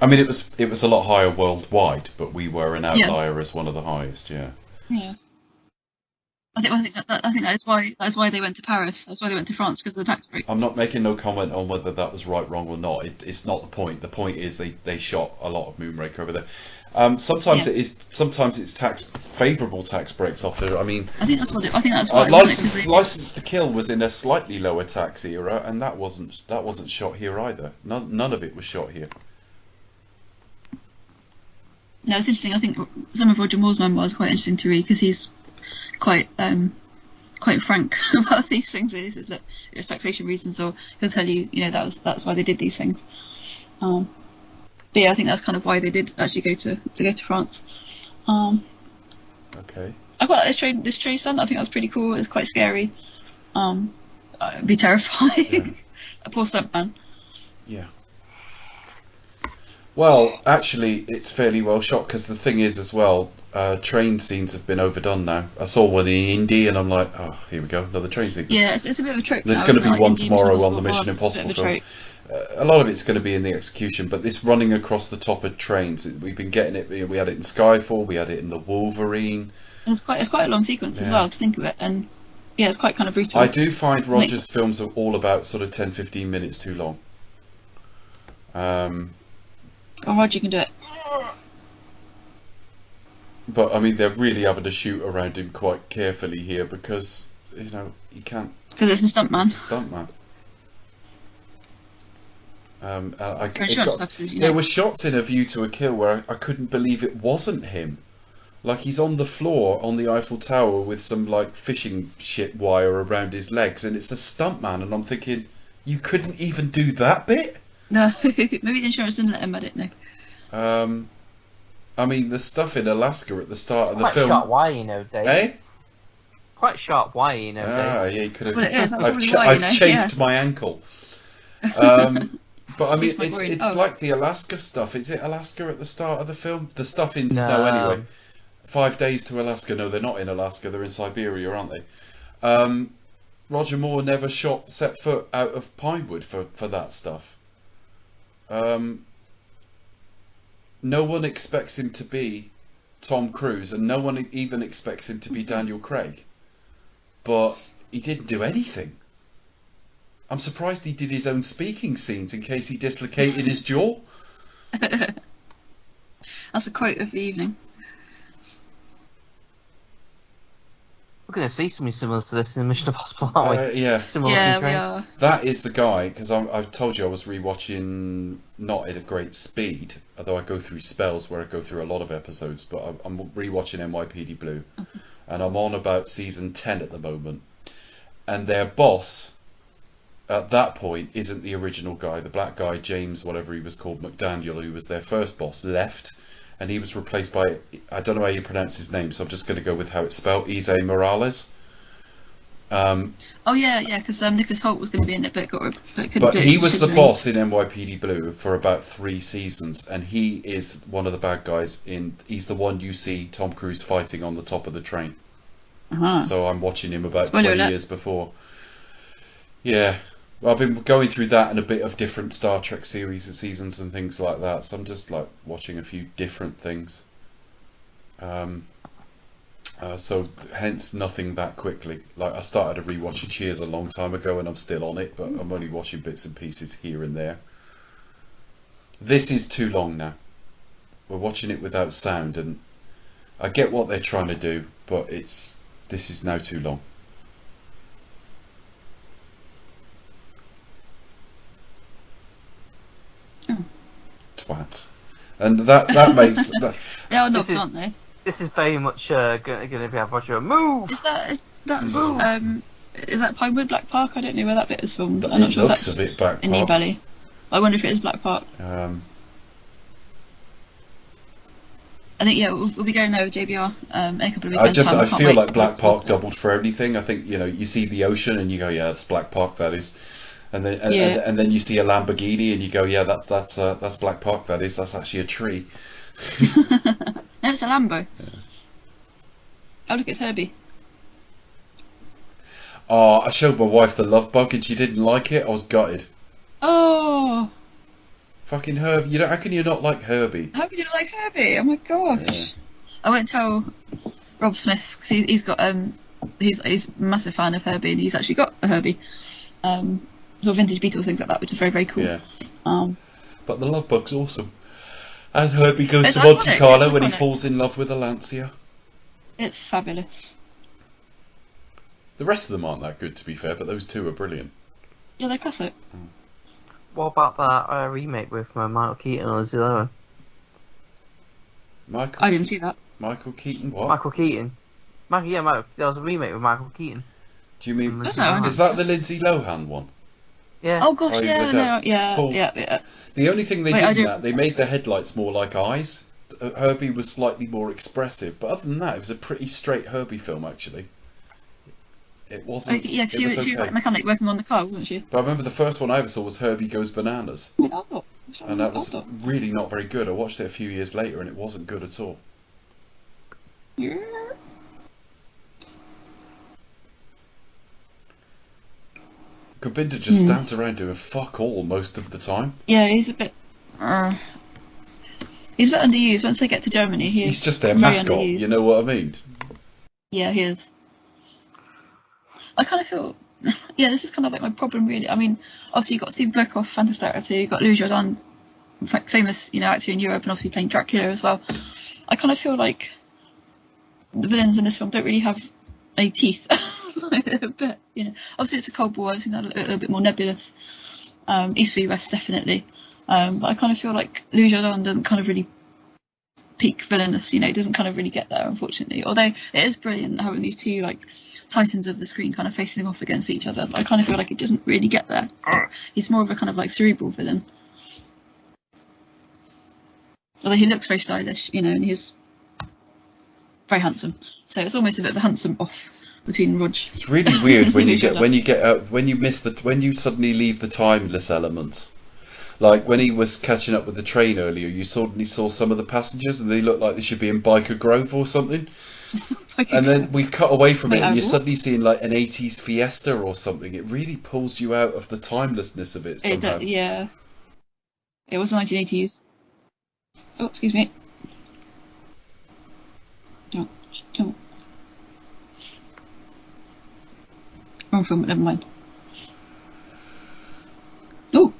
I mean, it was a lot higher worldwide, but we were an outlier as one of the highest. Yeah. Yeah. I think that's why they went to Paris. That's why they went to France, because of the tax breaks. I'm not making no comment on whether that was right, wrong, or not. It's not the point. The point is they shot a lot of Moonraker over there. Sometimes it's favourable tax breaks off there. I mean, I think that's why. License to Kill was in a slightly lower tax era, and that wasn't shot here either. None of it was shot here. Yeah, it's interesting. I think some of Roger Moore's memoirs are quite interesting to read, because he's quite frank about these things. He says, look, it's taxation reasons, or he'll tell you, that's why they did these things. But yeah, I think that's kind of why they did actually go to France. Okay. I quite like this train stunt. I think that was pretty cool. It was quite scary. It'd be terrifying. Yeah. A poor stuntman. Yeah. Well, actually, it's fairly well shot, because the thing is as well, train scenes have been overdone now. I saw one in Indy, and I'm like, oh, here we go, another train sequence. Yeah, it's a bit of a trope. There's going to be one tomorrow on the Mission Impossible film. A lot of it's going to be in the execution, but this running across the top of trains, we've been getting it. We had it in Skyfall, we had it in the Wolverine. And it's quite a long sequence as well, to think of it, and yeah, it's quite kind of brutal. I do find Roger's films are all about sort of 10-15 minutes too long. Oh, Roger can do it. But I mean, they're really having to shoot around him quite carefully here, because he can't. Because it's a stuntman. It's a stuntman. For insurance purposes, There were shots in A View to a Kill where I couldn't believe it wasn't him. Like, he's on the floor on the Eiffel Tower with some like fishing shit wire around his legs, and it's a stuntman, and I'm thinking, you couldn't even do that bit? No, maybe the insurance didn't let him. I don't know. I mean, the stuff in Alaska at the start of the quite film. Quite sharp wire, Dave. Eh? Quite sharp wire, Dave. Yeah, you could have. Well, it is, I've chafed my ankle. But I mean, it's like the Alaska stuff. Is it Alaska at the start of the film? The stuff in snow, anyway. 5 days to Alaska. No, they're not in Alaska. They're in Siberia, aren't they? Roger Moore never set foot out of Pinewood for that stuff. No one expects him to be Tom Cruise, and no one even expects him to be Daniel Craig. But he didn't do anything. I'm surprised he did his own speaking scenes in case he dislocated his jaw. That's a quote of the evening. We're going to see something similar to this in Mission Impossible, aren't we? Yeah. Yeah, we are. That is the guy, because I've told you I was rewatching, not at a great speed, although I go through spells where I go through a lot of episodes, but I'm rewatching NYPD Blue, and I'm on about season 10 at the moment, and their boss at that point isn't the original guy. The black guy, James, whatever he was called, McDaniel, who was their first boss, left, and he was replaced by, I don't know how you pronounce his name, so I'm just going to go with how it's spelled, Eze Morales. Oh yeah, because Nicholas Hoult was going to be in it, but couldn't do it. But he was the boss in NYPD Blue for about 3 seasons, and he is one of the bad guys he's the one you see Tom Cruise fighting on the top of the train. So I'm watching him about 20 years before. Yeah. Well, I've been going through that and a bit of different Star Trek series and seasons and things like that, so I'm just like watching a few different things. So hence nothing that quickly. Like, I started to rewatch Cheers a long time ago and I'm still on it, but I'm only watching bits and pieces here and there. This is too long now. we're watching it without sound, and I get what they're trying to do, but this is now too long. Oh. Twat. And that makes that. They are knobs, aren't they? This is very much going to be a Roger move. Is that Pinewood Black Park? I don't know where that bit is filmed. I'm It not sure if looks that's a bit Black in New Park. Valley. I wonder if it is Black Park. Um, I think we'll be going there with JBR in a couple of I weekends. I feel like Black Park doubled for everything. I think you see the ocean and you go, yeah, that's Black Park, that is, and then you see a Lamborghini and you go, yeah, that's Black Park, that is. That's actually a tree. No, it's a Lambo. Yeah. Oh, look, it's Herbie. Oh, I showed my wife the Love Bug and she didn't like it. I was gutted. Oh, Fucking Herbie. How can you not like Herbie? how could you not like Herbie? Oh my gosh. Yeah. I won't tell Rob Smith because he's got he's a massive fan of Herbie and he's actually got a Herbie. Sort of vintage Beatles, things like that, which is very, very cool. Yeah. Um, But the Love Bug's awesome. And Herbie goes It's to Monte iconic, Carlo it's when he iconic. falls in love with a Lancia. It's fabulous. The rest of them aren't that good, to be fair, but those two are brilliant. Yeah, they're classic. What about that remake with Michael Keaton and Lindsay Lohan? I didn't see that. Michael Keaton, what? Michael Keaton. There was a remake with Michael Keaton. Do you mean, That's not is that the Lindsay Lohan one? Yeah. Oh gosh, Oh, yeah, the no, yeah, full- yeah. The only thing they Wait, did I in do- that, they made the headlights more like eyes. Herbie was slightly more expressive, but other than that, it was a pretty straight Herbie film, actually. It wasn't. Okay, yeah, 'cause it was she was okay. like a mechanic working on the car, wasn't she? But I remember the first one I ever saw was Herbie Goes Bananas, and that was really not very good. I watched it a few years later, and it wasn't good at all. Yeah. Gobinda just stands around doing fuck all most of the time. Yeah, he's a bit. He's a bit underused. Once they get to Germany, He's just their very mascot. underused. You know what I mean? Yeah, he is. I kind of feel, yeah, this is kind of like my problem really. I mean, obviously you've got Steve Berkoff, fantastic actor. You've got Lou Jordan, famous, actor in Europe, and obviously playing Dracula as well. I kind of feel like the villains in this film don't really have any teeth. But obviously it's a Cold War. It's a little bit more nebulous. East v West definitely. But I kind of feel like Lou Jordan doesn't kind of really peak villainous. Doesn't kind of really get there, unfortunately. Although it is brilliant having these two like titans of the screen kind of facing off against each other. But I kind of feel like it doesn't really get there. He's more of a kind of like cerebral villain. Although he looks very stylish, and he's very handsome. So it's almost a bit of a handsome off between Rog. It's really weird when you Lou when you suddenly leave the timeless elements. Like when he was catching up with the train earlier, you suddenly saw some of the passengers and they looked like they should be in Biker Grove or something. And then we cut away from it and you're suddenly seeing like an 80s Fiesta or something. It really pulls you out of the timelessness of it somehow. Yeah. It was the 1980s. Oh, excuse me. Don't. Wrong film, but never mind. Oh!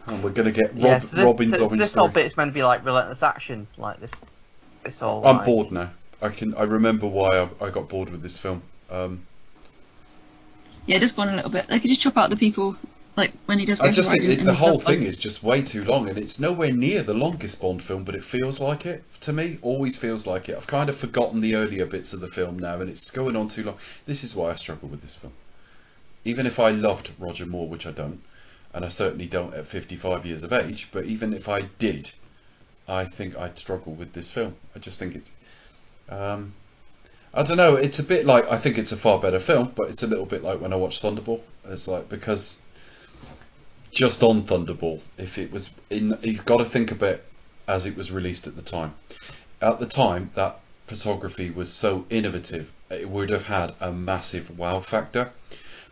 And we're going to get Robin's orange this story. whole bit's meant to be like relentless action, like this whole. I'm bored now. I remember why I got bored with this film. Yeah, just go on a little bit. They could just chop out the people, like when he does. I just think the whole thing is just way too long, and it's nowhere near the longest Bond film, but it feels like it to me. Always feels like it. I've kind of forgotten the earlier bits of the film now, and it's going on too long. This is why I struggle with this film. Even if I loved Roger Moore, which I don't, and I certainly don't at 55 years of age, but even if I did, I think I'd struggle with this film. I just think it. I don't know. It's a bit like, I think it's a far better film, but it's a little bit like when I watched Thunderball. It's like, because just on Thunderball, if it was in, you've got to think of it as it was released at the time. At the time, that photography was so innovative, it would have had a massive wow factor.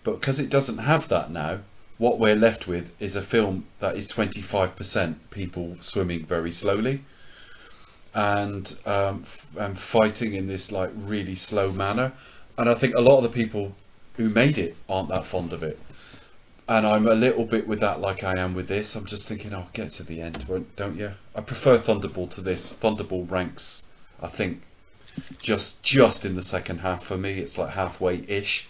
But because it doesn't have that now, what we're left with is a film that is 25% people swimming very slowly and fighting in this like really slow manner. And I think a lot of the people who made it aren't that fond of it. And I'm a little bit with that, like I am with this. I'm just thinking, oh, get to the end, don't you? I prefer Thunderball to this. Thunderball ranks, I think, just in the second half for me. It's like halfway-ish.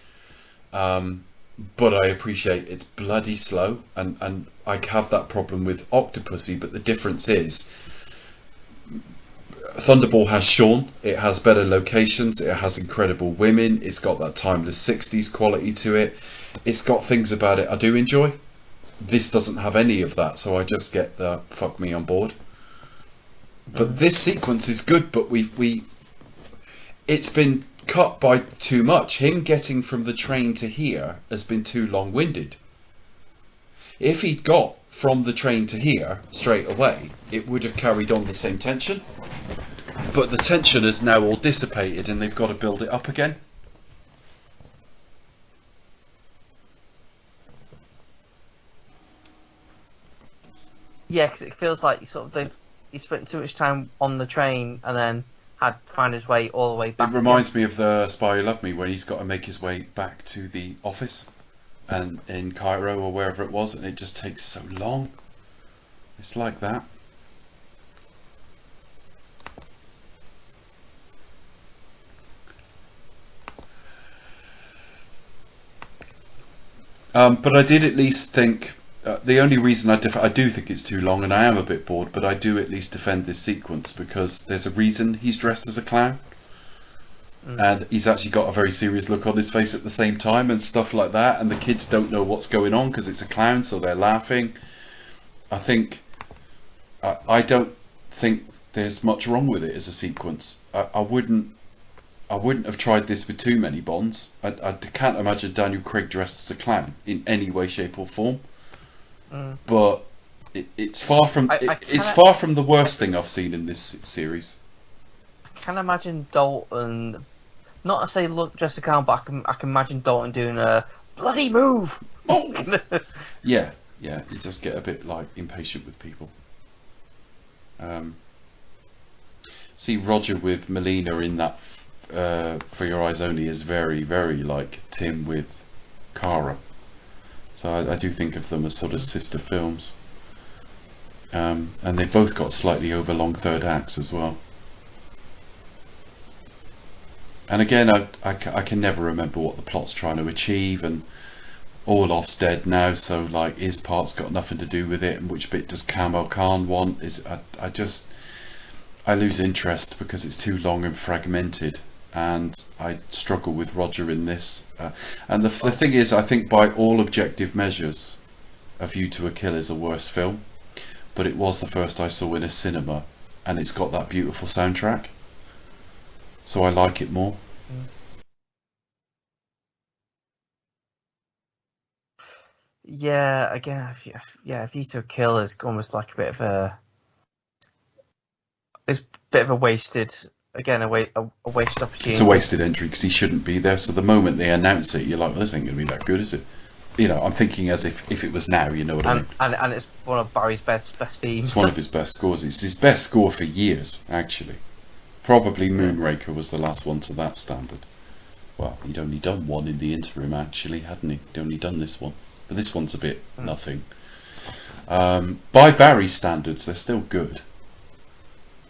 But I appreciate it's bloody slow, and I have that problem with Octopussy, but the difference is Thunderball has Sean, it has better locations, it has incredible women, it's got that timeless 60s quality to it, it's got things about it I do enjoy. This doesn't have any of that, so I just get the fuck me on board. But this sequence is good, but it's been cut by too much. Him getting from the train to here has been too long-winded. If he'd got from the train to here straight away, it would have carried on the same tension. But the tension is now all dissipated and they've got to build it up again. Yeah, because it feels like he spent too much time on the train and then had to find his way all the way back. It reminds me of the Spy Who Loved Me, when he's got to make his way back to the office and in Cairo or wherever it was, and it just takes so long. It's like that. But I did at least think, the only reason I do think it's too long, and I am a bit bored, but I do at least defend this sequence because there's a reason he's dressed as a clown. And he's actually got a very serious look on his face at the same time and stuff like that, and the kids don't know what's going on because it's a clown, so they're laughing. I don't think there's much wrong with it as a sequence. I wouldn't have tried this with too many Bonds. I can't imagine Daniel Craig dressed as a clown in any way, shape or form. But it's far from far from the worst thing I've seen in this series. I can imagine Dalton, not to say look dressed as a clown, but I can imagine Dalton doing a bloody move. Yeah, you just get a bit like impatient with people. See Roger with Melina in that For Your Eyes Only is very, very like Tim with Cara. So I do think of them as sort of sister films. And they've both got slightly overlong third acts as well. And again, I can never remember what the plot's trying to achieve, and Orloff's dead now, so like his part's got nothing to do with it, and which bit does Kamal Khan want? I lose interest because it's too long and fragmented, and I struggle with Roger in this. And the thing is, I think by all objective measures, A View to a Kill is a worse film, but it was the first I saw in a cinema, and it's got that beautiful soundtrack, so I like it more. Yeah, again, A View to a Kill is almost like a bit of a wasted, again, a wasted opportunity. It's a wasted entry because he shouldn't be there. So the moment they announce it, you're like, well, this ain't going to be that good, is it? You know, I'm thinking as if it was now, you know what I mean? And it's one of Barry's best themes. It's one of his best scores. It's his best score for years, actually. Probably Moonraker was the last one to that standard. Well, he'd only done one in the interim, actually, hadn't he? He'd only done this one. But this one's a bit nothing. By Barry standards, they're still good.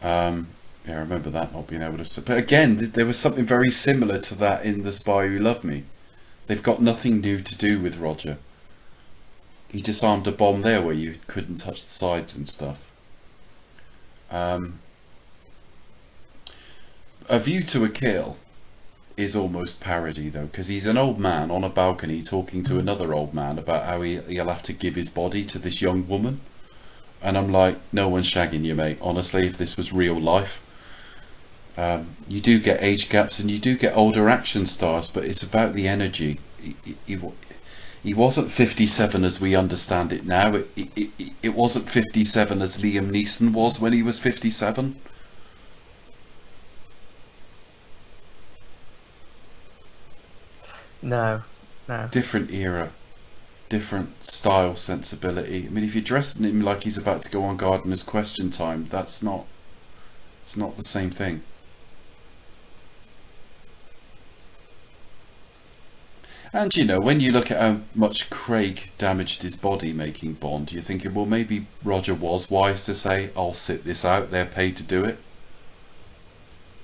Yeah, I remember that not being able to... But again, there was something very similar to that in The Spy Who Loved Me. They've got nothing new to do with Roger. He disarmed a bomb there where you couldn't touch the sides and stuff. A View to a Kill is almost parody though, because he's an old man on a balcony talking to another old man about how he'll have to give his body to this young woman. And I'm like, no one's shagging you, mate. Honestly, if this was real life. You do get age gaps and you do get older action stars, but it's about the energy. He wasn't 57 as we understand it now. It wasn't 57 as Liam Neeson was when he was 57. No. Different era, different style, sensibility. I mean, if you're dressing him like he's about to go on Gardener's Question Time, it's not the same thing. And you know, when you look at how much Craig damaged his body making Bond, you're thinking, well, maybe Roger was wise to say, I'll sit this out, they're paid to do it.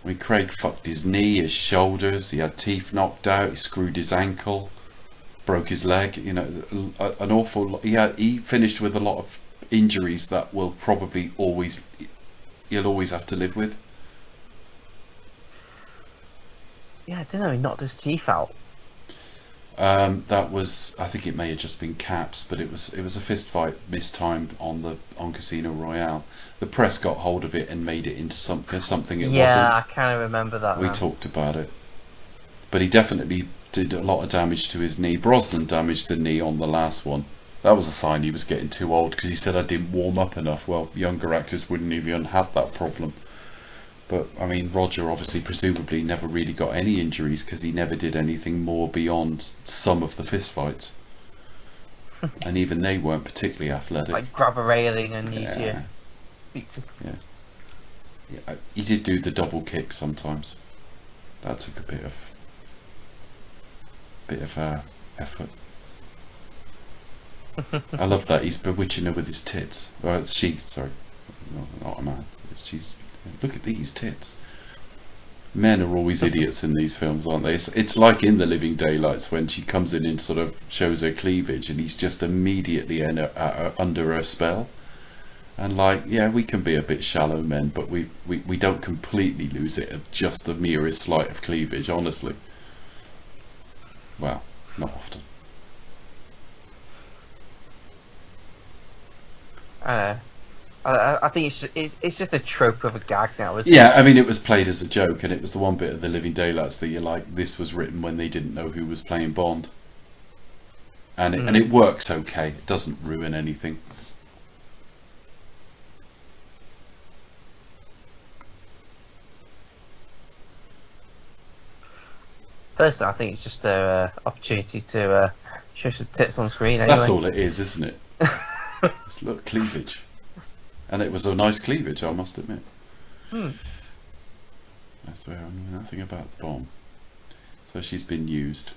I mean, Craig fucked his knee, his shoulders, he had teeth knocked out, he screwed his ankle, broke his leg, you know, an awful lot. He finished with a lot of injuries that will probably you'll always have to live with. Yeah, I don't know, he knocked his teeth out. That was, I think it may have just been caps, but it was a fist fight mistimed on Casino Royale. The press got hold of it and made it into something it wasn't. Yeah, I kind of remember that. We talked about it, but he definitely did a lot of damage to his knee. Brosnan damaged the knee on the last one. That was a sign he was getting too old, because he said I didn't warm up enough. Well, younger actors wouldn't even have that problem. But I mean, Roger obviously presumably never really got any injuries, because he never did anything more beyond some of the fist fights. And even they weren't particularly athletic. Like grab a railing and use your feet to... Yeah, he did do the double kick sometimes. That took a bit of effort. I love that he's bewitching her with his tits. Well, sorry, not a man. Look at these tits. Men are always idiots in these films, aren't they? It's like in The Living Daylights when she comes in and sort of shows her cleavage, and he's just immediately under her spell. And like, yeah, we can be a bit shallow men, but we don't completely lose it at just the merest slight of cleavage, honestly. Well, not often. I think it's just a trope of a gag now, isn't it? Yeah, I mean, it was played as a joke, and it was the one bit of The Living Daylights that you're like, this was written when they didn't know who was playing Bond. And it works okay. It doesn't ruin anything. Personally, I think it's just an opportunity to show some tits on screen. Anyway. That's all it is, isn't it? It's look, cleavage. And it was a nice cleavage, I must admit. That's where I knew nothing about the bomb. So she's been used.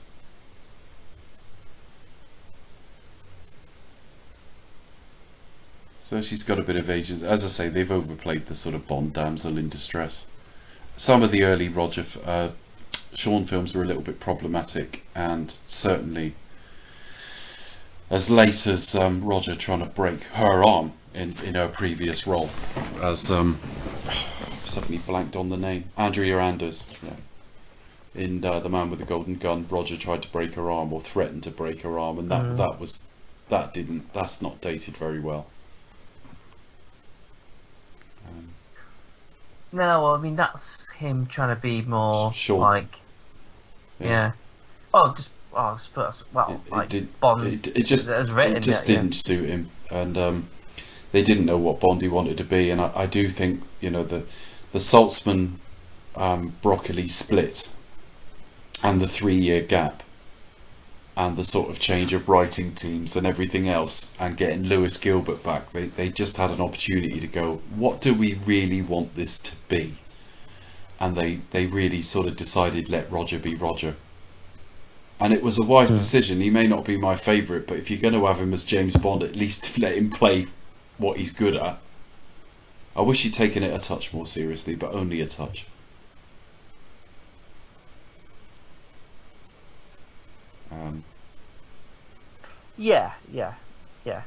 So she's got a bit of agency. As I say, they've overplayed the sort of Bond damsel in distress. Some of the early Roger Sean films were a little bit problematic, and certainly as late as Roger trying to break her arm in her previous role as I've suddenly blanked on the name, Andrea Anders, in The Man with the Golden Gun. Roger tried to break her arm, or threatened to break her arm, and that's not dated very well. No, well, I mean, that's him trying to be more Sean. like, Bond. It just didn't suit him, and they didn't know what Bond he wanted to be. And I do think, you know, the Saltzman Broccoli split, and the 3-year gap, and the sort of change of writing teams and everything else, and getting Lewis Gilbert back, they just had an opportunity to go, what do we really want this to be? And they really sort of decided, let Roger be Roger. And it was a wise decision. He may not be my favourite, but if you're going to have him as James Bond, at least let him play what he's good at. I wish he'd taken it a touch more seriously, but only a touch. Yeah.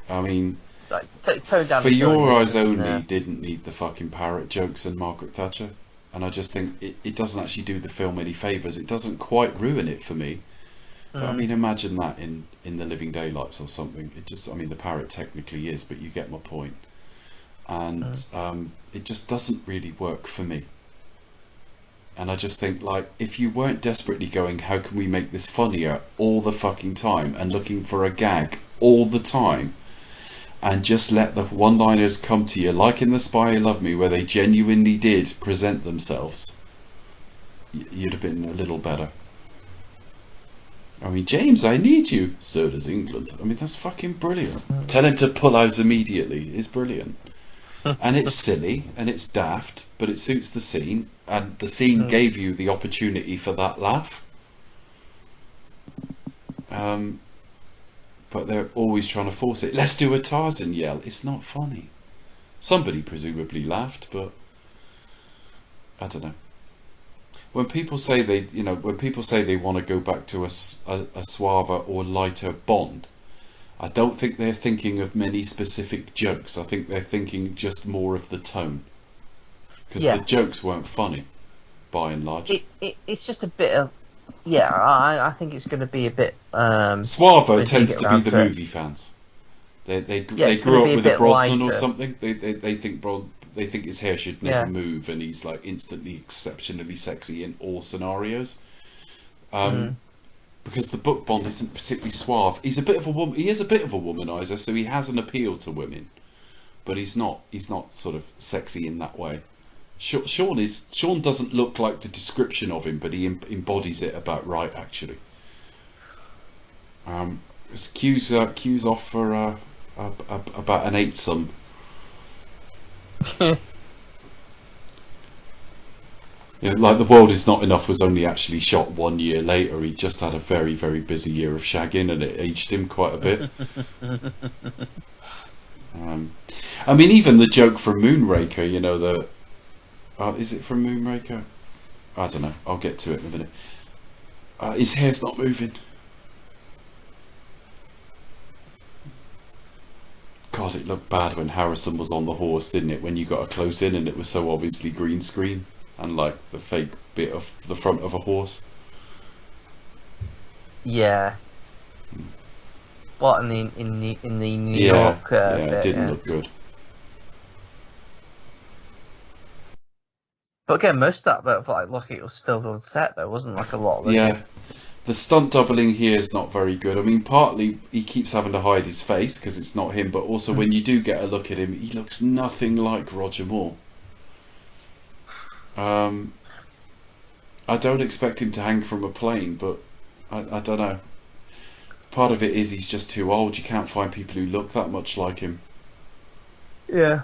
I mean, Like, tone down. For the Your tone, Eyes Only yeah. didn't need the fucking parrot jokes and Margaret Thatcher. And I just think it doesn't actually do the film any favours. It doesn't quite ruin it for me. But I mean, imagine that in The Living Daylights or something. The parrot technically is, but you get my point. And it just doesn't really work for me. And I just think, like, if you weren't desperately going, how can we make this funnier all the fucking time, and looking for a gag all the time, and just let the one-liners come to you, like in The Spy Who Loved Me, where they genuinely did present themselves, you'd have been a little better. I mean, James, I need you. So does England. I mean, that's fucking brilliant. Tell him to pull out immediately. It's brilliant. And it's silly, and it's daft, but it suits the scene, and the scene gave you the opportunity for that laugh. But they're always trying to force it. Let's do a Tarzan yell. It's not funny. Somebody presumably laughed, but I don't know. When people say they want to go back to a suaver or lighter Bond, I don't think they're thinking of many specific jokes. I think they're thinking just more of the tone, because the jokes weren't funny, by and large. It's just a bit of I think it's going to be a bit. Suave tends to be the movie fans. They grew up with a Brosnan or something. They think his hair should never move, and he's like instantly exceptionally sexy in all scenarios. Because the book Bond isn't particularly suave. He's a bit of a woman. He is a bit of a womanizer, so he has an appeal to women, but he's not sort of sexy in that way. Sean doesn't look like the description of him, but he embodies it about right, actually. Q's off for about an 8-some. Like The World Is Not Enough was only actually shot 1 year later. He just had a very, very busy year of shagging, and it aged him quite a bit. I mean, even the joke from Moonraker, is it from Moonraker? I don't know. I'll get to it in a minute. His hair's not moving. God, it looked bad when Harrison was on the horse, didn't it? When you got a close in and it was so obviously green screen and like the fake bit of the front of a horse. Yeah. What in the New York bit, it didn't look good. But again, most of that bit of like, look, it was filmed on set. There wasn't like a lot. The stunt doubling here is not very good. I mean, partly he keeps having to hide his face because it's not him, but also when you do get a look at him, he looks nothing like Roger Moore. I don't expect him to hang from a plane, but I don't know. Part of it is he's just too old. You can't find people who look that much like him. Yeah.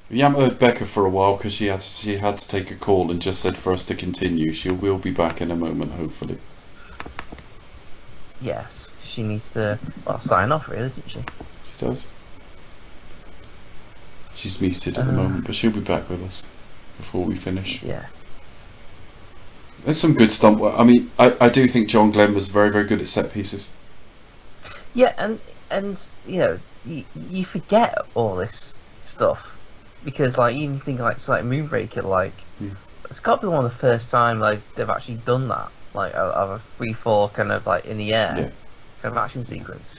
We haven't heard Becca for a while because she had to take a call and just said for us to continue. She will be back in a moment, hopefully. Yes, she needs to sign off, really, doesn't she? She does. She's muted at the moment, but she'll be back with us before we finish. Yeah. There's some good stunt work. I mean, I do think John Glen was very, very good at set pieces. Yeah, and you forget all this stuff. Because like even think like Moonraker, it's got to be one of the first time they've actually done that, of a free fall kind of like in the air kind of action sequence.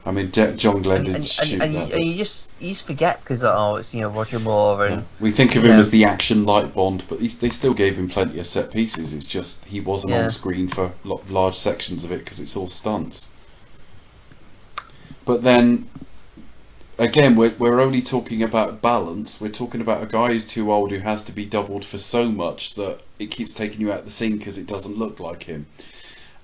I mean, John Glen didn't shoot that. And you just forget because it's Roger Moore and we think of him as the action light Bond, but they still gave him plenty of set pieces. It's just he wasn't on screen for large sections of it because it's all stunts. But then. Again, we're only talking about balance. We're talking about a guy who's too old who has to be doubled for so much that it keeps taking you out the scene because it doesn't look like him.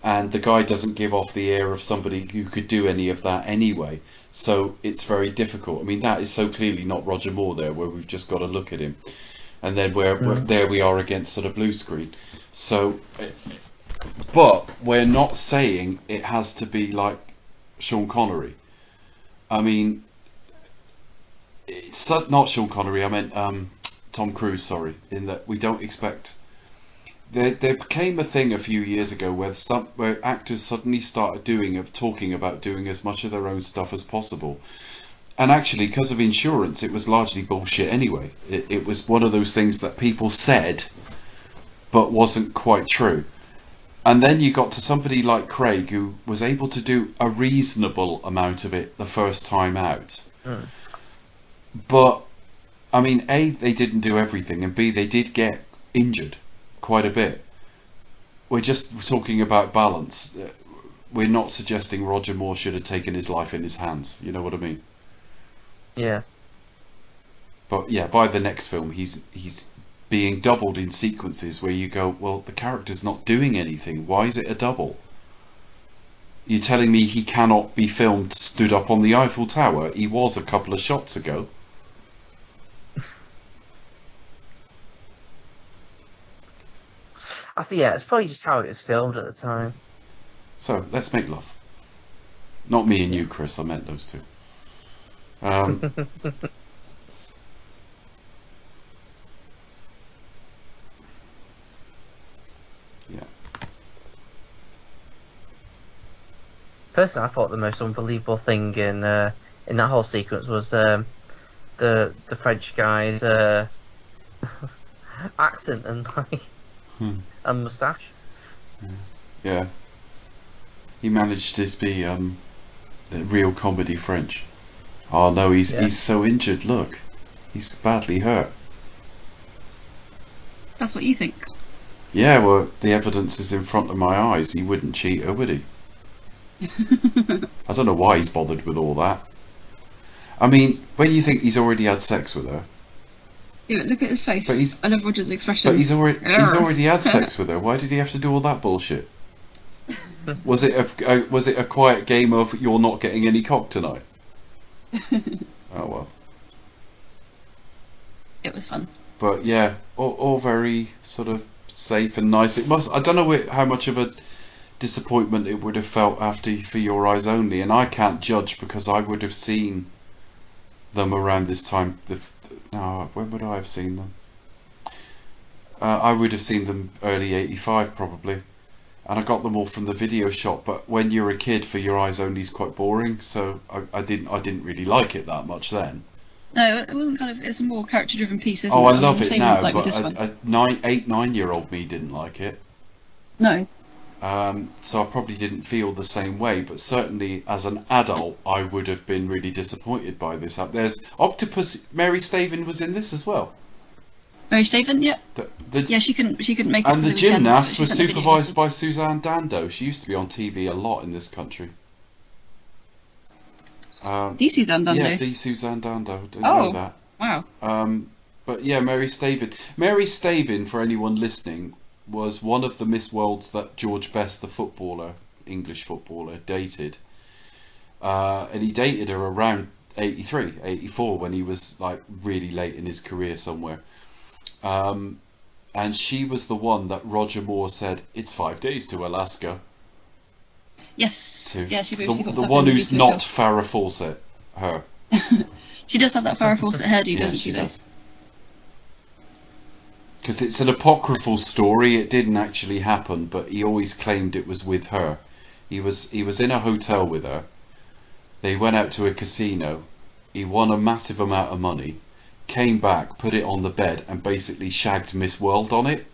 And the guy doesn't give off the air of somebody who could do any of that anyway. So it's very difficult. I mean, that is so clearly not Roger Moore there, where we've just got to look at him. And then there we are against sort of blue screen. So, but we're not saying it has to be like Sean Connery. I mean... It's not Sean Connery, I meant Tom Cruise, sorry, in that we don't expect... There became a thing a few years ago where actors suddenly started talking about doing as much of their own stuff as possible. And actually, because of insurance, it was largely bullshit anyway. It was one of those things that people said, but wasn't quite true. And then you got to somebody like Craig, who was able to do a reasonable amount of it the first time out. But, I mean, A, they didn't do everything, and B, they did get injured quite a bit. We're just talking about balance. We're not suggesting Roger Moore should have taken his life in his hands. You know what I mean? Yeah. But yeah, by the next film, he's being doubled in sequences where you go, well, the character's not doing anything. Why is it a double? You're telling me he cannot be filmed stood up on the Eiffel Tower? He was a couple of shots ago. I think, yeah, it's probably just how it was filmed at the time. So, let's make love. Not me and you, Chris, I meant those two. Yeah. Personally, I thought the most unbelievable thing in that whole sequence was the French guy's accent and and moustache. Yeah. He managed to be real comedy French. Oh no, he's so injured. Look, he's badly hurt. That's what you think. Yeah, well, the evidence is in front of my eyes. He wouldn't cheat her, would he? I don't know why he's bothered with all that. I mean, when you think he's already had sex with her. Yeah, but look at his face. But I love Roger's expression. But he's already had sex with her. Why did he have to do all that bullshit? Was it a quiet game of you're not getting any cock tonight? Oh well. It was fun. But yeah, all very sort of safe and nice. It must. I don't know how much of a disappointment it would have felt after For Your Eyes Only, and I can't judge because I would have seen them around this time. When would I have seen them? I would have seen them early '85 probably, and I got them all from the video shop. But when you're a kid, For Your Eyes Only is quite boring, so I didn't really like it that much then. No, it wasn't kind of. It's a more character-driven piece, isn't it? Oh, I love it now, like but a 9-year-old me didn't like it. No. So I probably didn't feel the same way, but certainly as an adult, I would have been really disappointed by this. There's Octopussy. Mary Stavin was in this as well. Mary Stavin, yeah. Yeah, she couldn't make it. And to the weekend, gymnast but was she sent the video supervised by Suzanne Dando. She used to be on TV a lot in this country. The Suzanne Dando. Yeah, the Suzanne Dando. Didn't know that. Wow. But yeah, Mary Stavin. Mary Stavin, for anyone listening, was one of the Miss Worlds that George Best, the footballer, English footballer, dated. And he dated her around 83, 84, when he was like really late in his career somewhere. And she was the one that Roger Moore said, "It's 5 days to Alaska." Yes. Yeah, she the one who's not Farrah Fawcett, her. She does have that Farrah Fawcett hairdo, doesn't she? Does. Because it's an apocryphal story. It didn't actually happen, but he always claimed it was with her. He was in a hotel with her. They went out to a casino. He won a massive amount of money, came back, put it on the bed, and basically shagged Miss World on it.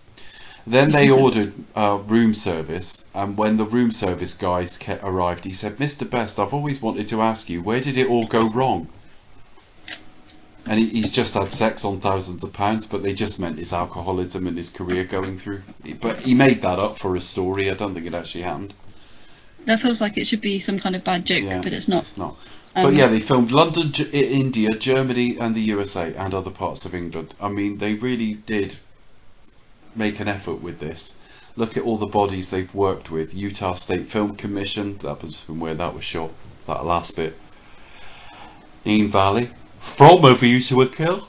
Then they ordered room service, and when the room service guys arrived, he said, "Mr. Best, I've always wanted to ask you, where did it all go wrong?" And he's just had sex on thousands of pounds, but they just meant his alcoholism and his career going through. But he made that up for a story. I don't think it actually happened. That feels like it should be some kind of bad joke, but it's not. It's not. But yeah, they filmed London, India, Germany, and the USA, and other parts of England. I mean, they really did make an effort with this. Look at all the bodies they've worked with. Utah State Film Commission, that was from where that was shot, that last bit. Dean Valley, From a View to a Kill.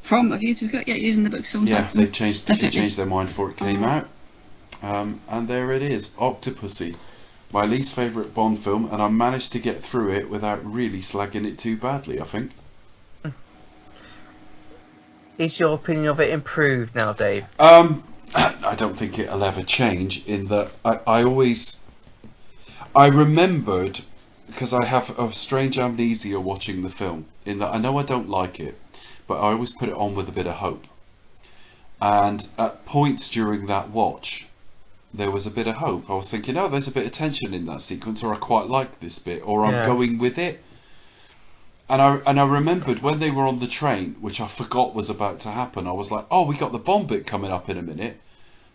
From a View to a Kill, yeah, using the book's film title. Yeah, they changed their mind before it came out. And there it is, Octopussy. My least favourite Bond film, and I managed to get through it without really slagging it too badly, I think. Is your opinion of it improved now, Dave? I don't think it'll ever change, in that I remembered, because I have a strange amnesia watching the film, in that I know I don't like it, but I always put it on with a bit of hope. And at points during that watch, there was a bit of hope. I was thinking, oh, there's a bit of tension in that sequence, or I quite like this bit, or I'm going with it. And I remembered when they were on the train, which I forgot was about to happen, I was like, oh, we got the bomb bit coming up in a minute.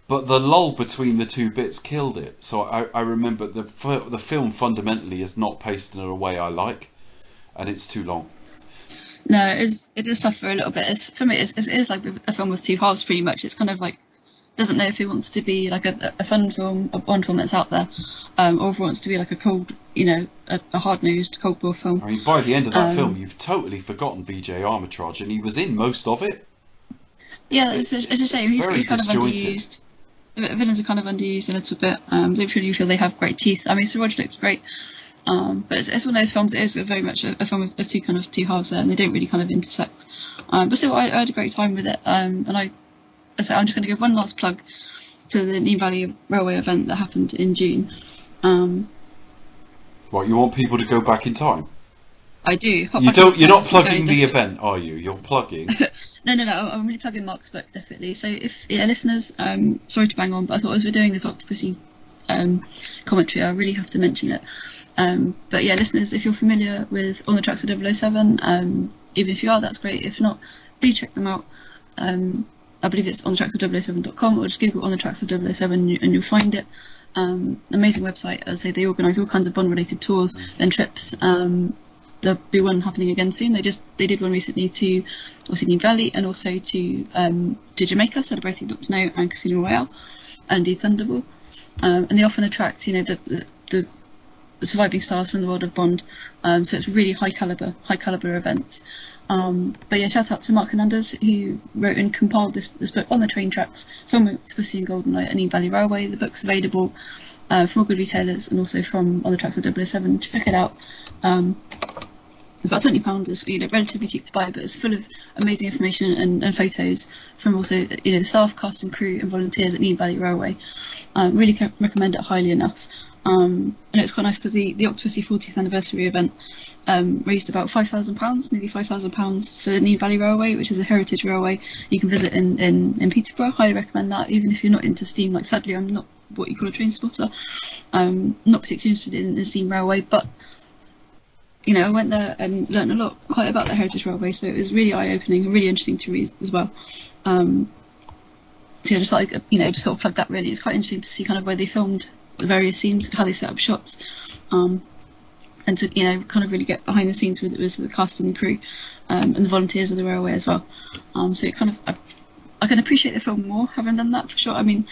But the lull between the two bits killed it. So I remember the film fundamentally is not paced in a way I like, and it's too long. No, it does suffer a little bit. For me, it is like a film with two halves, pretty much. It's kind of like doesn't know if he wants to be like a fun film, a Bond film that's out there, or if he wants to be like a cold, a hard-nosed Cold War film. I mean, by the end of that film, you've totally forgotten VJ Armitage, and he was in most of it. Yeah, it's a shame. He's kind of underused. Villains are kind of underused a little bit. Don't really feel they have great teeth. I mean, Sir Roger looks great, but it's one of those films. It is very much a film of two halves there, and they don't really kind of intersect. But still, I had a great time with it. And I'm just going to give one last plug to the Nene Valley Railway event that happened in June. What, you want people to go back in time? I do. You're not plugging the event, are you? You're plugging. No. I'm really plugging Mark's book, definitely. So if listeners, sorry to bang on, but I thought as we're doing this Octopussy commentary, I really have to mention it. But yeah, listeners, if you're familiar with On the Tracks of 007, even if you are, that's great. If not, do check them out. I believe it's onthetracksof007.com, or just Google On the Tracks of 007 and you'll find it. Amazing website. As I say, they organise all kinds of Bond-related tours and trips. There'll be one happening again soon. They did one recently to Nene Valley and also to Jamaica, celebrating Dr. No and Casino Royale and the Thunderball. And they often attract, the surviving stars from the world of Bond. So it's really high caliber events. But yeah, shout out to Mark Hernandez, who wrote and compiled this book on the train tracks from Octopussy and Goldeneye at Nene Valley Railway. The book's available from all good retailers and also from On the Tracks of 007. Check it out. It's about £20. It's relatively cheap to buy, but it's full of amazing information and photos from also the staff, cast and crew and volunteers at Nene Valley Railway. Really can't recommend it highly enough. And it's quite nice because the Octopussy 40th anniversary event raised about £5,000, nearly £5,000 for the Nene Valley Railway, which is a heritage railway you can visit in Peterborough. Highly recommend that, even if you're not into steam. Like, sadly, I'm not what you call a train spotter. Not particularly interested in steam railway, but I went there and learned a lot, quite about the heritage railway. So it was really eye-opening and really interesting to read as well. So yeah, just sort of plug that. Really, it's quite interesting to see kind of where they filmed the various scenes, how they set up shots, and to kind of really get behind the scenes with the cast and the crew, and the volunteers of the railway as well. So it kind of I can appreciate the film more having done that, for sure. I mean,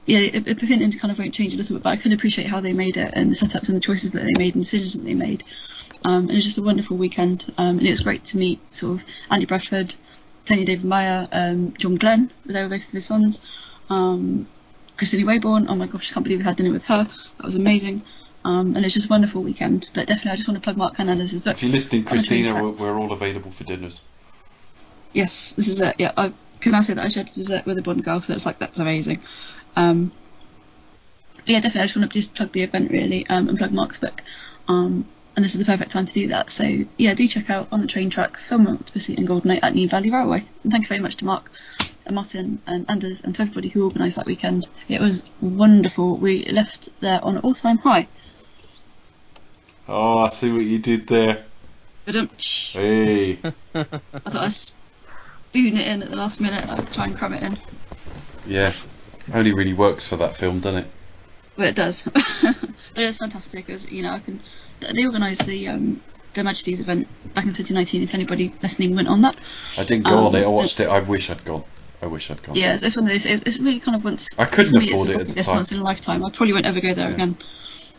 yeah, opinions kind of won't change a little bit, but I can appreciate how they made it and the setups and the choices that they made and decisions that they made. And it was just a wonderful weekend, and it was great to meet sort of Andy Bradford, Tony David Meyer, John Glen, they were both of his sons, Christine Wayborn. Oh my gosh, I can't believe we had dinner with her. That was amazing. And it's just a wonderful weekend. But definitely, I just want to plug Mark Hernandez's book. If you're listening, Christina, we're all available for dinners. Yes, this is it. Yeah, I can now say that I shared dessert with a Bond girl, so it's like, that's amazing. But yeah, definitely, I just want to just plug the event really, and plug Mark's book. And this is the perfect time to do that. So yeah, do check out On the Train Tracks, film Octopussy and Goldeneye at Nene Valley Railway. And thank you very much to Mark and Martin and Anders and to everybody who organised that weekend. It was wonderful. We left there on an all-time high. Oh, I see what you did there. Hey. I thought I'd spoon it in at the last minute. I'd try and cram it in. Yeah, only really works for that film, doesn't it? Well, it does. But it was fantastic. It was, they organised the Their Majesty's event back in 2019. If anybody listening went on that, I didn't go on it. I watched it. I wish I'd gone. Yeah, it's one of those. It's really kind of once. I couldn't afford it at the time. Once in a lifetime. I probably won't ever go there again,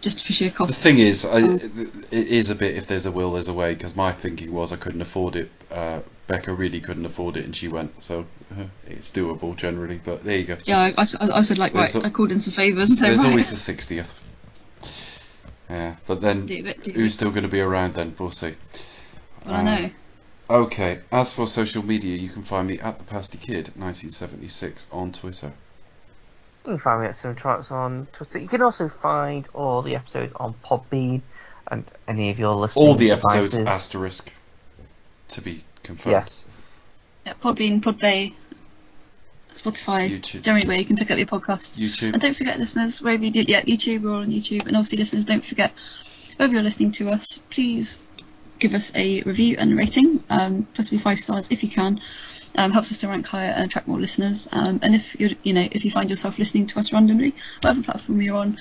just for sheer cost. The thing is, it is a bit. If there's a will, there's a way. Because my thinking was I couldn't afford it. Becca really couldn't afford it, and she went. So it's doable generally. But there you go. Yeah, I said I called in some favours and said there's always the 60th. Yeah, but then who's still going to be around then? We'll see. Well, I know. Okay, as for social media, you can find me at the Pasty Kid 1976 on Twitter. You can find me at Simtracks on Twitter. You can also find all the episodes on Podbean and any of your listening all the episodes devices. asterisk to be confirmed. Yes. Yeah, Podbean, Podbay, Spotify, YouTube. generally where you can pick up your podcast. YouTube. And don't forget, listeners, wherever you do, YouTube, we're all on YouTube. And obviously, listeners, don't forget, wherever you're listening to us, please give us a review and a rating, possibly 5 stars if you can. Helps us to rank higher and attract more listeners. And if if you find yourself listening to us randomly, whatever platform you're on,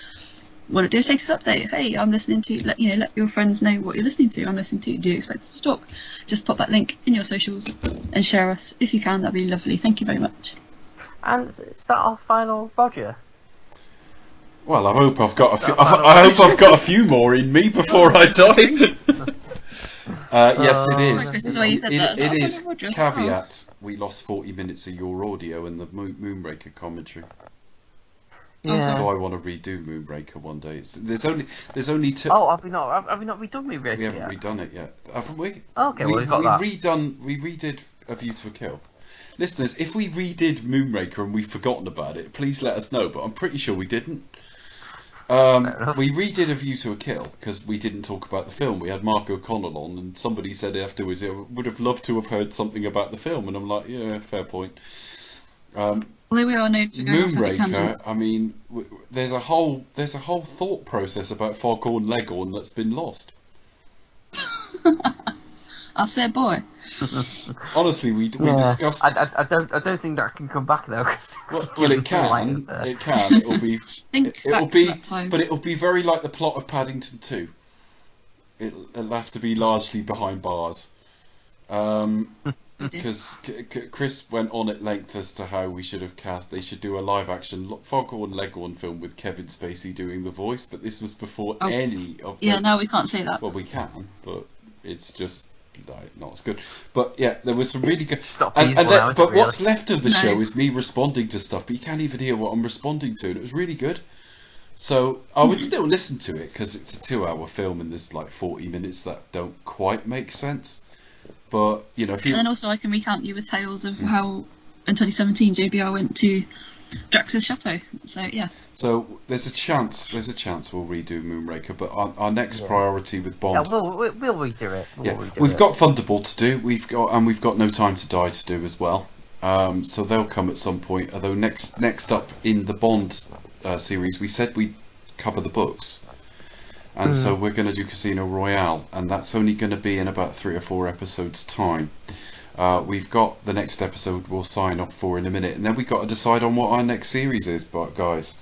want to do a status update. Hey, I'm listening to. Let your friends know what you're listening to. I'm listening to. Do you expect us to talk? Just pop that link in your socials and share us if you can. That'd be lovely. Thank you very much. And is that our final Roger? Well, I hope I've got a few. I hope I've got a few more in me before I die. Yes, it is. This is why you said that. It is. Roger. Caveat: we lost 40 minutes of your audio in the Moonraker commentary. Yeah. So I want to redo Moonraker one day. There's only two. Oh, have we not redone Moonraker? We haven't yet? redone it yet, haven't we? Okay, well we've got that. We redid A View to a Kill. Listeners, if we redid Moonraker and we've forgotten about it, please let us know. But I'm pretty sure we didn't. We redid A View to a Kill because we didn't talk about the film. We had Mark O'Connell on, and somebody said afterwards, "I would have loved to have heard something about the film," and I'm like, "Yeah, fair point." Well, we are known for going off on Moonraker. tangents. I mean, there's a whole thought process about Foghorn Leghorn that's been lost. I'll say boy. Honestly, we discussed. I don't think that can come back though. Well, it can. It can. It'll be. It'll be. But it'll be very like the plot of Paddington 2. It'll have to be largely behind bars. Because Chris went on at length as to how we should have cast. They should do a live action Foghorn Leghorn film with Kevin Spacey doing the voice, but this was before any of. Yeah, now we can't say that. Well, we can, but it's just not as good. But yeah, there was some really good. But what's left of the show is me responding to stuff, but you can't even hear what I'm responding to, and it was really good. So I would still listen to it because it's a 2-hour film and there's like 40 minutes that don't quite make sense. But you know, if you and then also I can recount you with tales of how in 2017 JBR went to Drax's chateau. So yeah. So there's a chance we'll redo Moonraker, but our next priority with Bond. Yeah, we'll redo it. We've got Thunderbolt to do. We've got No Time to Die to do as well. So they'll come at some point. Although next up in the Bond series, we said we'd cover the books. And so we're going to do Casino Royale, and that's only going to be in about 3 or 4 episodes' time. We've got the next episode we'll sign off for in a minute, and then we've got to decide on what our next series is, but guys.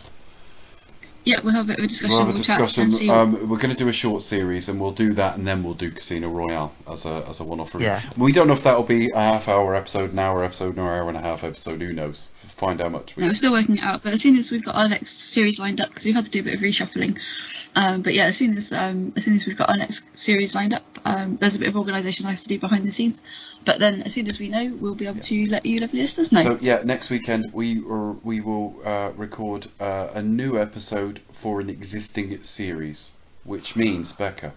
Yeah, we'll have a bit of a discussion. We'll have a discussion. We're going to do a short series, and we'll do that, and then we'll do Casino Royale as a one-off. Yeah. We don't know if that'll be a half-hour episode, an hour episode, or an hour and a half episode. Who knows? Find how much. We're still working it out, but as soon as we've got our next series lined up, because we've had to do a bit of reshuffling. But yeah, as soon as we've got our next series lined up, there's a bit of organisation I have to do behind the scenes. But then as soon as we know, we'll be able to let you lovely listeners know. So yeah, next weekend we will record a new episode for an existing series, which means, Becca,